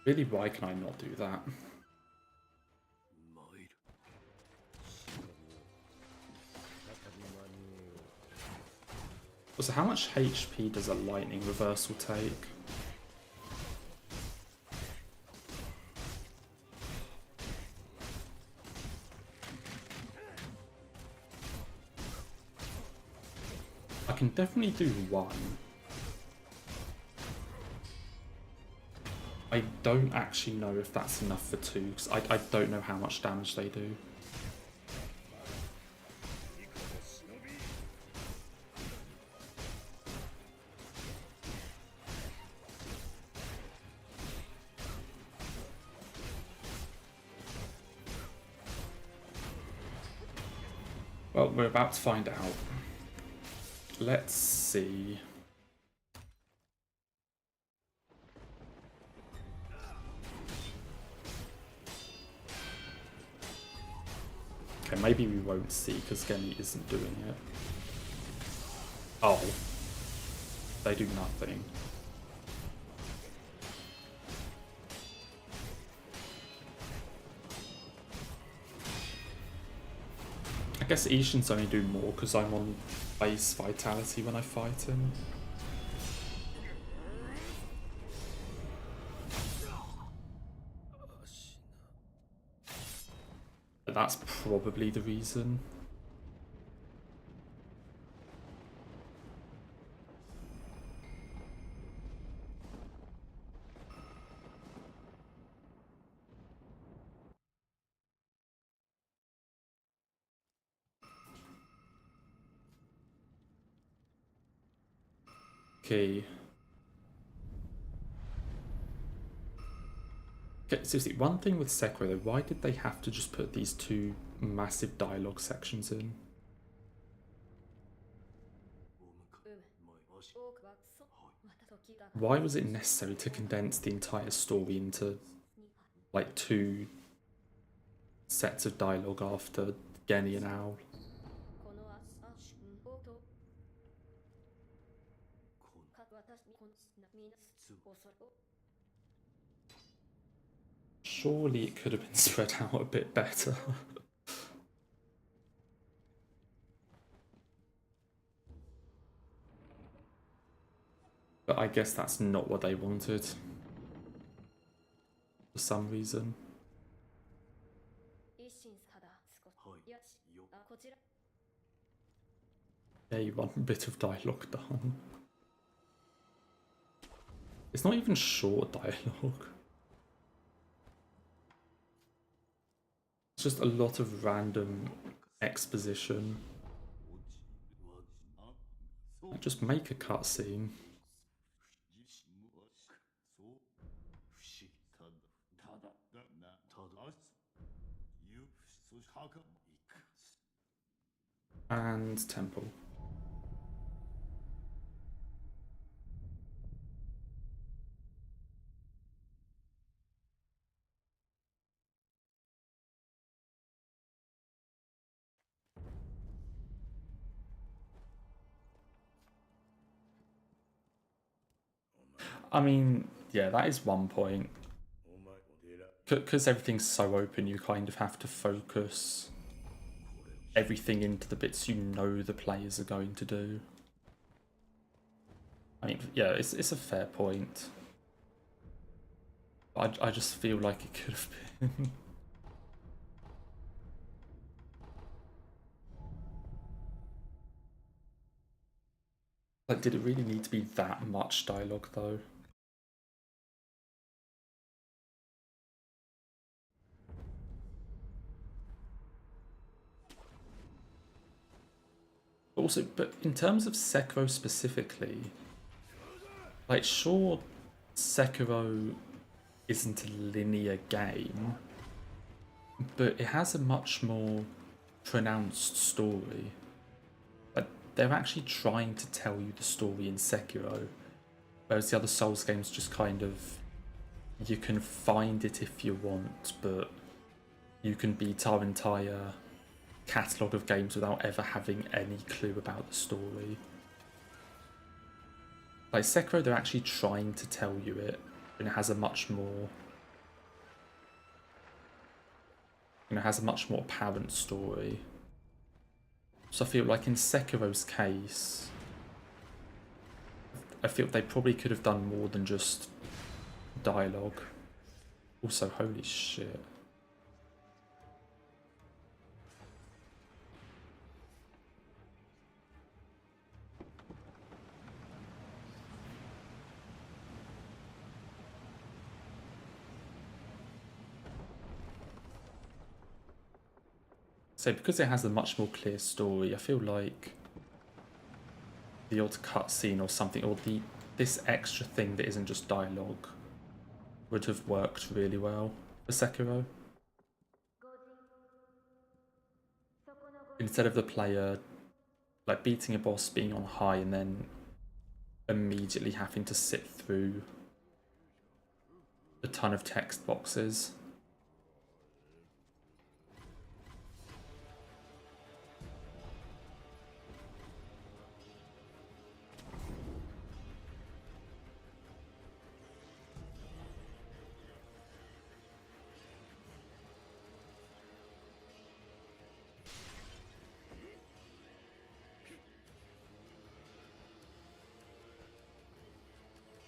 Really, why can I not do that? So how much HP does a lightning reversal take? I can definitely do one. I don't actually know if that's enough for 2, because I don't know how much damage they do. Well, we're about to find out. Let's see. Okay, maybe we won't see because Gemi isn't doing it. Oh. They do nothing. I guess Ishin's only do more because I'm on base vitality when I fight him. But that's probably the reason. Okay. Okay, seriously, one thing with Sekiro though, why did they have to just put these 2 massive dialogue sections in? Why was it necessary to condense the entire story into like 2 sets of dialogue after Genny and Owl? Surely it could have been spread out a bit better. But I guess that's not what they wanted. For some reason. Yeah, you want a bit of dialogue done. It's not even short dialogue. It's just a lot of random exposition. Just make a cutscene. And temple. I mean, yeah, that is one point. Because everything's so open, you kind of have to focus everything into the bits you know the players are going to do. I mean, yeah, it's a fair point. I just feel like it could have been. Like, did it really need to be that much dialogue, though? Also, but in terms of Sekiro specifically, like, sure, Sekiro isn't a linear game, but it has a much more pronounced story. Like, they're actually trying to tell you the story in Sekiro, whereas the other Souls games just kind of, you can find it if you want, but you can beat our entire catalogue of games without ever having any clue about the story. Like Sekiro, they're actually trying to tell you it, and it has a much more, has a much more apparent story. So I feel like in Sekiro's case, I feel they probably could have done more than just dialogue. Also, holy shit. So because it has a much more clear story, I feel like the odd cutscene or something, or this extra thing that isn't just dialogue, would have worked really well for Sekiro. Instead of the player like beating a boss, being on high, and then immediately having to sit through a ton of text boxes.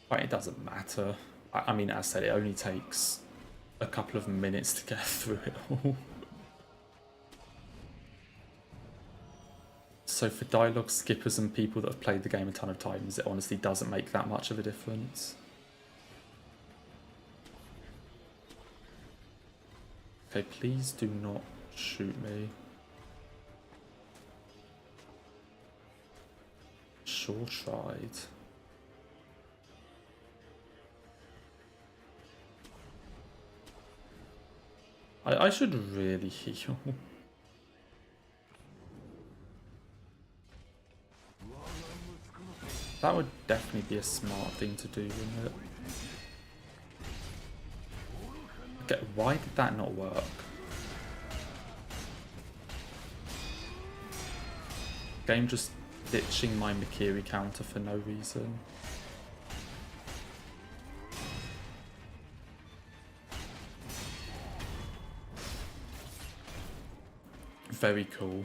But it doesn't matter. I mean, as I said, it only takes a couple of minutes to get through it all. So for dialogue skippers and people that have played the game a ton of times, it honestly doesn't make that much of a difference. Okay, please do not shoot me. Sure tried. I should really heal. That would definitely be a smart thing to do, wouldn't it? Okay, why did that not work? Game just ditching my Mikiri counter for no reason. Very cool.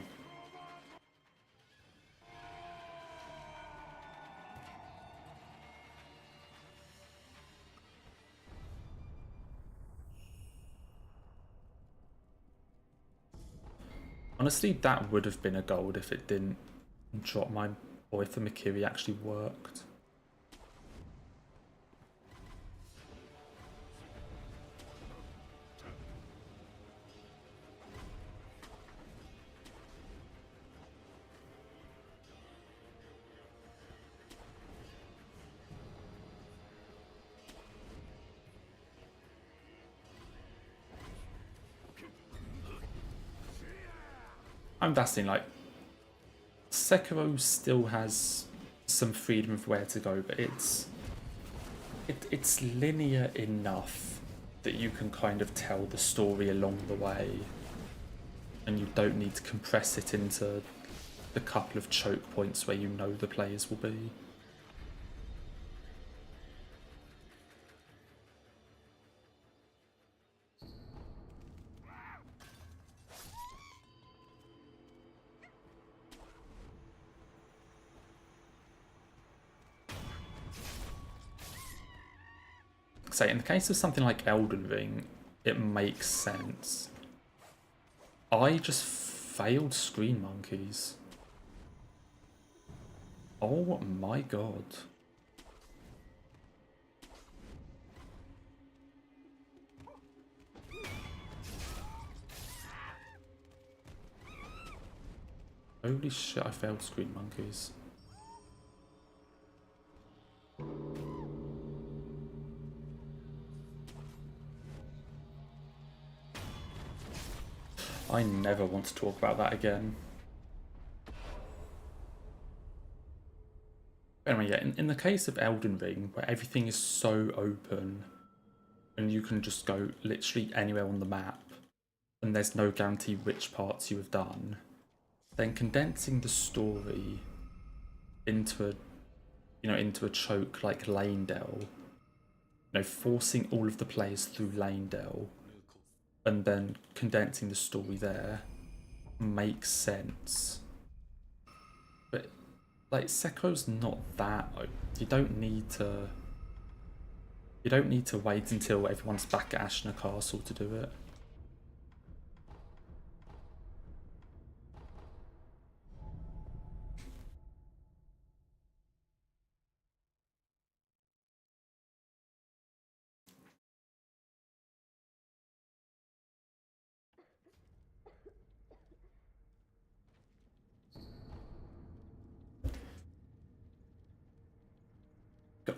Honestly, that would have been a gold if it didn't drop my, or if the Mikiri actually worked. That's the thing, like, Sekiro still has some freedom of where to go, but it's linear enough that you can kind of tell the story along the way, and you don't need to compress it into the couple of choke points where you know the players will be. Say, in the case of something like Elden Ring, it makes sense. I just failed Screen Monkeys. Oh my god. Holy shit, I failed Screen Monkeys. I never want to talk about that again. Anyway, yeah, in the case of Elden Ring, where everything is so open, and you can just go literally anywhere on the map, and there's no guarantee which parts you have done, then condensing the story into a choke like Lanedale, forcing all of the players through Lanedale, and then condensing the story there makes sense. But like, Sekiro's not that open. You don't need to wait until everyone's back at Ashina Castle to do it.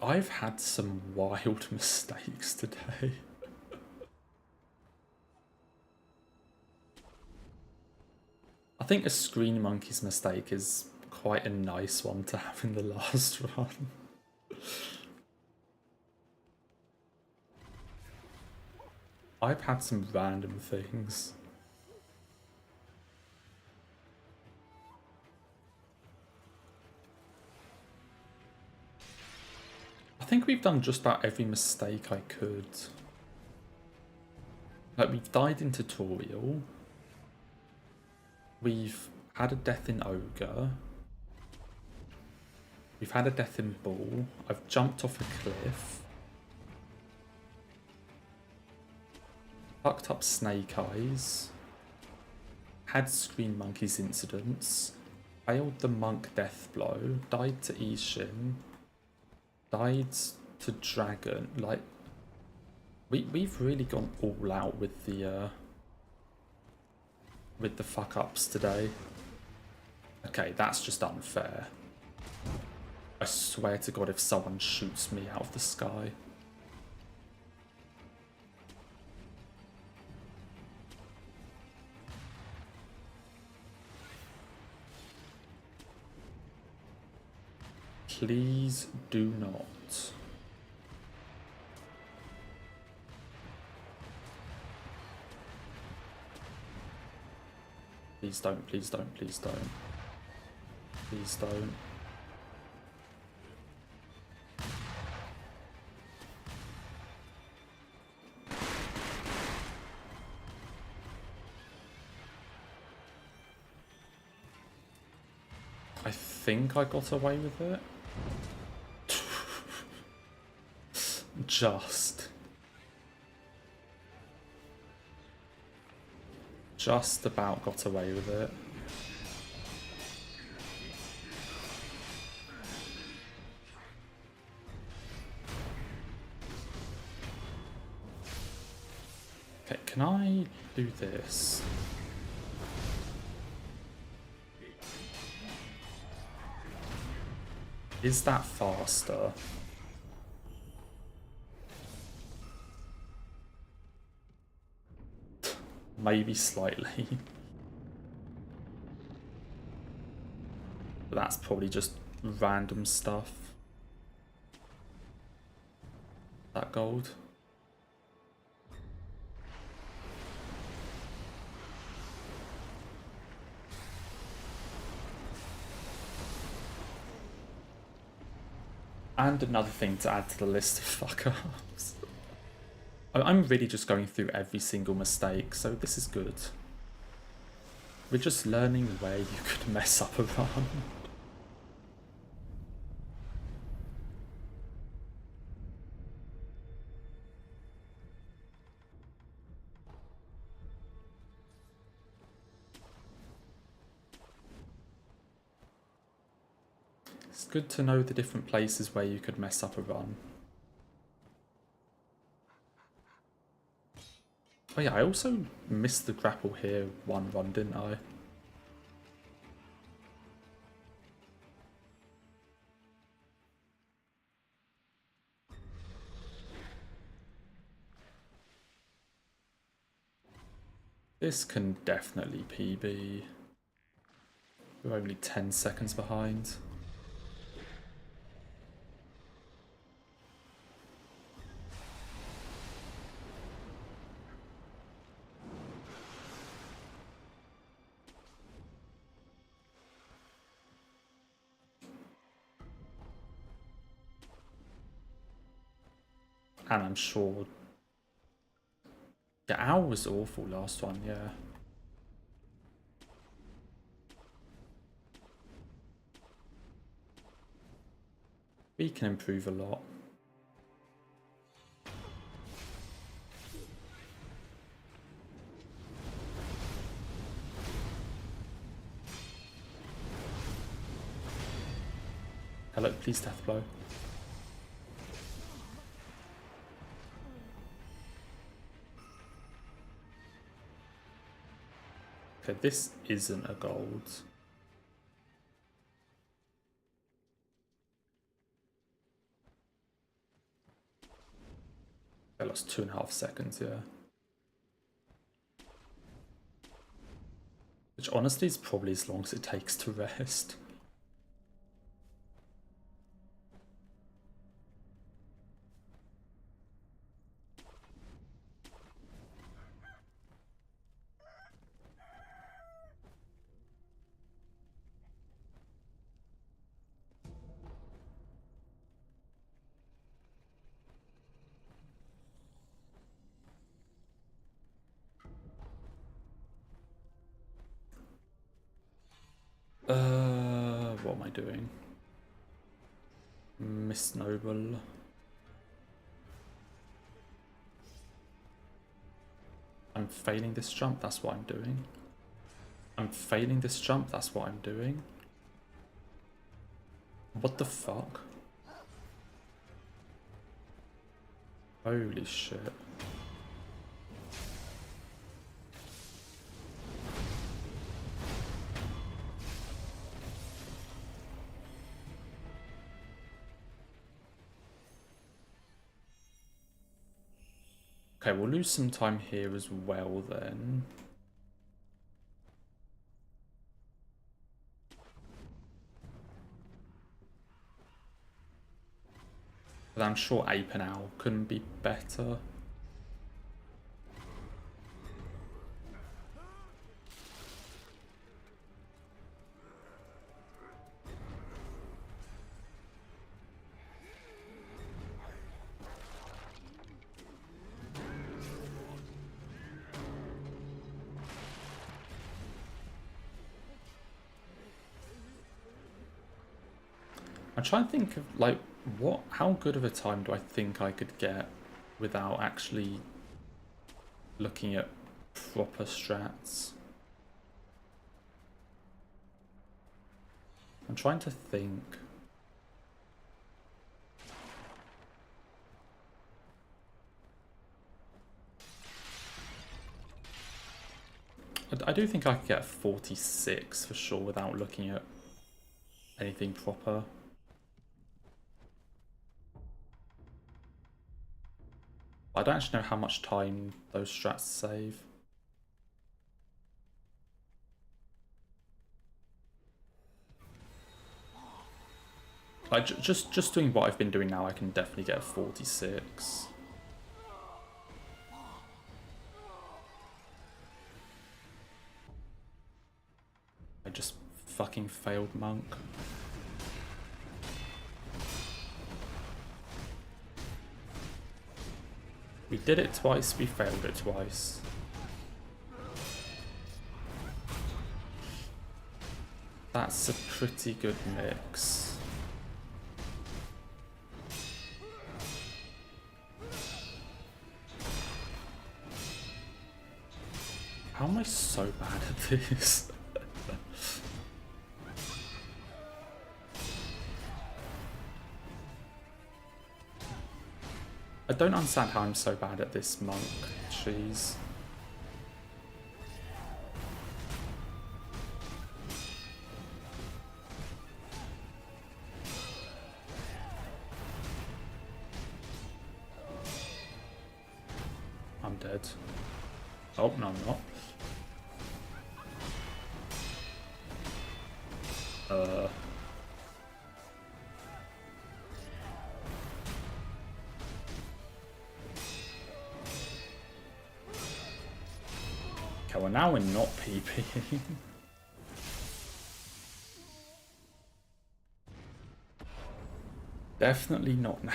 I've had some wild mistakes today. I think a Screen Monkey's mistake is quite a nice one to have in the last run. I've had some random things. I think we've done just about every mistake I could. Like, we've died in tutorial. We've had a death in Ogre. We've had a death in Ball. I've jumped off a cliff. Fucked up Snake Eyes. Had Screen Monkey's incidents. Failed the Monk death blow. Died to Ishin. Died to Dragon. Like, we've really gone all out with the fuck ups today. Okay, that's just unfair. I swear to God, if someone shoots me out of the sky. Please do not. Please don't, please don't, please don't. Please don't. I think I got away with it. Just about got away with it. Okay, can I do this? Is that faster? Maybe slightly. But that's probably just random stuff. That gold. And another thing to add to the list of fuck-ups. I'm really just going through every single mistake, so this is good. We're just learning where you could mess up a run. It's good to know the different places where you could mess up a run. Oh yeah, I also missed the grapple here one run, didn't I? This can definitely PB. We're only 10 seconds behind. And I'm sure the owl was awful last one, yeah. We can improve a lot. Hello, please death blow. Okay, this isn't a gold. I lost 2.5 seconds, yeah. Which honestly is probably as long as it takes to rest. What am I doing? Miss Noble. I'm failing this jump, that's what I'm doing. I'm failing this jump, that's what I'm doing. What the fuck? Holy shit. Okay, we'll lose some time here as well then. But I'm sure Ape and Owl couldn't be better. I'm trying to think of like how good of a time do I think I could get without actually looking at proper strats. I'm trying to think. I do think I could get 46 for sure without looking at anything proper. I don't actually know how much time those strats save. Like just doing what I've been doing now, I can definitely get a 46. I just fucking failed Monk. We did it twice, we failed it twice. That's a pretty good mix. How am I so bad at this? I don't understand how I'm so bad at this Monk. Jeez. I'm dead. Oh, no, I'm not. Okay, well now we're not PPing. Definitely not now.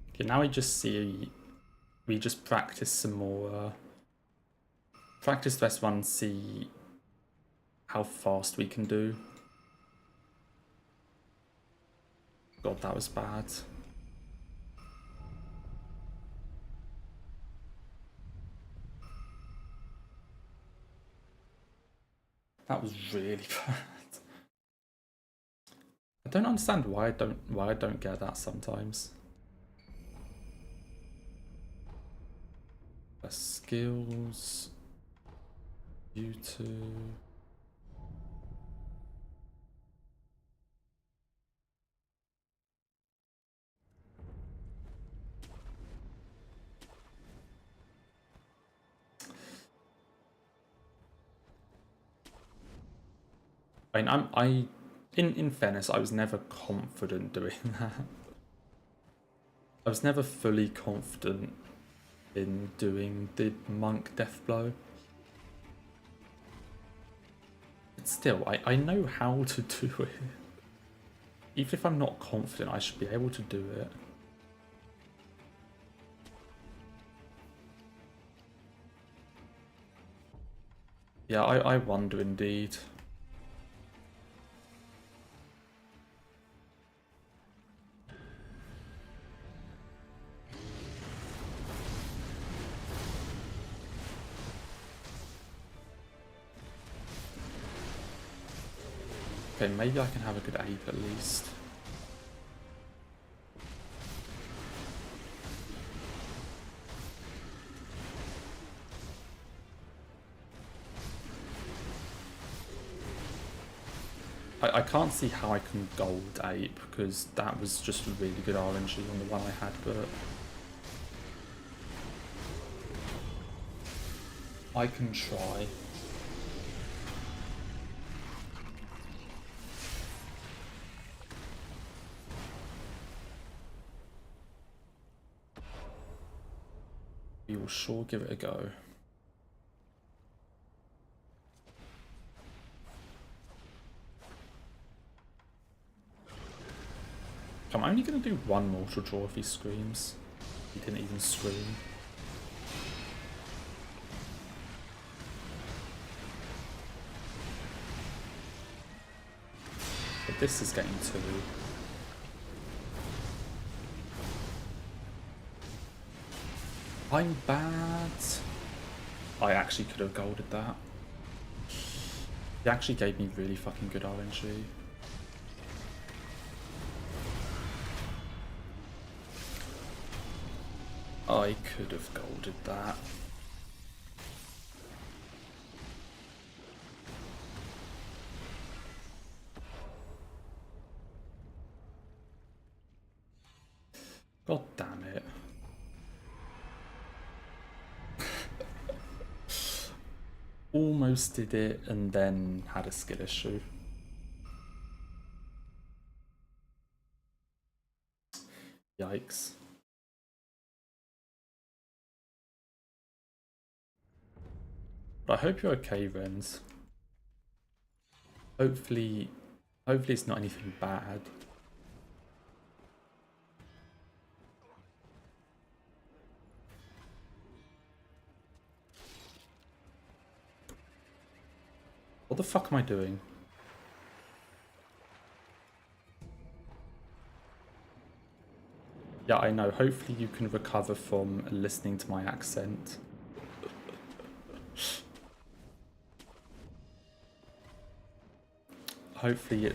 Okay, now we just practice some more. Practice this one, see how fast we can do. God, that was bad. That was really bad. I don't understand why I don't get that sometimes. Skills. You two. I mean, in fairness, I was never confident doing that. I was never fully confident in doing the monk death blow. But still, I know how to do it. Even if I'm not confident, I should be able to do it. Yeah, I wonder indeed. Okay, maybe I can have a good ape at least. I can't see how I can gold ape because that was just really good RNG on the one I had, but I can try. We will sure give it a go. I'm only going to do one mortal draw if he screams. He didn't even scream. But this is getting two. I'm bad. I actually could have golded that. He actually gave me really fucking good RNG. I could have golded that. God damn it. Almost did it and then had a skill issue. Yikes. But I hope you're okay, Renz. Hopefully it's not anything bad. What the fuck am I doing? Yeah, I know. Hopefully you can recover from listening to my accent. Hopefully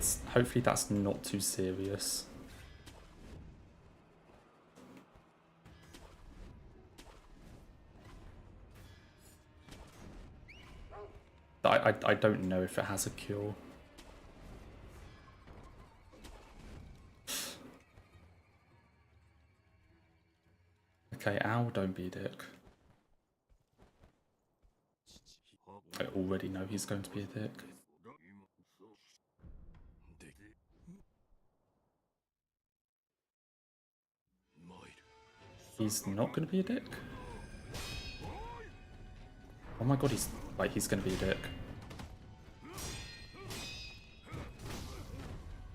that's not too serious. I don't know if it has a cure. Okay, ow, don't be a dick. I already know he's going to be a dick. He's not going to be a dick? Oh my god, he's going to be a dick.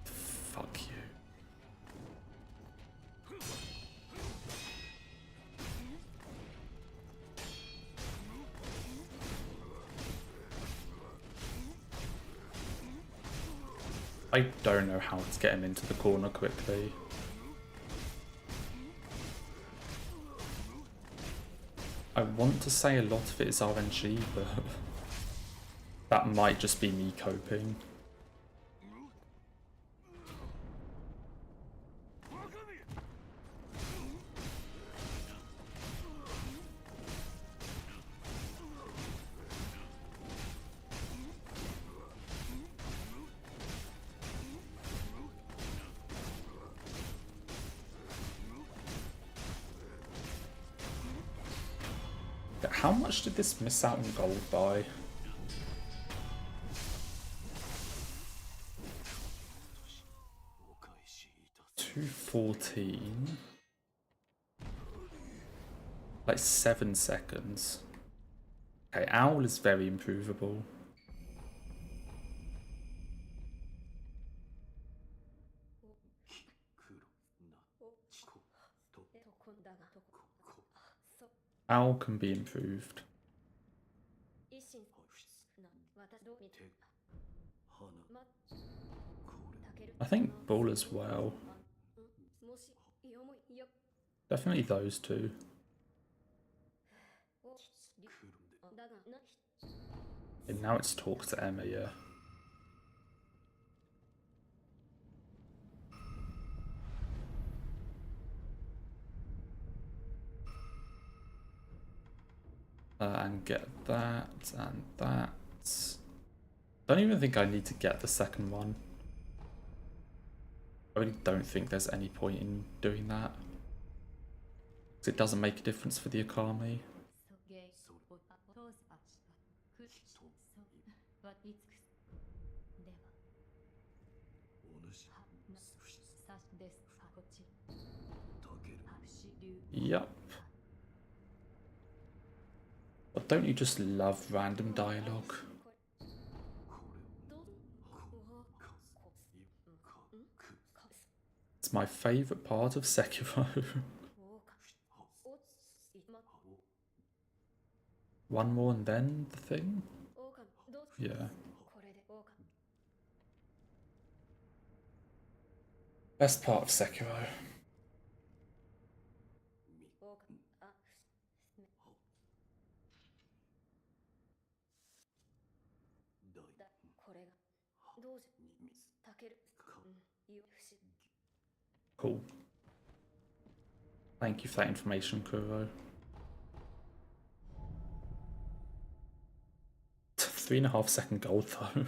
Fuck you. I don't know how to get him into the corner quickly. I want to say a lot of it is RNG, but that might just be me coping. How much did this miss out on gold by? 214. Like 7 seconds. Okay, Owl is very improvable. Owl can be improved. I think Bull as well. Definitely those two. And now it's talk to Emma, yeah. And get that and that. Don't even think I need to get the second one. I really don't think there's any point in doing that. Because it doesn't make a difference for the Akami. Yep. But don't you just love random dialogue? It's my favourite part of Sekiro. One more and then the thing? Yeah. Best part of Sekiro. Cool. Thank you for that information, Kuro. 3.5 second gold though.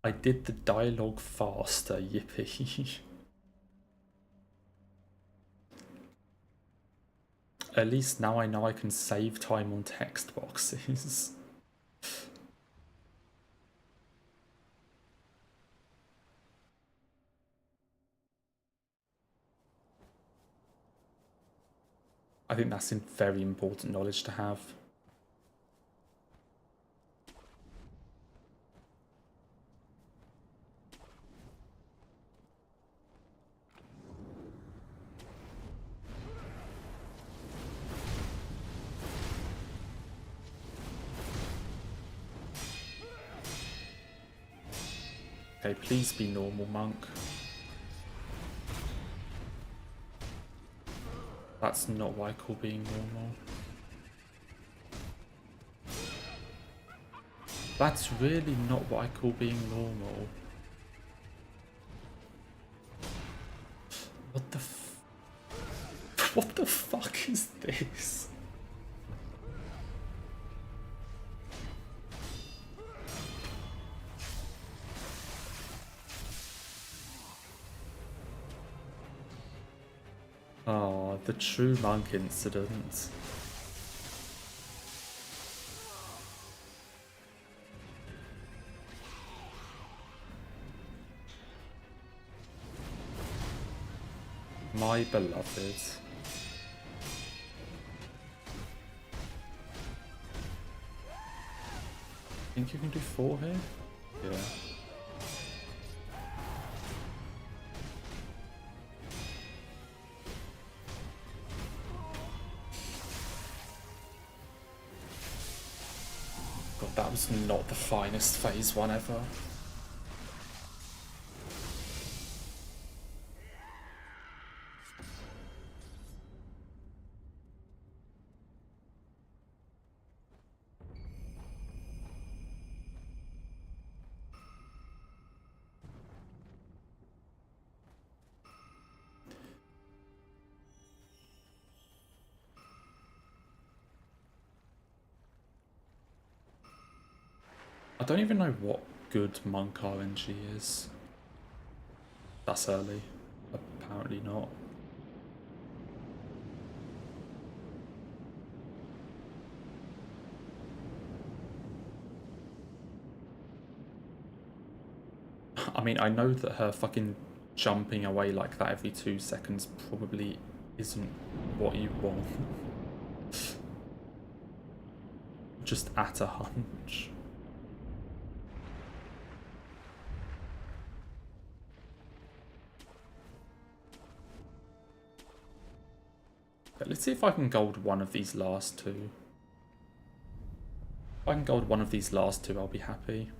I did the dialogue faster, yippee. At least now I know I can save time on text boxes. I think that's very important knowledge to have. Okay, please be normal, monk. That's not what I call being normal. That's really not what I call being normal. What the what the fuck is this? Oh, the true monk incident. My beloved. Think you can do 4 here? Yeah. God, that was not the finest phase 1 ever. I don't even know what good monk RNG is. That's early. Apparently not. I mean, I know that her fucking jumping away like that every 2 seconds probably isn't what you want. Just at a hunch. Okay, let's see if I can gold one of these last two. If I can gold one of these last two, I'll be happy.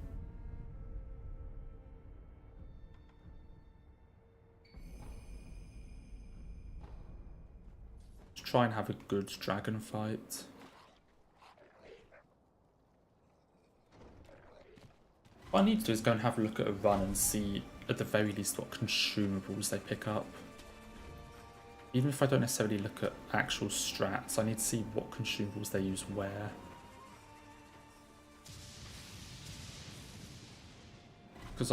Let's try and have a good dragon fight. What I need to do is go and have a look at a run and see, at the very least, what consumables they pick up. Even if I don't necessarily look at actual strats, I need to see what consumables they use where. Because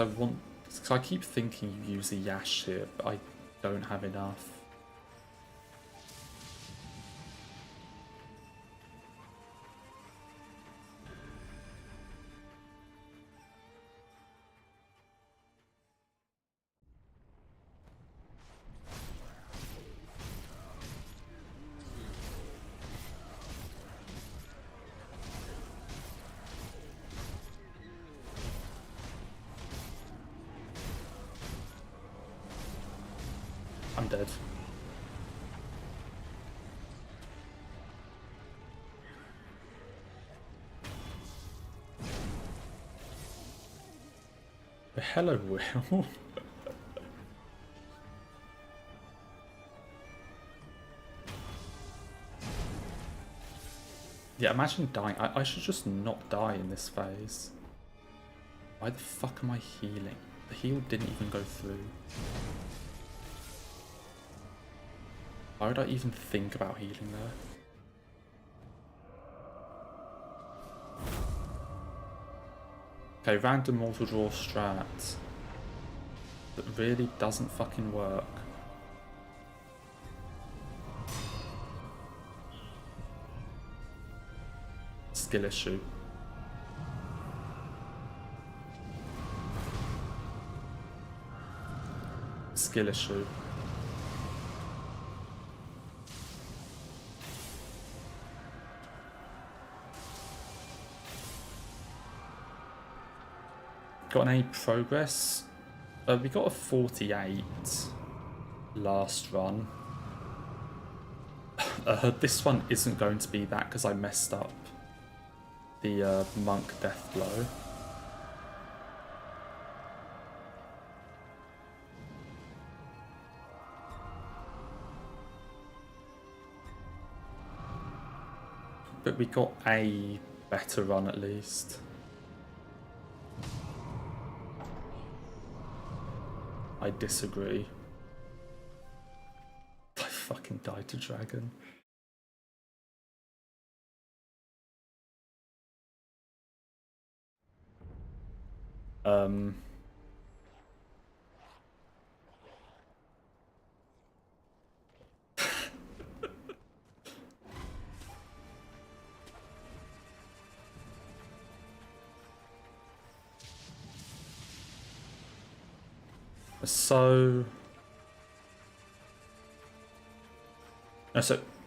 I keep thinking you use a Yash here, but I don't have enough. I'm dead. Hello, Will. Yeah, imagine dying. I should just not die in this phase. Why the fuck am I healing? The heal didn't even go through. Why would I even think about healing there? Okay, random mortal draw strat that really doesn't fucking work. Skill issue. Skill issue. Got any progress? We got a 48 last run. This one isn't going to be that because I messed up the monk death blow. But we got a better run at least. I disagree. I fucking died to dragon.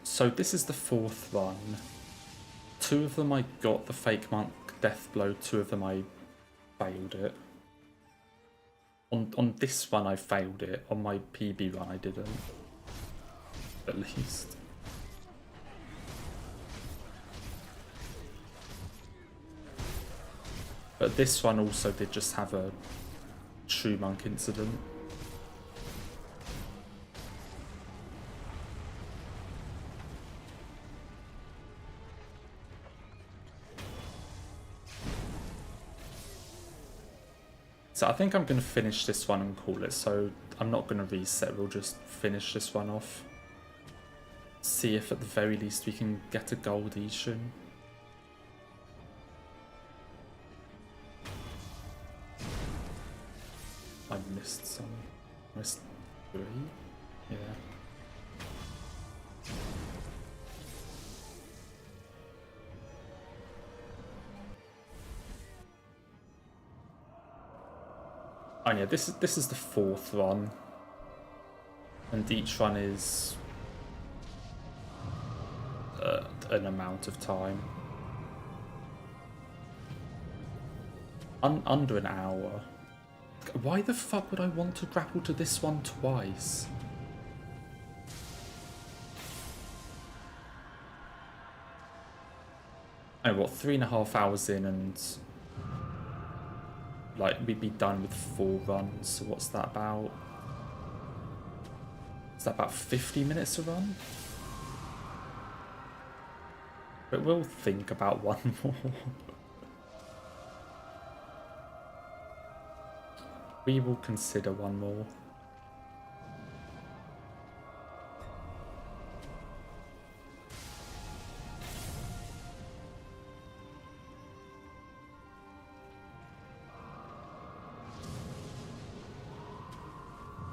So this is the 4th run. 2 of them I got the fake monk death blow, 2 of them I failed it. On this run I failed it, on my PB run I didn't. At least. But this one also did just have a true monk incident. So I think I'm going to finish this one and call it, so I'm not going to reset, we'll just finish this one off. See if at the very least we can get a gold Ishin. I missed some. Missed 3? Yeah. Oh yeah, this is the 4th run. And each run is an amount of time. Under an hour. Why the fuck would I want to grapple to this one twice? Oh, what, 3.5 hours in and like we'd be done with 4 runs, so what's that about? Is that about 50 minutes a run? But we'll think about one more. We will consider one more.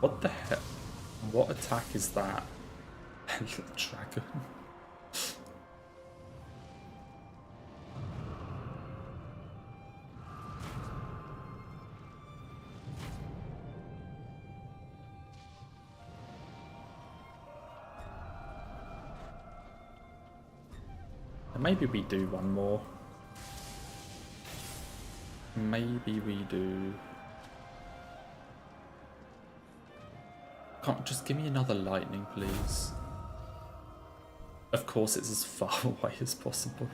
What the heck? What attack is that? Dragon. Maybe we do one more. Maybe we do. Can't just give me another lightning, please. Of course, it's as far away as possible.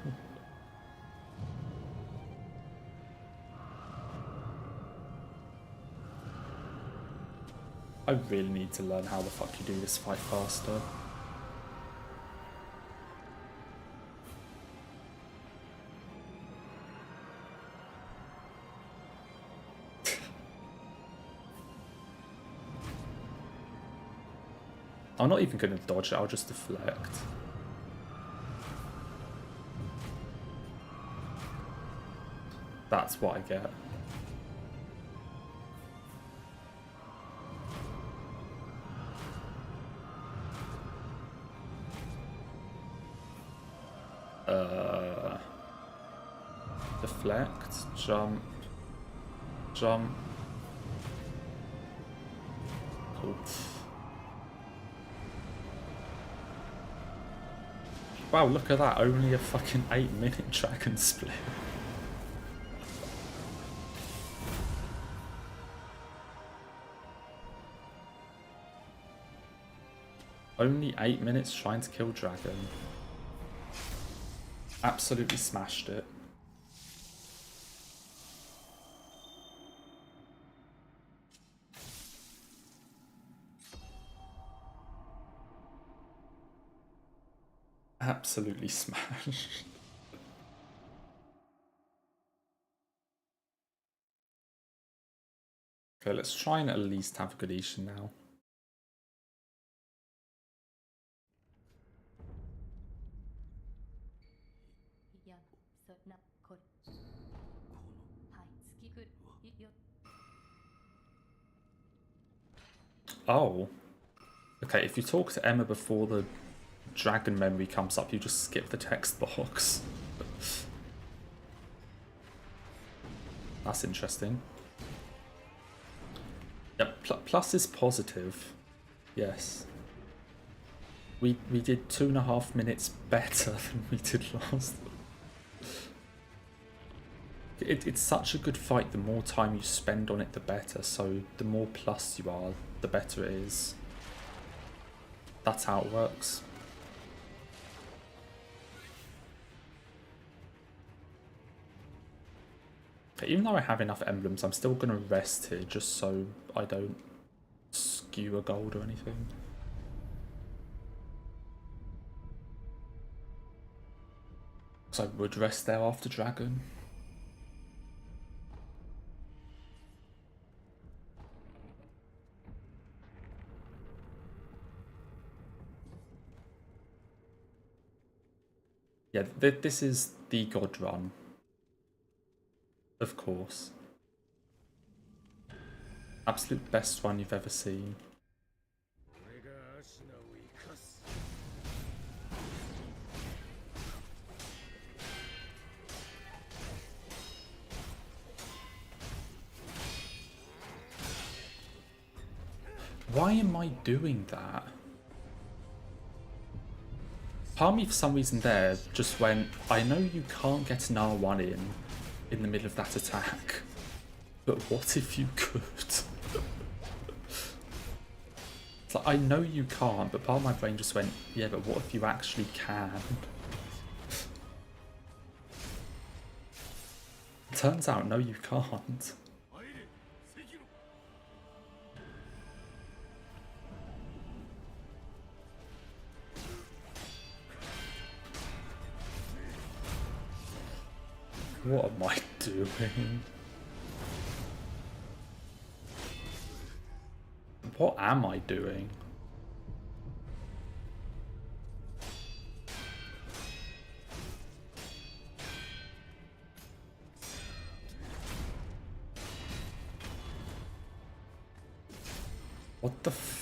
I really need to learn how the fuck you do this fight faster. I'm not even going to dodge it, I'll just deflect. That's what I get. Deflect, jump, jump. Cool. Wow, look at that, only a fucking 8-minute dragon split. Only 8 minutes trying to kill dragon. Absolutely smashed it. Absolutely smashed. Okay, let's try and at least have Galician now. Oh. Okay, if you talk to Emma before the dragon memory comes up, you just skip the text box. That's interesting. Yep, plus is positive. Yes. We did 2.5 minutes better than we did last. It's such a good fight, the more time you spend on it the better, so the more plus you are, the better it is. That's how it works. Okay, even though I have enough emblems, I'm still going to rest here just so I don't skew a gold or anything. So I would rest there after dragon. Yeah, this is the god run. Of course. Absolute best one you've ever seen. Why am I doing that? Part of me, for some reason there, just went, I know you can't get an R1 in the middle of that attack, but what if you could? It's like, I know you can't, but part of my brain just went, yeah, but what if you actually can? Turns out, no, you can't. What am I doing? What am I doing? What the f...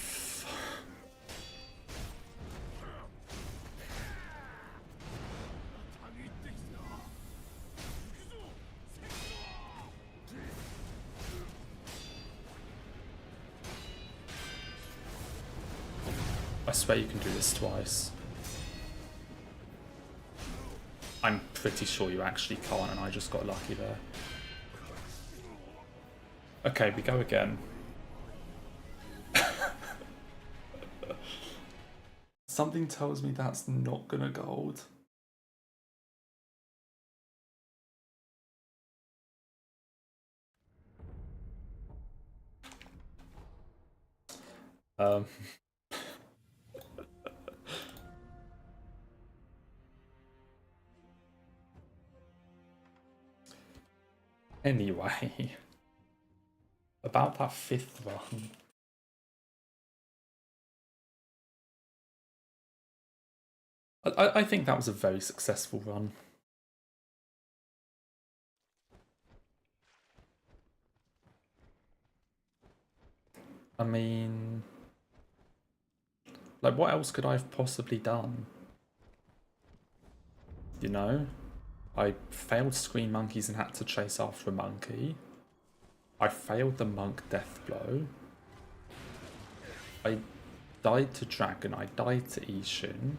I swear you can do this twice. I'm pretty sure you actually can't, and I just got lucky there. Okay, we go again. Something tells me that's not gonna gold. Anyway, about that 5th run. I think that was a very successful run. I mean, like, what else could I have possibly done? You know? I failed Screen Monkeys and had to chase after a monkey. I failed the monk death blow. I died to Dragon. I died to Ishin.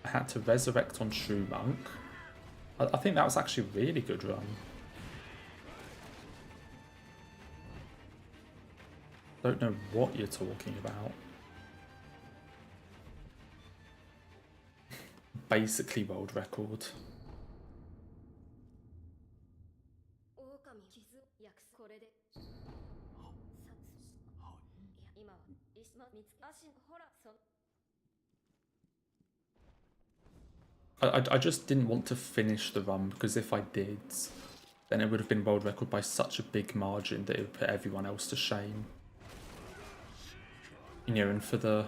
I had to resurrect on True Monk. I think that was actually a really good run. Don't know what you're talking about. Basically world record. I just didn't want to finish the run, because if I did, then it would have been world record by such a big margin that it would put everyone else to shame. You know, and for the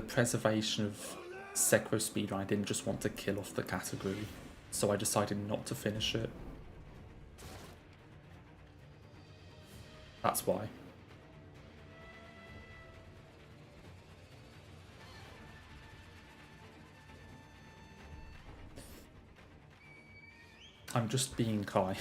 preservation of Sekiro speedrun, I didn't just want to kill off the category, so I decided not to finish it. That's why. I'm just being kind.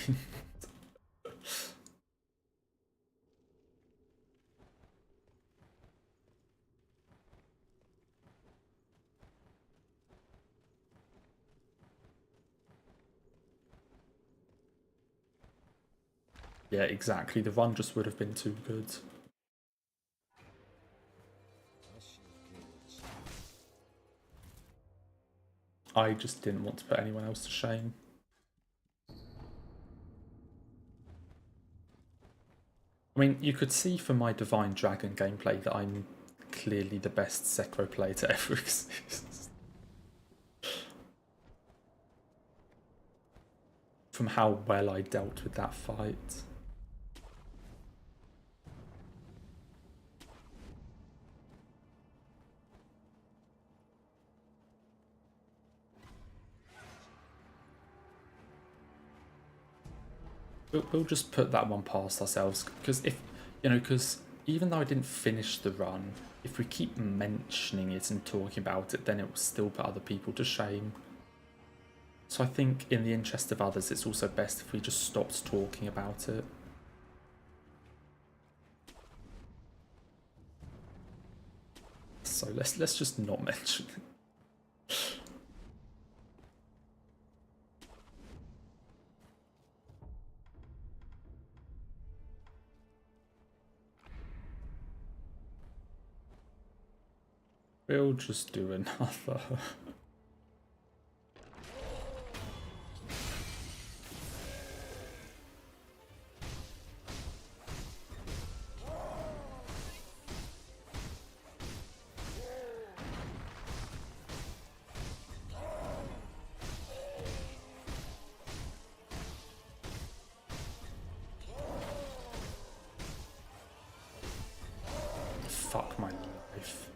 Yeah, exactly. The run just would have been too good. I just didn't want to put anyone else to shame. I mean, you could see from my Divine Dragon gameplay that I'm clearly the best Sekiro player to ever exist. From how well I dealt with that fight. We'll just put that one past ourselves, because if, you know, because even though I didn't finish the run, if we keep mentioning it and talking about it, then it will still put other people to shame. So I think in the interest of others, it's also best if we just stopped talking about it. so let's just not mention it. We'll just do another. Fuck my life.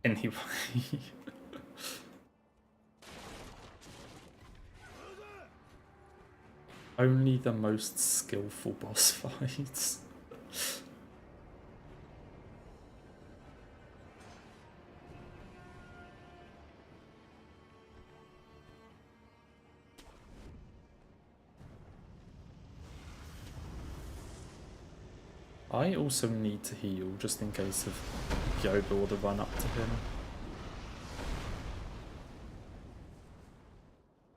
Anyway. Only the most skillful boss fights. I also need to heal just in case of Yoba or the run up to him.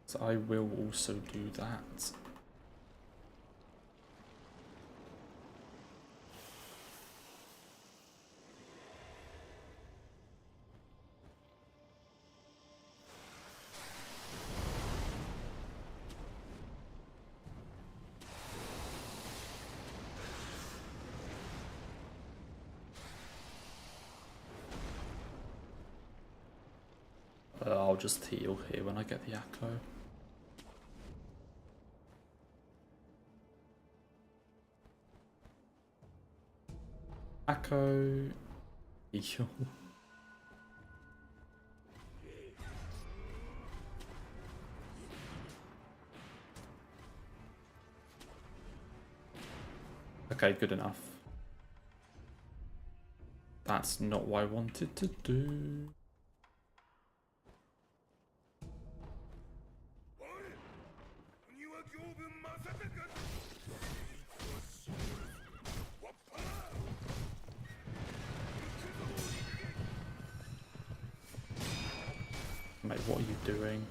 So I will also do that. I'll just heal here when I get the Echo. Echo. Heal. Okay, good enough. That's not what I wanted to do. Mate, what are you doing?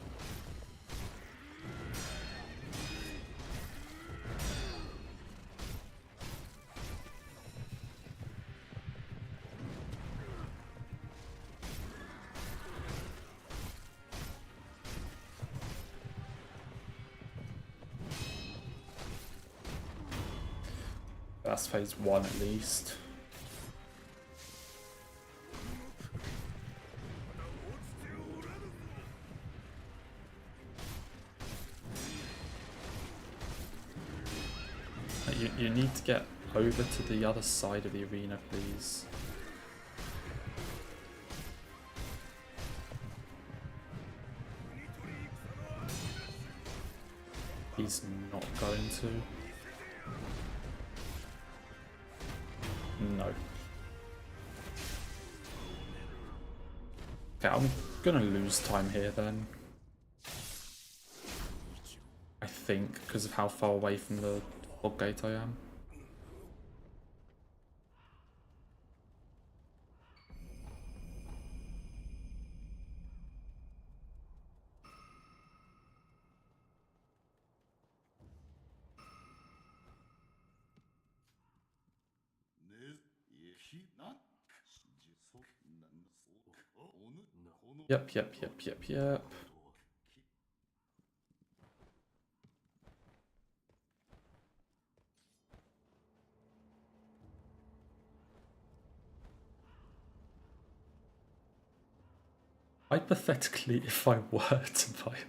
That's phase 1 at least. You need to get over to the other side of the arena, please. He's not going to. No. Okay, I'm gonna lose time here then. I think, because of how far away from the fog gate I am. Yep. Hypothetically, if I were to buy it.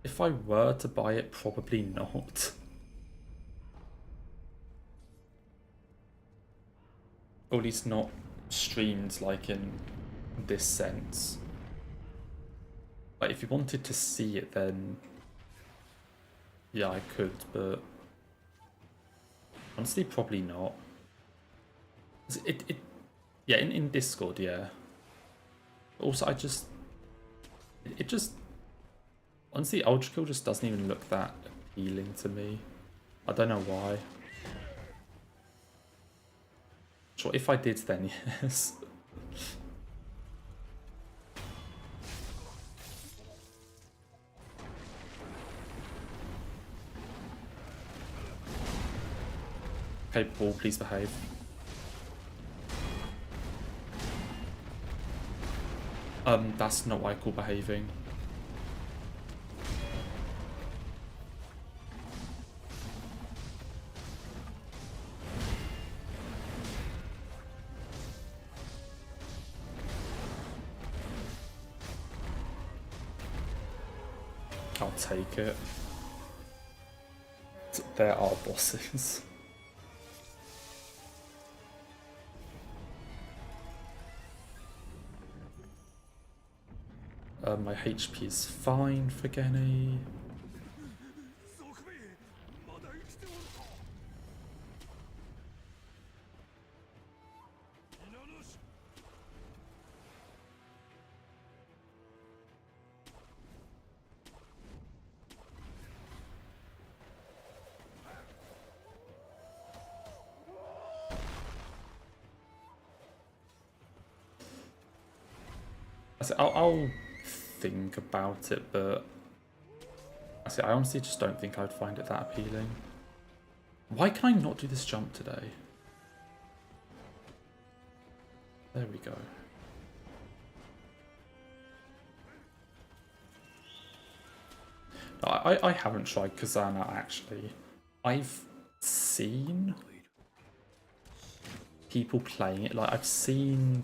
If I were to buy it, probably not. Or at least not streamed like in this sense. Like, if you wanted to see it, then yeah, I could, but honestly, probably not. Yeah, in Discord, yeah. Also, it just, honestly, Ultra Kill just doesn't even look that appealing to me. I don't know why. Sure, if I did, then yes. Okay, ball, please behave. That's not what I call behaving. I'll take it. There are bosses. My HP is fine for Genny. I'll think about it, but I honestly just don't think I'd find it that appealing. Why can I not do this jump today? There we go. No, I haven't tried Kazana actually. I've seen people playing it. Like, I've seen,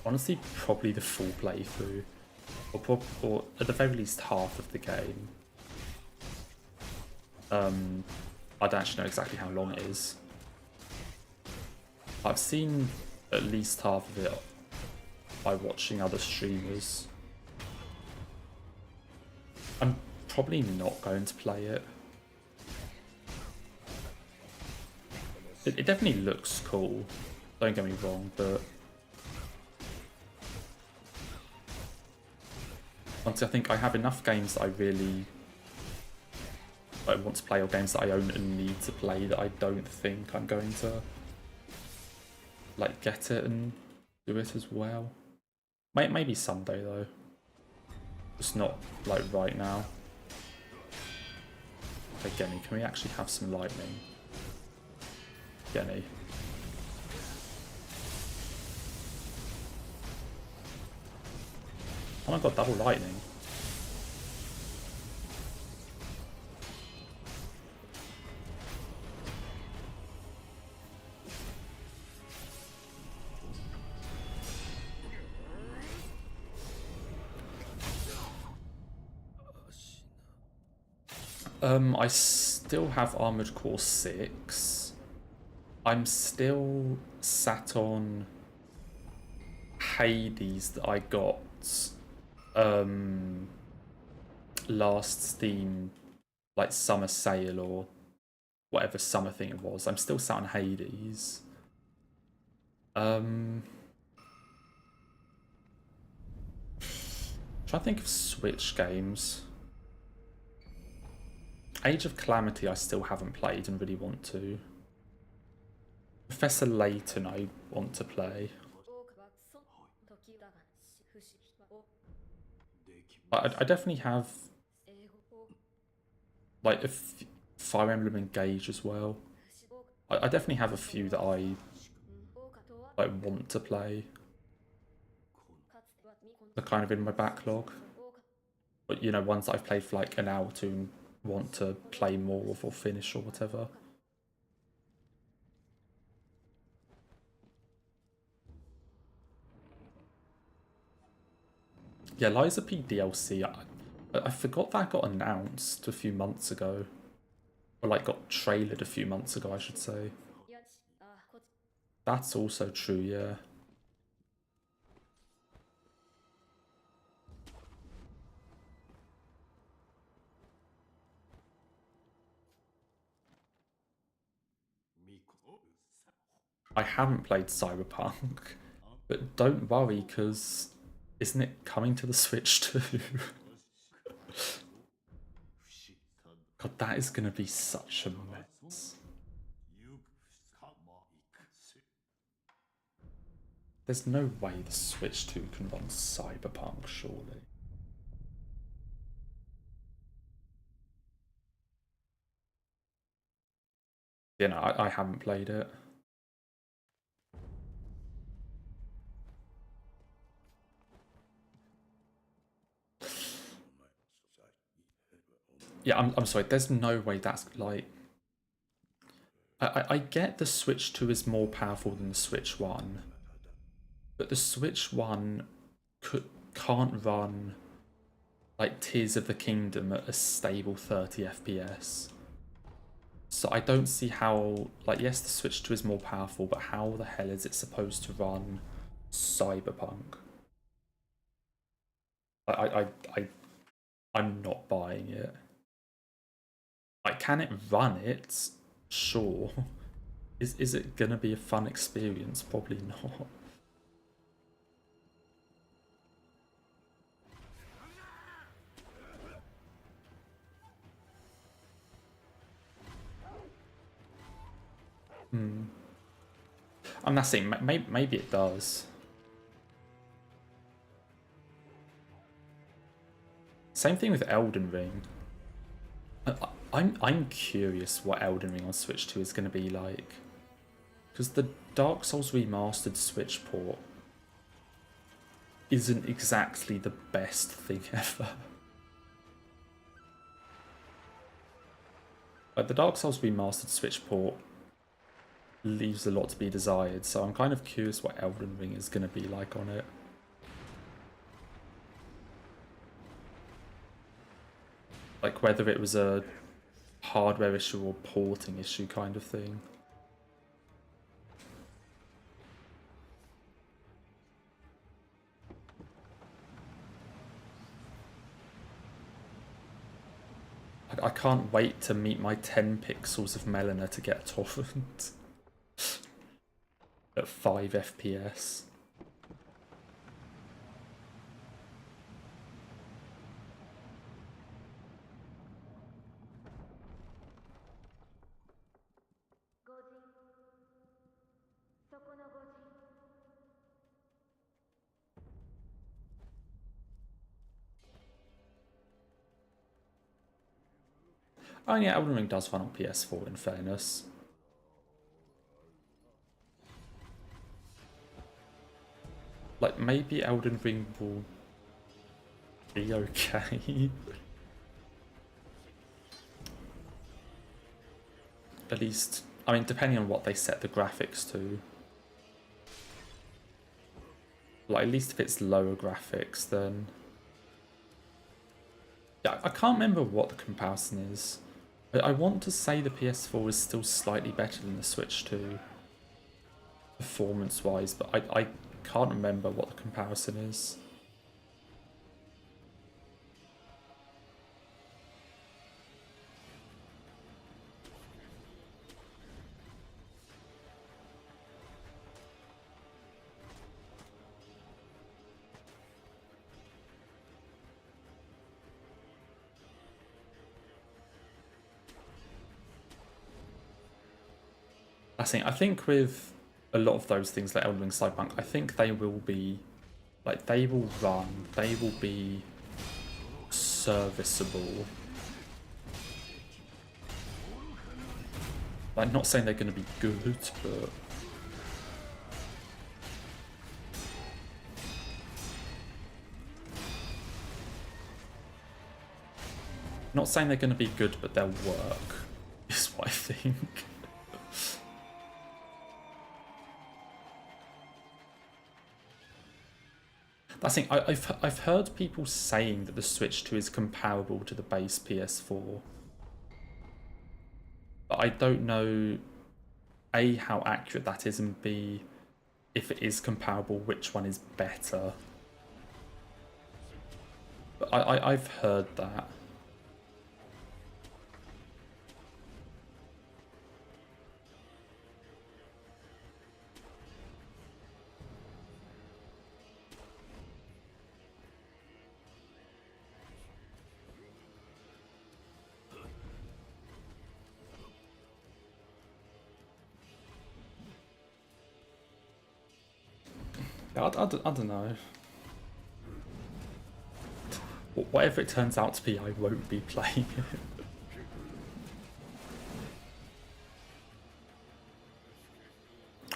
honestly, probably the full playthrough, or at the very least half of the game. I don't actually know exactly how long it is. I've seen at least half of it by watching other streamers. I'm probably not going to play it. It definitely looks cool, don't get me wrong, but honestly, I think I have enough games that I really want to play, or games that I own and need to play, that I don't think I'm going to like get it and do it as well. Maybe someday though. Just not like right now. Okay, Genny, can we actually have some lightning? Genny. Oh, I've got double lightning. I still have Armored Core 6. I'm still sat on Hades that I got last Steam, like summer sale or whatever summer thing it was. I'm still sat on Hades. Trying to think of Switch games. Age of Calamity I still haven't played and really want to. Professor Layton I want to play. I definitely have like a Fire Emblem Engage as well. I definitely have a few that I like want to play. They're kind of in my backlog. But you know, ones that I've played for like an hour or two and want to play more of or finish or whatever. Yeah, Liza P DLC, I forgot that got announced a few months ago. Or like got trailered a few months ago, I should say. That's also true, yeah. I haven't played Cyberpunk, but don't worry, because isn't it coming to the Switch too? God, that is going to be such a mess. There's no way the Switch 2 can run Cyberpunk, surely. You know, I haven't played it. Yeah, I'm sorry, there's no way that's like... I get the Switch 2 is more powerful than the Switch 1, but the Switch 1 can't run like Tears of the Kingdom at a stable 30 FPS. So I don't see how, like, yes, the Switch 2 is more powerful, but how the hell is it supposed to run Cyberpunk? I'm not buying it. Like, can it run it? Sure. Is it gonna be a fun experience? Probably not. I'm not saying maybe it does. Same thing with Elden Ring. I'm curious what Elden Ring on Switch 2 is going to be like, because the Dark Souls Remastered Switch port isn't exactly the best thing ever. Like, the Dark Souls Remastered Switch port leaves a lot to be desired, so I'm kind of curious what Elden Ring is going to be like on it. Like, whether it was a hardware issue or porting issue kind of thing. I can't wait to meet my 10 pixels of Melina to get a torrent at 5 FPS. Oh yeah, Elden Ring does run on PS4 in fairness. Like, maybe Elden Ring will be okay. At least, I mean, depending on what they set the graphics to. Like, at least if it's lower graphics, then... Yeah, I can't remember what the comparison is. I want to say the PS4 is still slightly better than the Switch 2, performance-wise, but I can't remember what the comparison is. I think with a lot of those things like Elden Ring, Cyberpunk, I think they will be, like, they will run, they will be serviceable. Like, not saying they're going to be good, but... Not saying they're going to be good, but they'll work, is what I think. That's the thing, I've heard people saying that the Switch 2 is comparable to the base PS4. But I don't know, A, how accurate that is, and B, if it is comparable, which one is better. But I've heard that. I don't know. Whatever it turns out to be, I won't be playing it.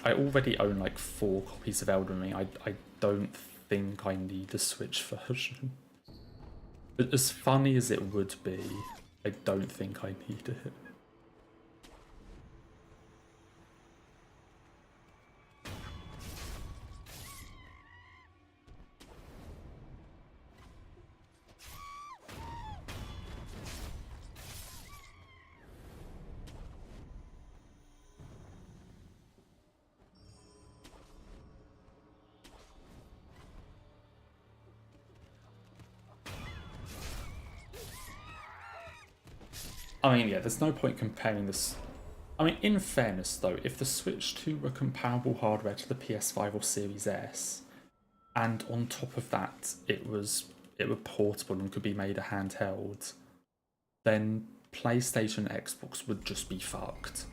I already own like 4 copies of Elden Ring. I don't think I need a Switch version. But as funny as it would be, I don't think I need it. I mean, yeah, there's no point comparing this. I mean, in fairness though, if the Switch 2 were comparable hardware to the PS5 or Series S, and on top of that it were portable and could be made a handheld, then PlayStation and Xbox would just be fucked.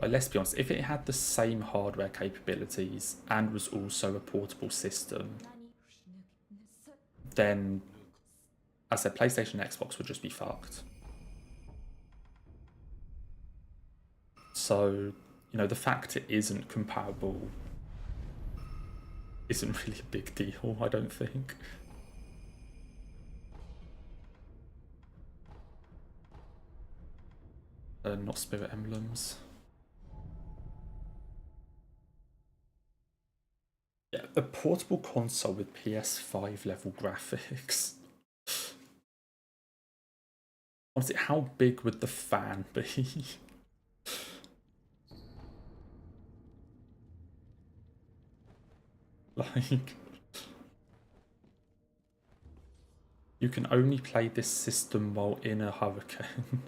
Like, let's be honest, if it had the same hardware capabilities and was also a portable system, then, as I said, PlayStation and Xbox would just be fucked. So, you know, the fact it isn't comparable isn't really a big deal, I don't think. Not Spirit Emblems. Yeah, a portable console with PS5 level graphics. Honestly, how big would the fan be? Like, you can only play this system while in a hurricane.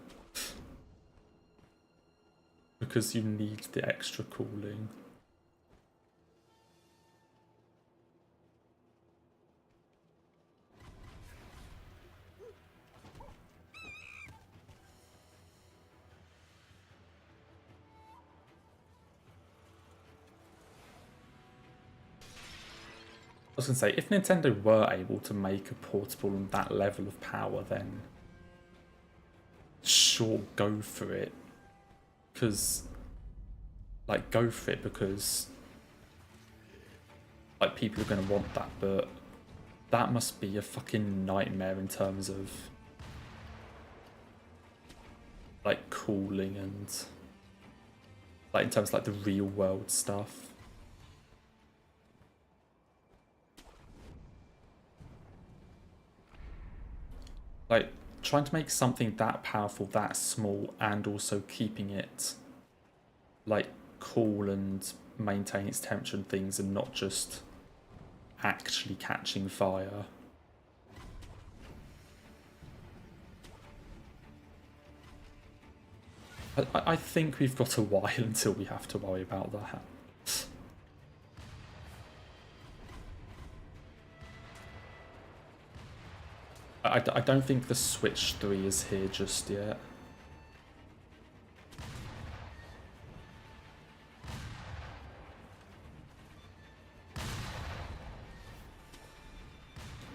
Because you need the extra cooling. I was going to say, if Nintendo were able to make a portable on that level of power, then sure, go for it. Because, like, go for it because, like, people are going to want that, but that must be a fucking nightmare in terms of, like, cooling and, like, in terms of, like, the real world stuff. Like, trying to make something that powerful, that small, and also keeping it, like, cool and maintain its temperature and things, and not just actually catching fire. I think we've got a while until we have to worry about that. I don't think the Switch 3 is here just yet.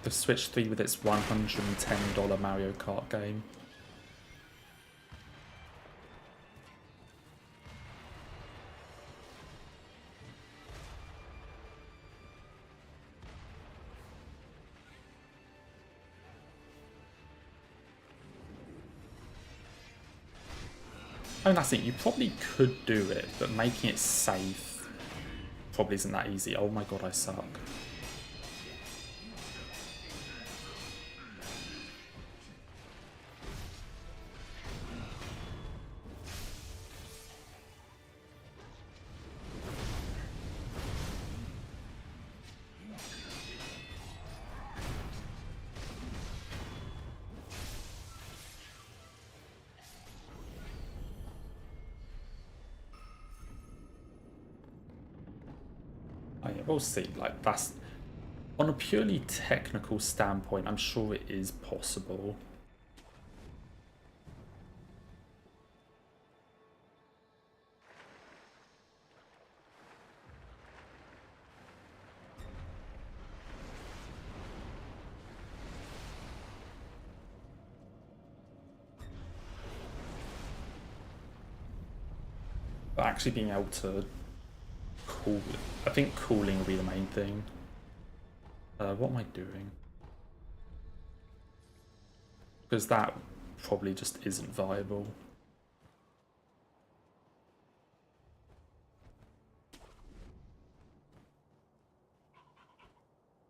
The Switch 3 with its $110 Mario Kart game. I mean, that's it. You probably could do it, but making it safe probably isn't that easy. Oh my god, I suck. We'll see. Like, that's on a purely technical standpoint, I'm sure it is possible. But actually being able to cool, I think cooling will be the main thing. What am I doing? Because that probably just isn't viable.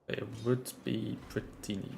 It would be pretty neat.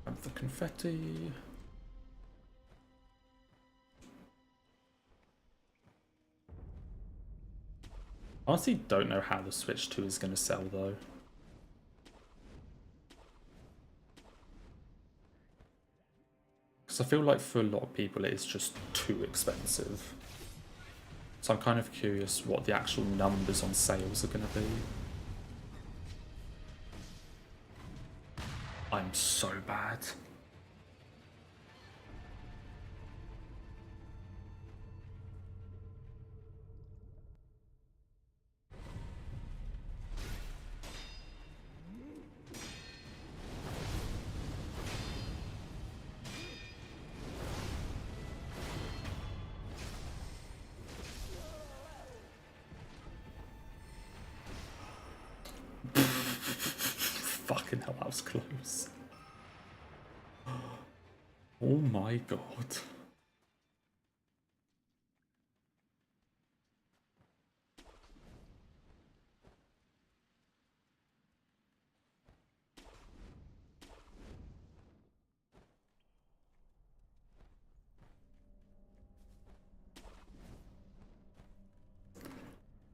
Have the confetti. Honestly, don't know how the Switch 2 is going to sell though. Because I feel like for a lot of people it is just too expensive. So I'm kind of curious what the actual numbers on sales are going to be. I'm so bad. Fucking hell, that was close. Oh my god.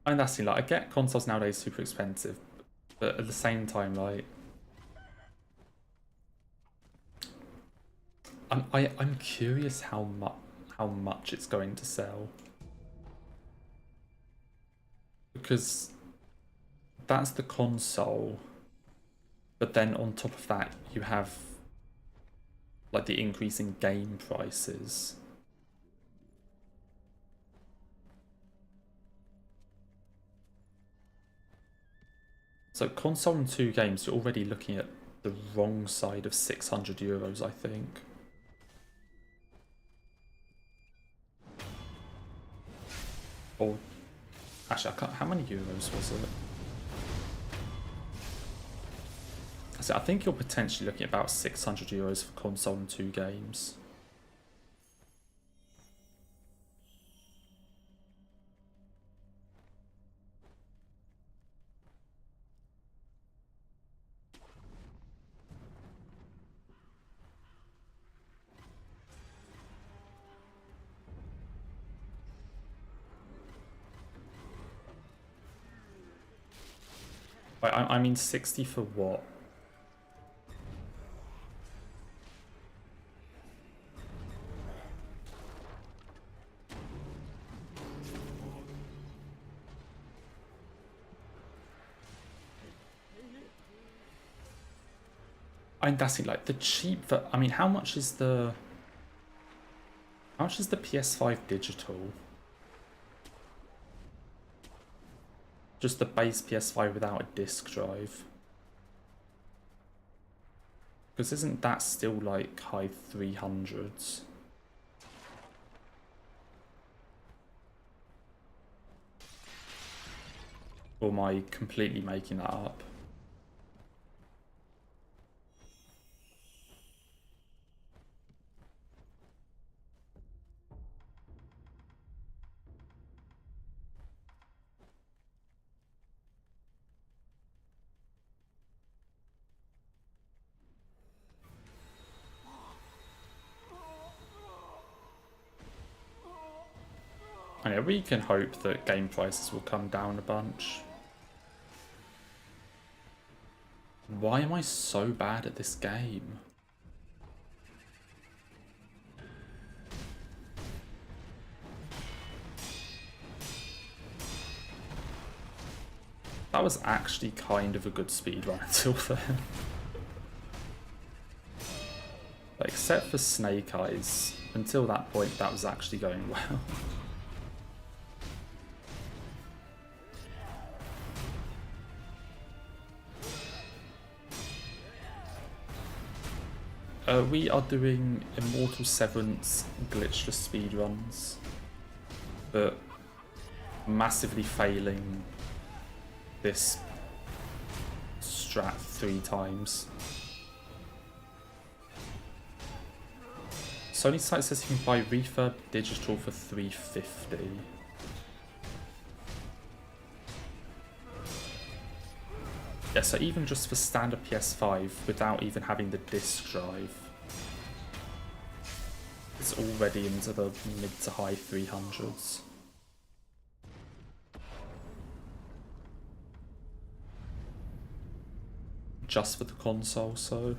And that's the thing, like, I get consoles nowadays super expensive, but at the same time, like, I'm curious how much it's going to sell, because that's the console, but then on top of that you have like the increase in game prices. So console and 2 games, you're already looking at the wrong side of €600, I think. Or actually, I can't, how many euros was it? So I think you're potentially looking at about €600 for console and 2 games. I mean 60 for what? I mean, that's it, like the cheap, I mean, how much is the PS5 digital? Just the base PS5 without a disc drive. Because isn't that still like high 300s? Or am I completely making that up? And yeah, we can hope that game prices will come down a bunch. Why am I so bad at this game? that was actually kind of a good speedrun until then. Like, except for Snake Eyes, until that point that was actually going well. We are doing Immortal, Severance, Glitchless speedruns, but massively failing this strat 3 times. Sony site says you can buy Refurb Digital for $350. Yeah, so even just for standard PS5, without even having the disc drive, it's already into the mid to high 300s. Just for the console, so...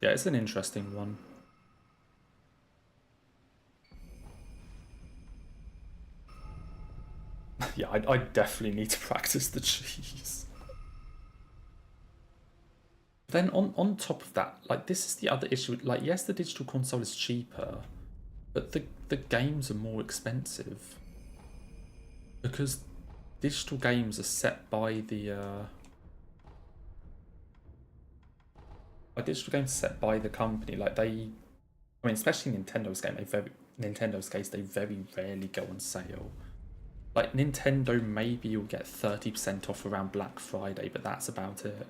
Yeah, it's an interesting one. Yeah, I definitely need to practice the cheese. Then on top of that, like, this is the other issue. Like, yes, the digital console is cheaper, but the games are more expensive. Because digital games are set by the digital games are set by the company. Like, I mean, especially Nintendo's case, they very rarely go on sale. Like, Nintendo, maybe you'll get 30% off around Black Friday, but that's about it.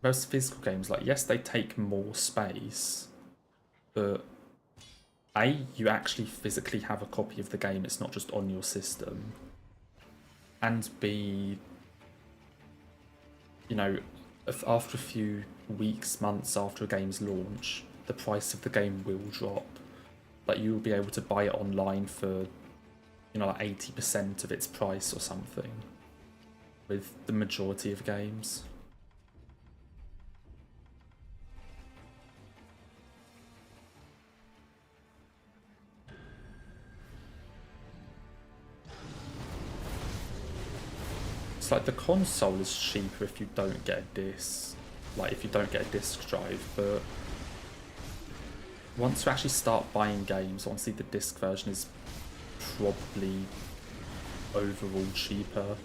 Most physical games, like, yes, they take more space, but A, you actually physically have a copy of the game, it's not just on your system. And B, you know, after a few weeks, months after a game's launch, the price of the game will drop. Like, you'll be able to buy it online for, you know, like 80% of its price or something, with the majority of games. It's like the console is cheaper if you don't get a disc, like if you don't get a disc drive, but once you actually start buying games, honestly the disc version is probably overall cheaper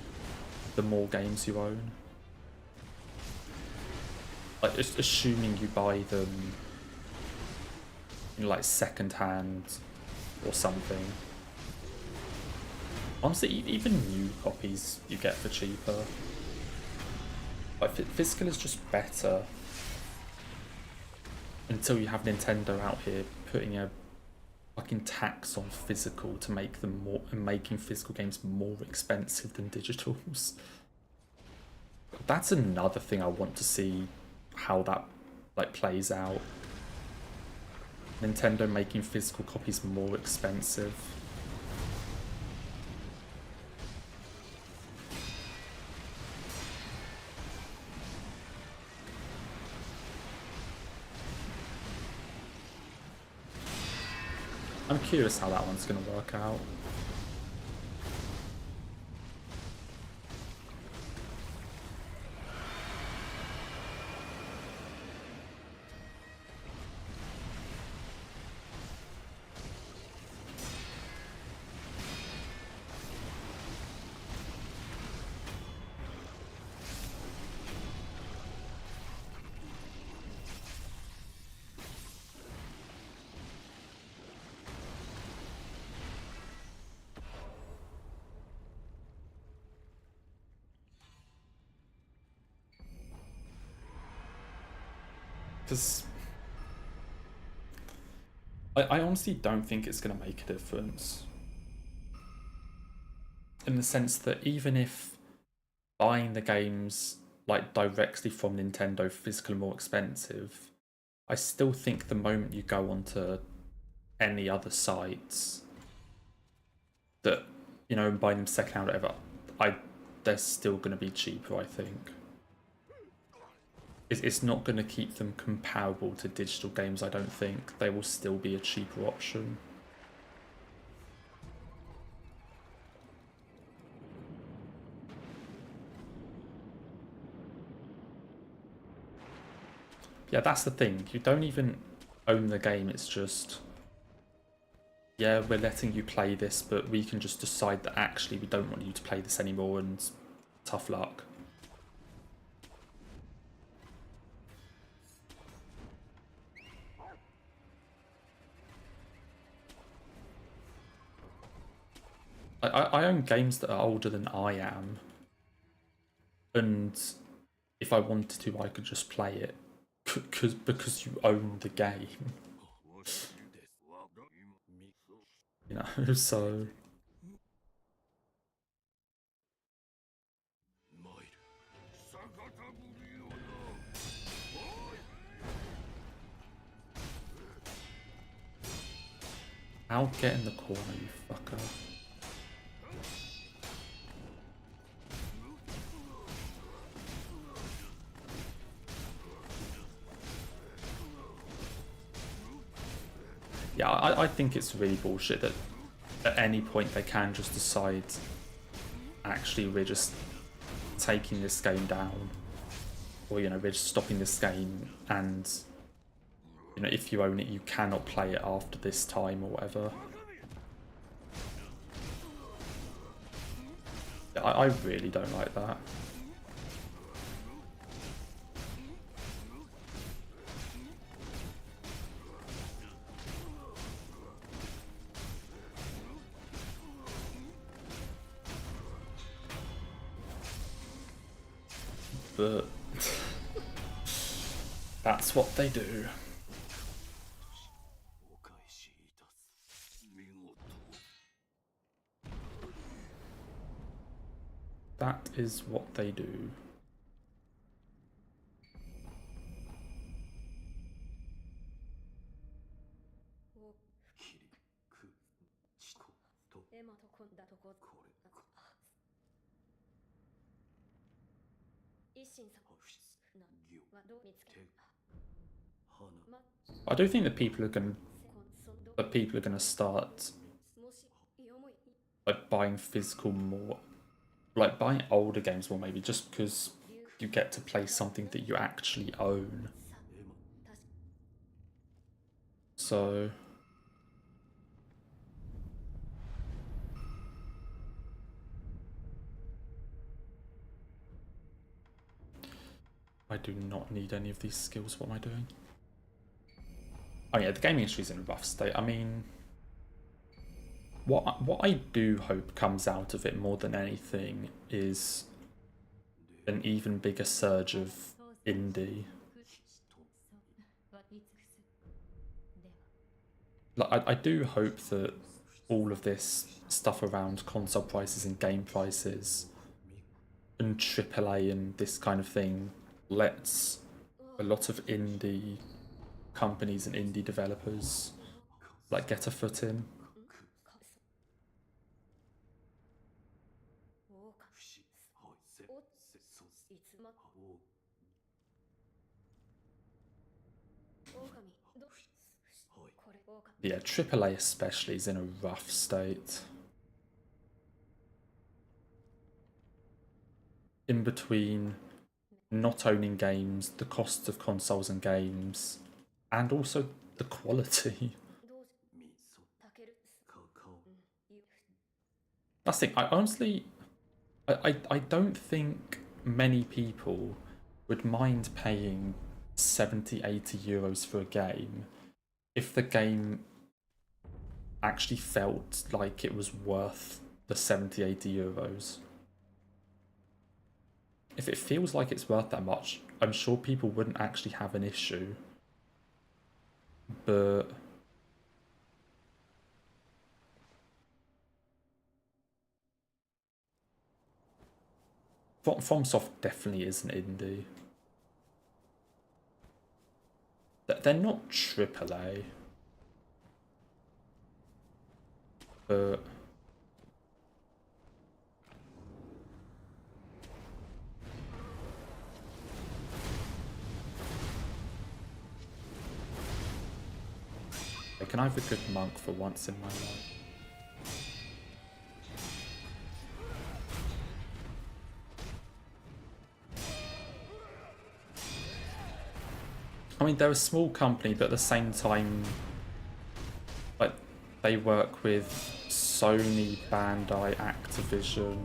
the more games you own. Like, just assuming you buy them, you know, like second hand or something. Honestly, even new copies you get for cheaper. Like, physical is just better until you have Nintendo out here putting a fucking tax on physical to make them more, and making physical games more expensive than digitals. That's another thing I want to see how that, like, plays out. Nintendo making physical copies more expensive. I'm curious how that one's going to work out. Because I honestly don't think it's going to make a difference. In the sense that even if buying the games, like, directly from Nintendo physically more expensive, I still think the moment you go onto any other sites that, you know, and buy them second hand or whatever, they're still going to be cheaper, I think. it's not going to keep them comparable to digital games, I don't think. They will still be a cheaper option. Yeah, that's the thing. You don't even own the game. It's just, yeah, we're letting you play this, but we can just decide that actually we don't want you to play this anymore, and tough luck. I own games that are older than I am, and if I wanted to, I could just play it because you own the game. You know, so I'll get in the corner, you fucker. Yeah, I think it's really bullshit that at any point they can just decide, actually, we're just taking this game down. Or, you know, we're just stopping this game, and, you know, if you own it, you cannot play it after this time or whatever. I really don't like that. But that's what they do. That is what they do. I do think that people are gonna start like buying physical more, like buying older games more, maybe just because you get to play something that you actually own. So I do not need any of these skills. What am I doing? Oh yeah, the gaming industry's in a rough state. I mean, what I do hope comes out of it more than anything is an even bigger surge of indie. Like, I do hope that all of this stuff around console prices and game prices and AAA and this kind of thing lets a lot of indie companies and indie developers like get a foot in. Yeah, AAA especially is in a rough state. In between not owning games, the costs of consoles and games, and also the quality. That's the thing. I honestly, I don't think many people would mind paying 70, 80 euros for a game if the game actually felt like it was worth the 70, 80 euros. If it feels like it's worth that much, I'm sure people wouldn't actually have an issue. But FromSoft definitely is an indie. They're not AAA, but Can I have a good monk for once in my life? I mean, they're a small company, but at the same time, like, they work with Sony, Bandai, Activision,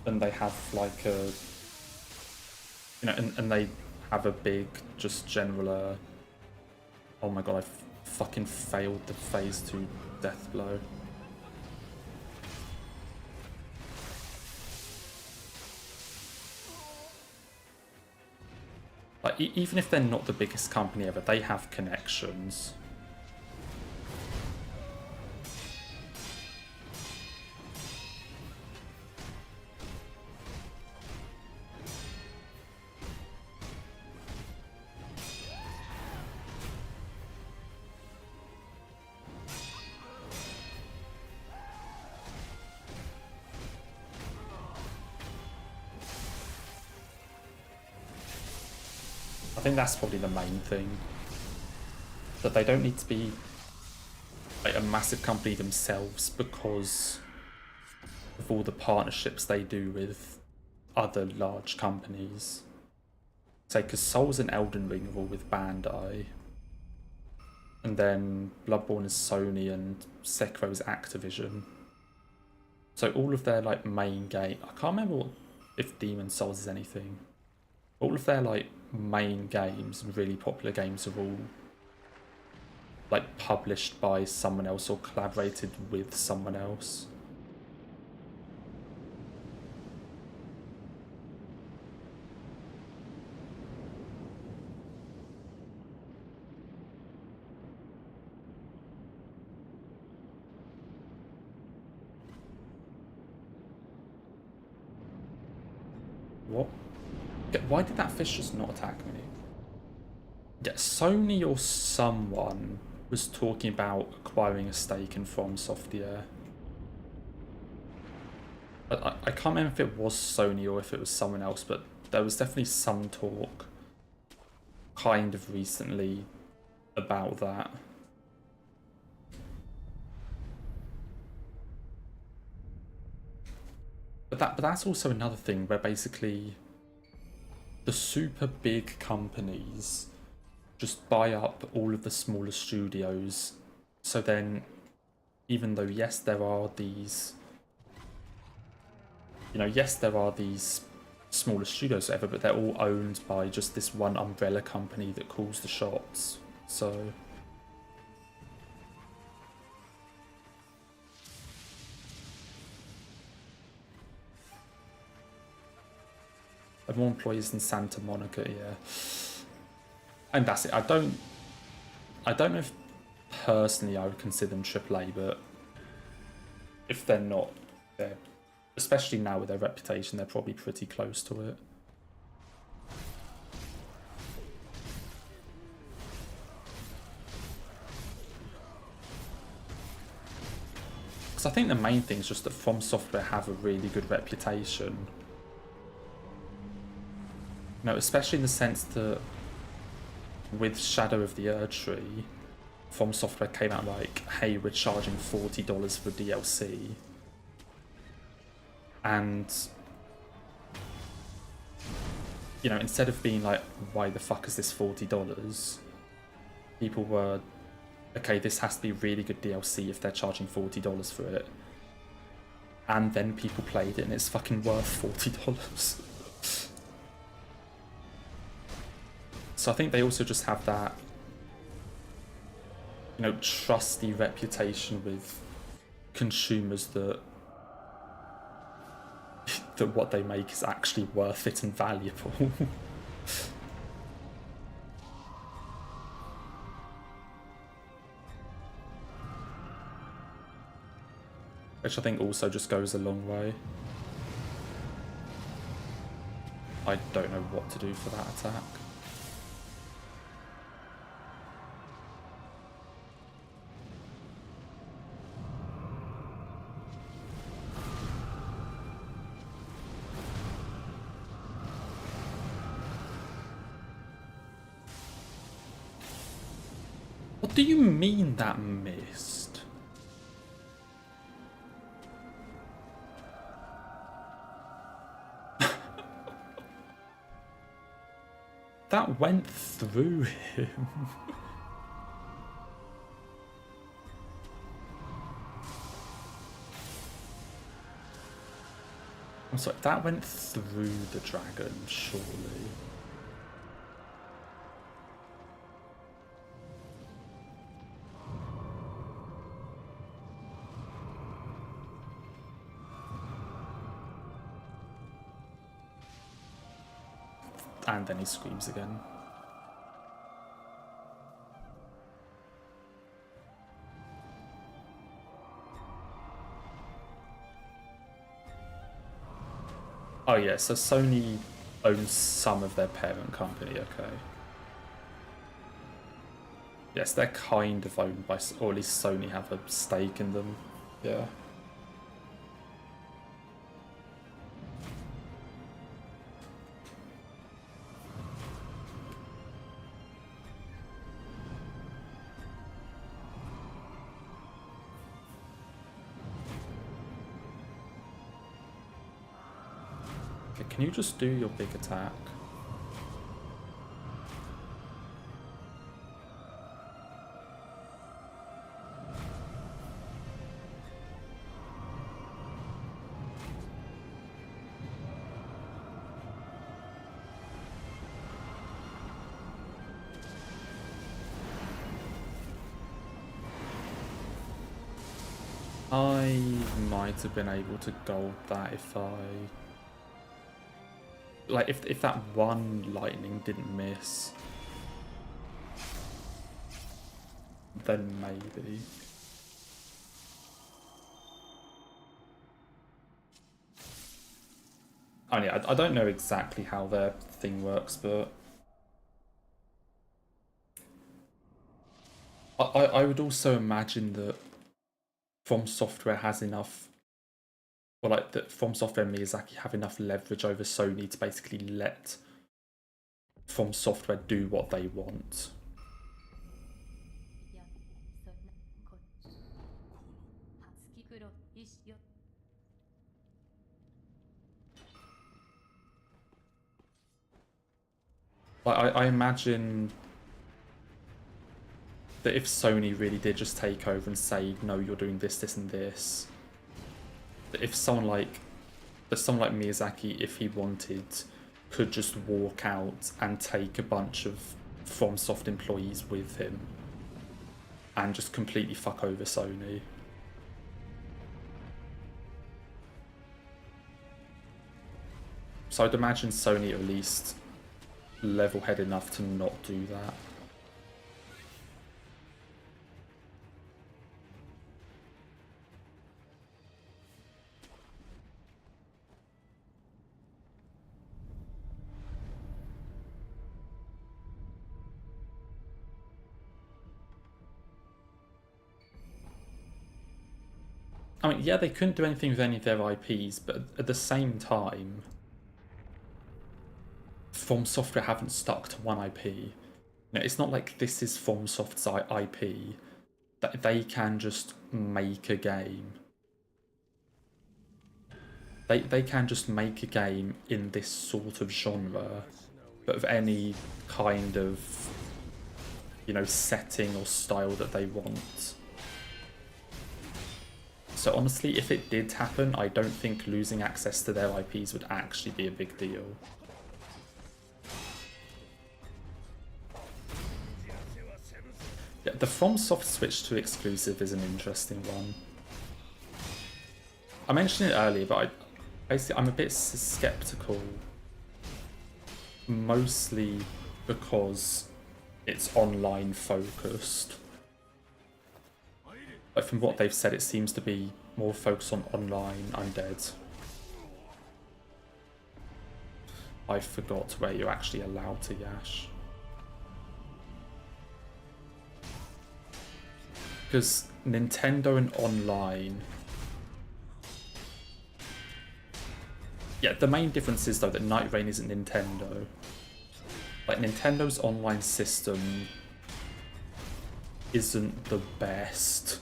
and they have like a, you know, and they have a big, just general, oh my god, I fucking failed the phase 2 death blow. Like, even if they're not the biggest company ever, they have connections. I think that's probably the main thing. That they don't need to be like a massive company themselves because of all the partnerships they do with other large companies. Say, because Souls and Elden Ring are all with Bandai. And then Bloodborne is Sony and Sekiro is Activision. So all of their like main game, I can't remember if Demon Souls is anything. All of their like main games and really popular games are all like published by someone else or collaborated with someone else. What? Why did that fish just not attack me? Yeah, Sony or someone was talking about acquiring a stake in From Software. I can't remember if it was Sony or if it was someone else, but there was definitely some talk kind of recently about that. But that's also another thing where basically the super big companies just buy up all of the smaller studios. So then, even though yes, there are these, you know, yes, there are these smaller studios, whatever, but they're all owned by just this one umbrella company that calls the shots. So more employees than Santa Monica, yeah. And that's it. I don't know if personally I would consider them AAA, but if they're not, they're, especially now with their reputation, they're probably pretty close to it. Because I think the main thing is just that From Software have a really good reputation. You know, especially in the sense that with Shadow of the Erdtree, From Software came out like, hey, we're charging $40 for DLC. And, you know, instead of being like, why the fuck is this $40? People were, okay, this has to be really good DLC if they're charging $40 for it. And then people played it and it's fucking worth $40. So I think they also just have that, you know, trusty reputation with consumers that what they make is actually worth it and valuable. Which I think also just goes a long way. I don't know what to do for that attack. What What do you mean that missed? That went through him. I'm sorry, that went through the dragon, surely. And then he screams again. Oh yeah, so Sony owns some of their parent company, okay. Yes, they're kind of owned by, or at least Sony have a stake in them, yeah. Can you just do your big attack? I might have been able to gold that if I... Like, if that one lightning didn't miss, then maybe. Oh yeah, I don't know exactly how their thing works, but I would also imagine that From Software has enough, or like that From Software and Miyazaki have enough leverage over Sony to basically let From Software do what they want. I imagine that if Sony really did just take over and say, no, you're doing this, this, and this, that if someone like Miyazaki, if he wanted, could just walk out and take a bunch of FromSoft employees with him and just completely fuck over Sony. So I'd imagine Sony at least level-headed enough to not do that. I mean, yeah, they couldn't do anything with any of their IPs, but at the same time, From Software haven't stuck to one IP. You know, it's not like this is FromSoft's IP, that they can just make a game. They can just make a game in this sort of genre, but of any kind of, you know, setting or style that they want. So honestly, if it did happen, I don't think losing access to their IPs would actually be a big deal. Yeah, the FromSoft switch to exclusive is an interesting one. I mentioned it earlier, but I'm a bit skeptical, mostly because it's online focused. Like from what they've said, it seems to be more focused on online undead. I forgot where you're actually allowed to Yash. Because Nintendo and online... Yeah, the main difference is though that Night Rain isn't Nintendo. Like Nintendo's online system isn't the best.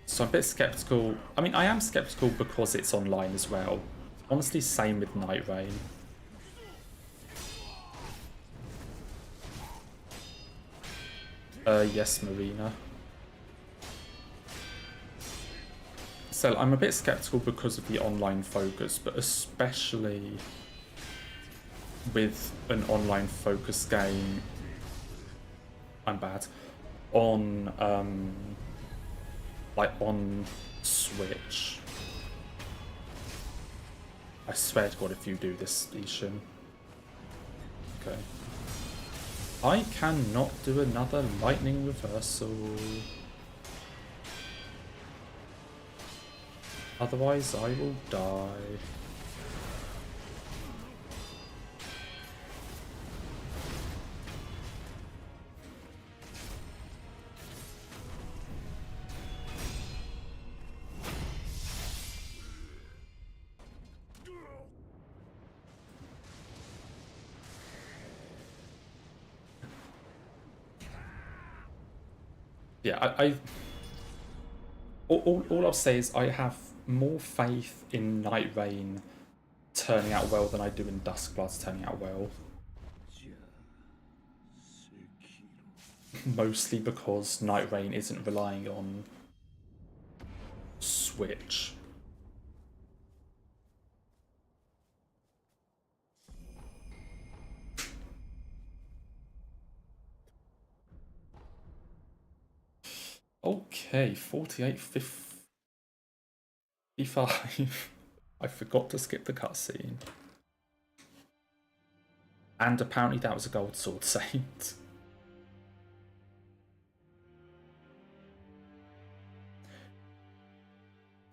So I'm a bit skeptical. I mean, I am skeptical because it's online as well. Honestly, same with Night Rain. Yes, Marina. So I'm a bit skeptical because of the online focus, but especially with an online focus game, I'm bad, on like on Switch. I swear to God, if you do this, Ishin. Okay. I cannot do another lightning reversal. Otherwise, I will die. Yeah, all I'll say is I have more faith in Night Rain turning out well than I do in Duskbloods turning out well. Mostly because Night Rain isn't relying on Switch. Okay, 48:55. I forgot to skip the cutscene. And apparently that was a gold sword saint.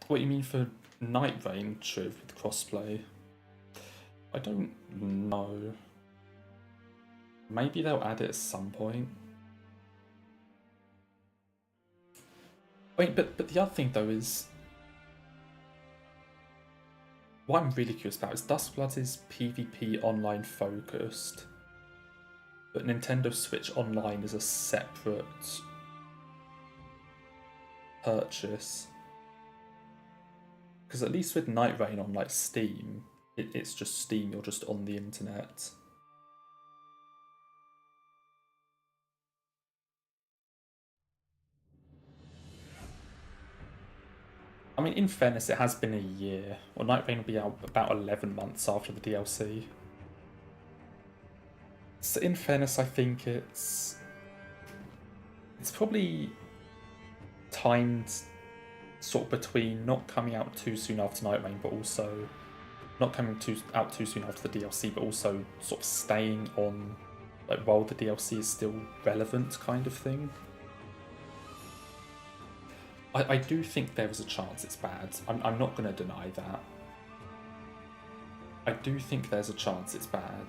What you mean for Night Rain, Triv, with crossplay? I don't know. Maybe they'll add it at some point. Wait, but the other thing though is, what I'm really curious about is Duskbloods is PvP online focused, but Nintendo Switch Online is a separate purchase. Because at least with Night Rain on like Steam, it's just Steam, you're just on the internet. I mean, in fairness, it has been a year. Well, Night Rain will be out about 11 months after the DLC. So in fairness, I think it's probably timed sort of between not coming out too soon after Night Rain, but also not coming out too soon after the DLC, but also sort of staying on like while the DLC is still relevant, kind of thing. I do think there is a chance it's bad. I'm not going to deny that. I do think there's a chance it's bad.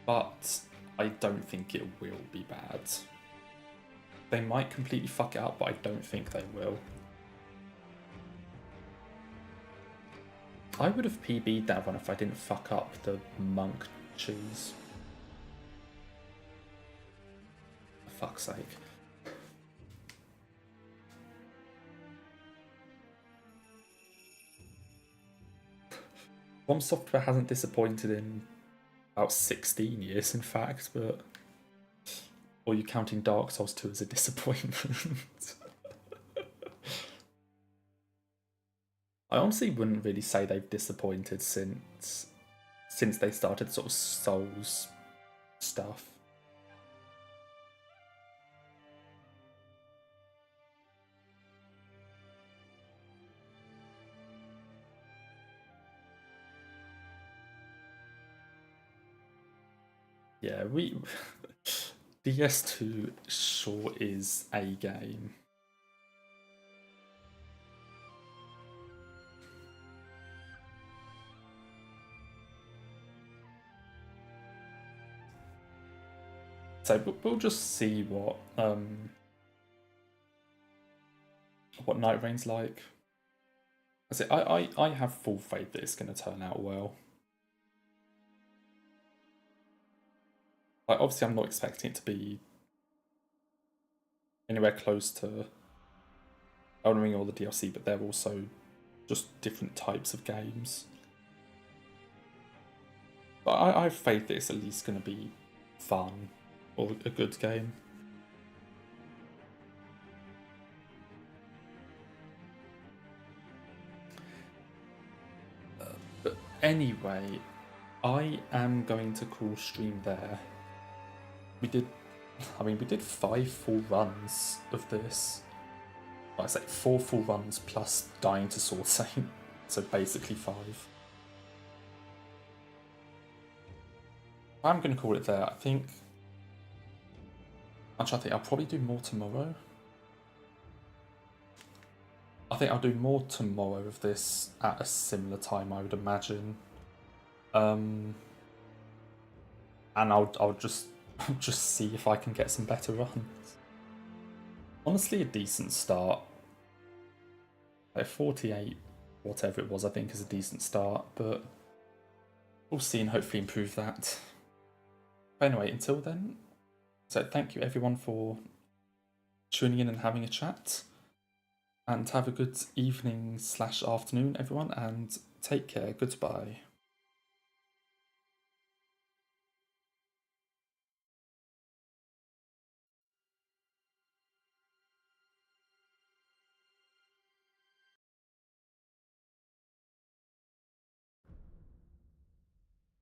But I don't think it will be bad. They might completely fuck it up, but I don't think they will. I would have PB'd that one if I didn't fuck up the monk cheese. For fuck's sake. From Software hasn't disappointed in about 16 years, in fact, but... Or you counting Dark Souls 2 as a disappointment? I honestly wouldn't really say they've disappointed since they started sort of Souls stuff. Yeah, DS2 sure is a game. So we'll just see what Night Rain's like. I have full faith that it's going to turn out well. Like, obviously I'm not expecting it to be anywhere close to Elden Ring or the DLC, but they're also just different types of games. But I have faith that it's at least going to be fun or a good game. But anyway, I am going to call stream there. We did 5 full runs of this. I say 4 full runs plus dying to Sword Saint, so basically 5. I'm going to call it there. I think I'll probably do more tomorrow. I think I'll do more tomorrow of this at a similar time, I would imagine. And I'll just see if I can get some better runs. Honestly, a decent start. Like 48, whatever it was, I think is a decent start, but we'll see and hopefully improve that. But anyway, until then, so thank you everyone for tuning in and having a chat. And have a good evening/afternoon, everyone, and take care. Goodbye.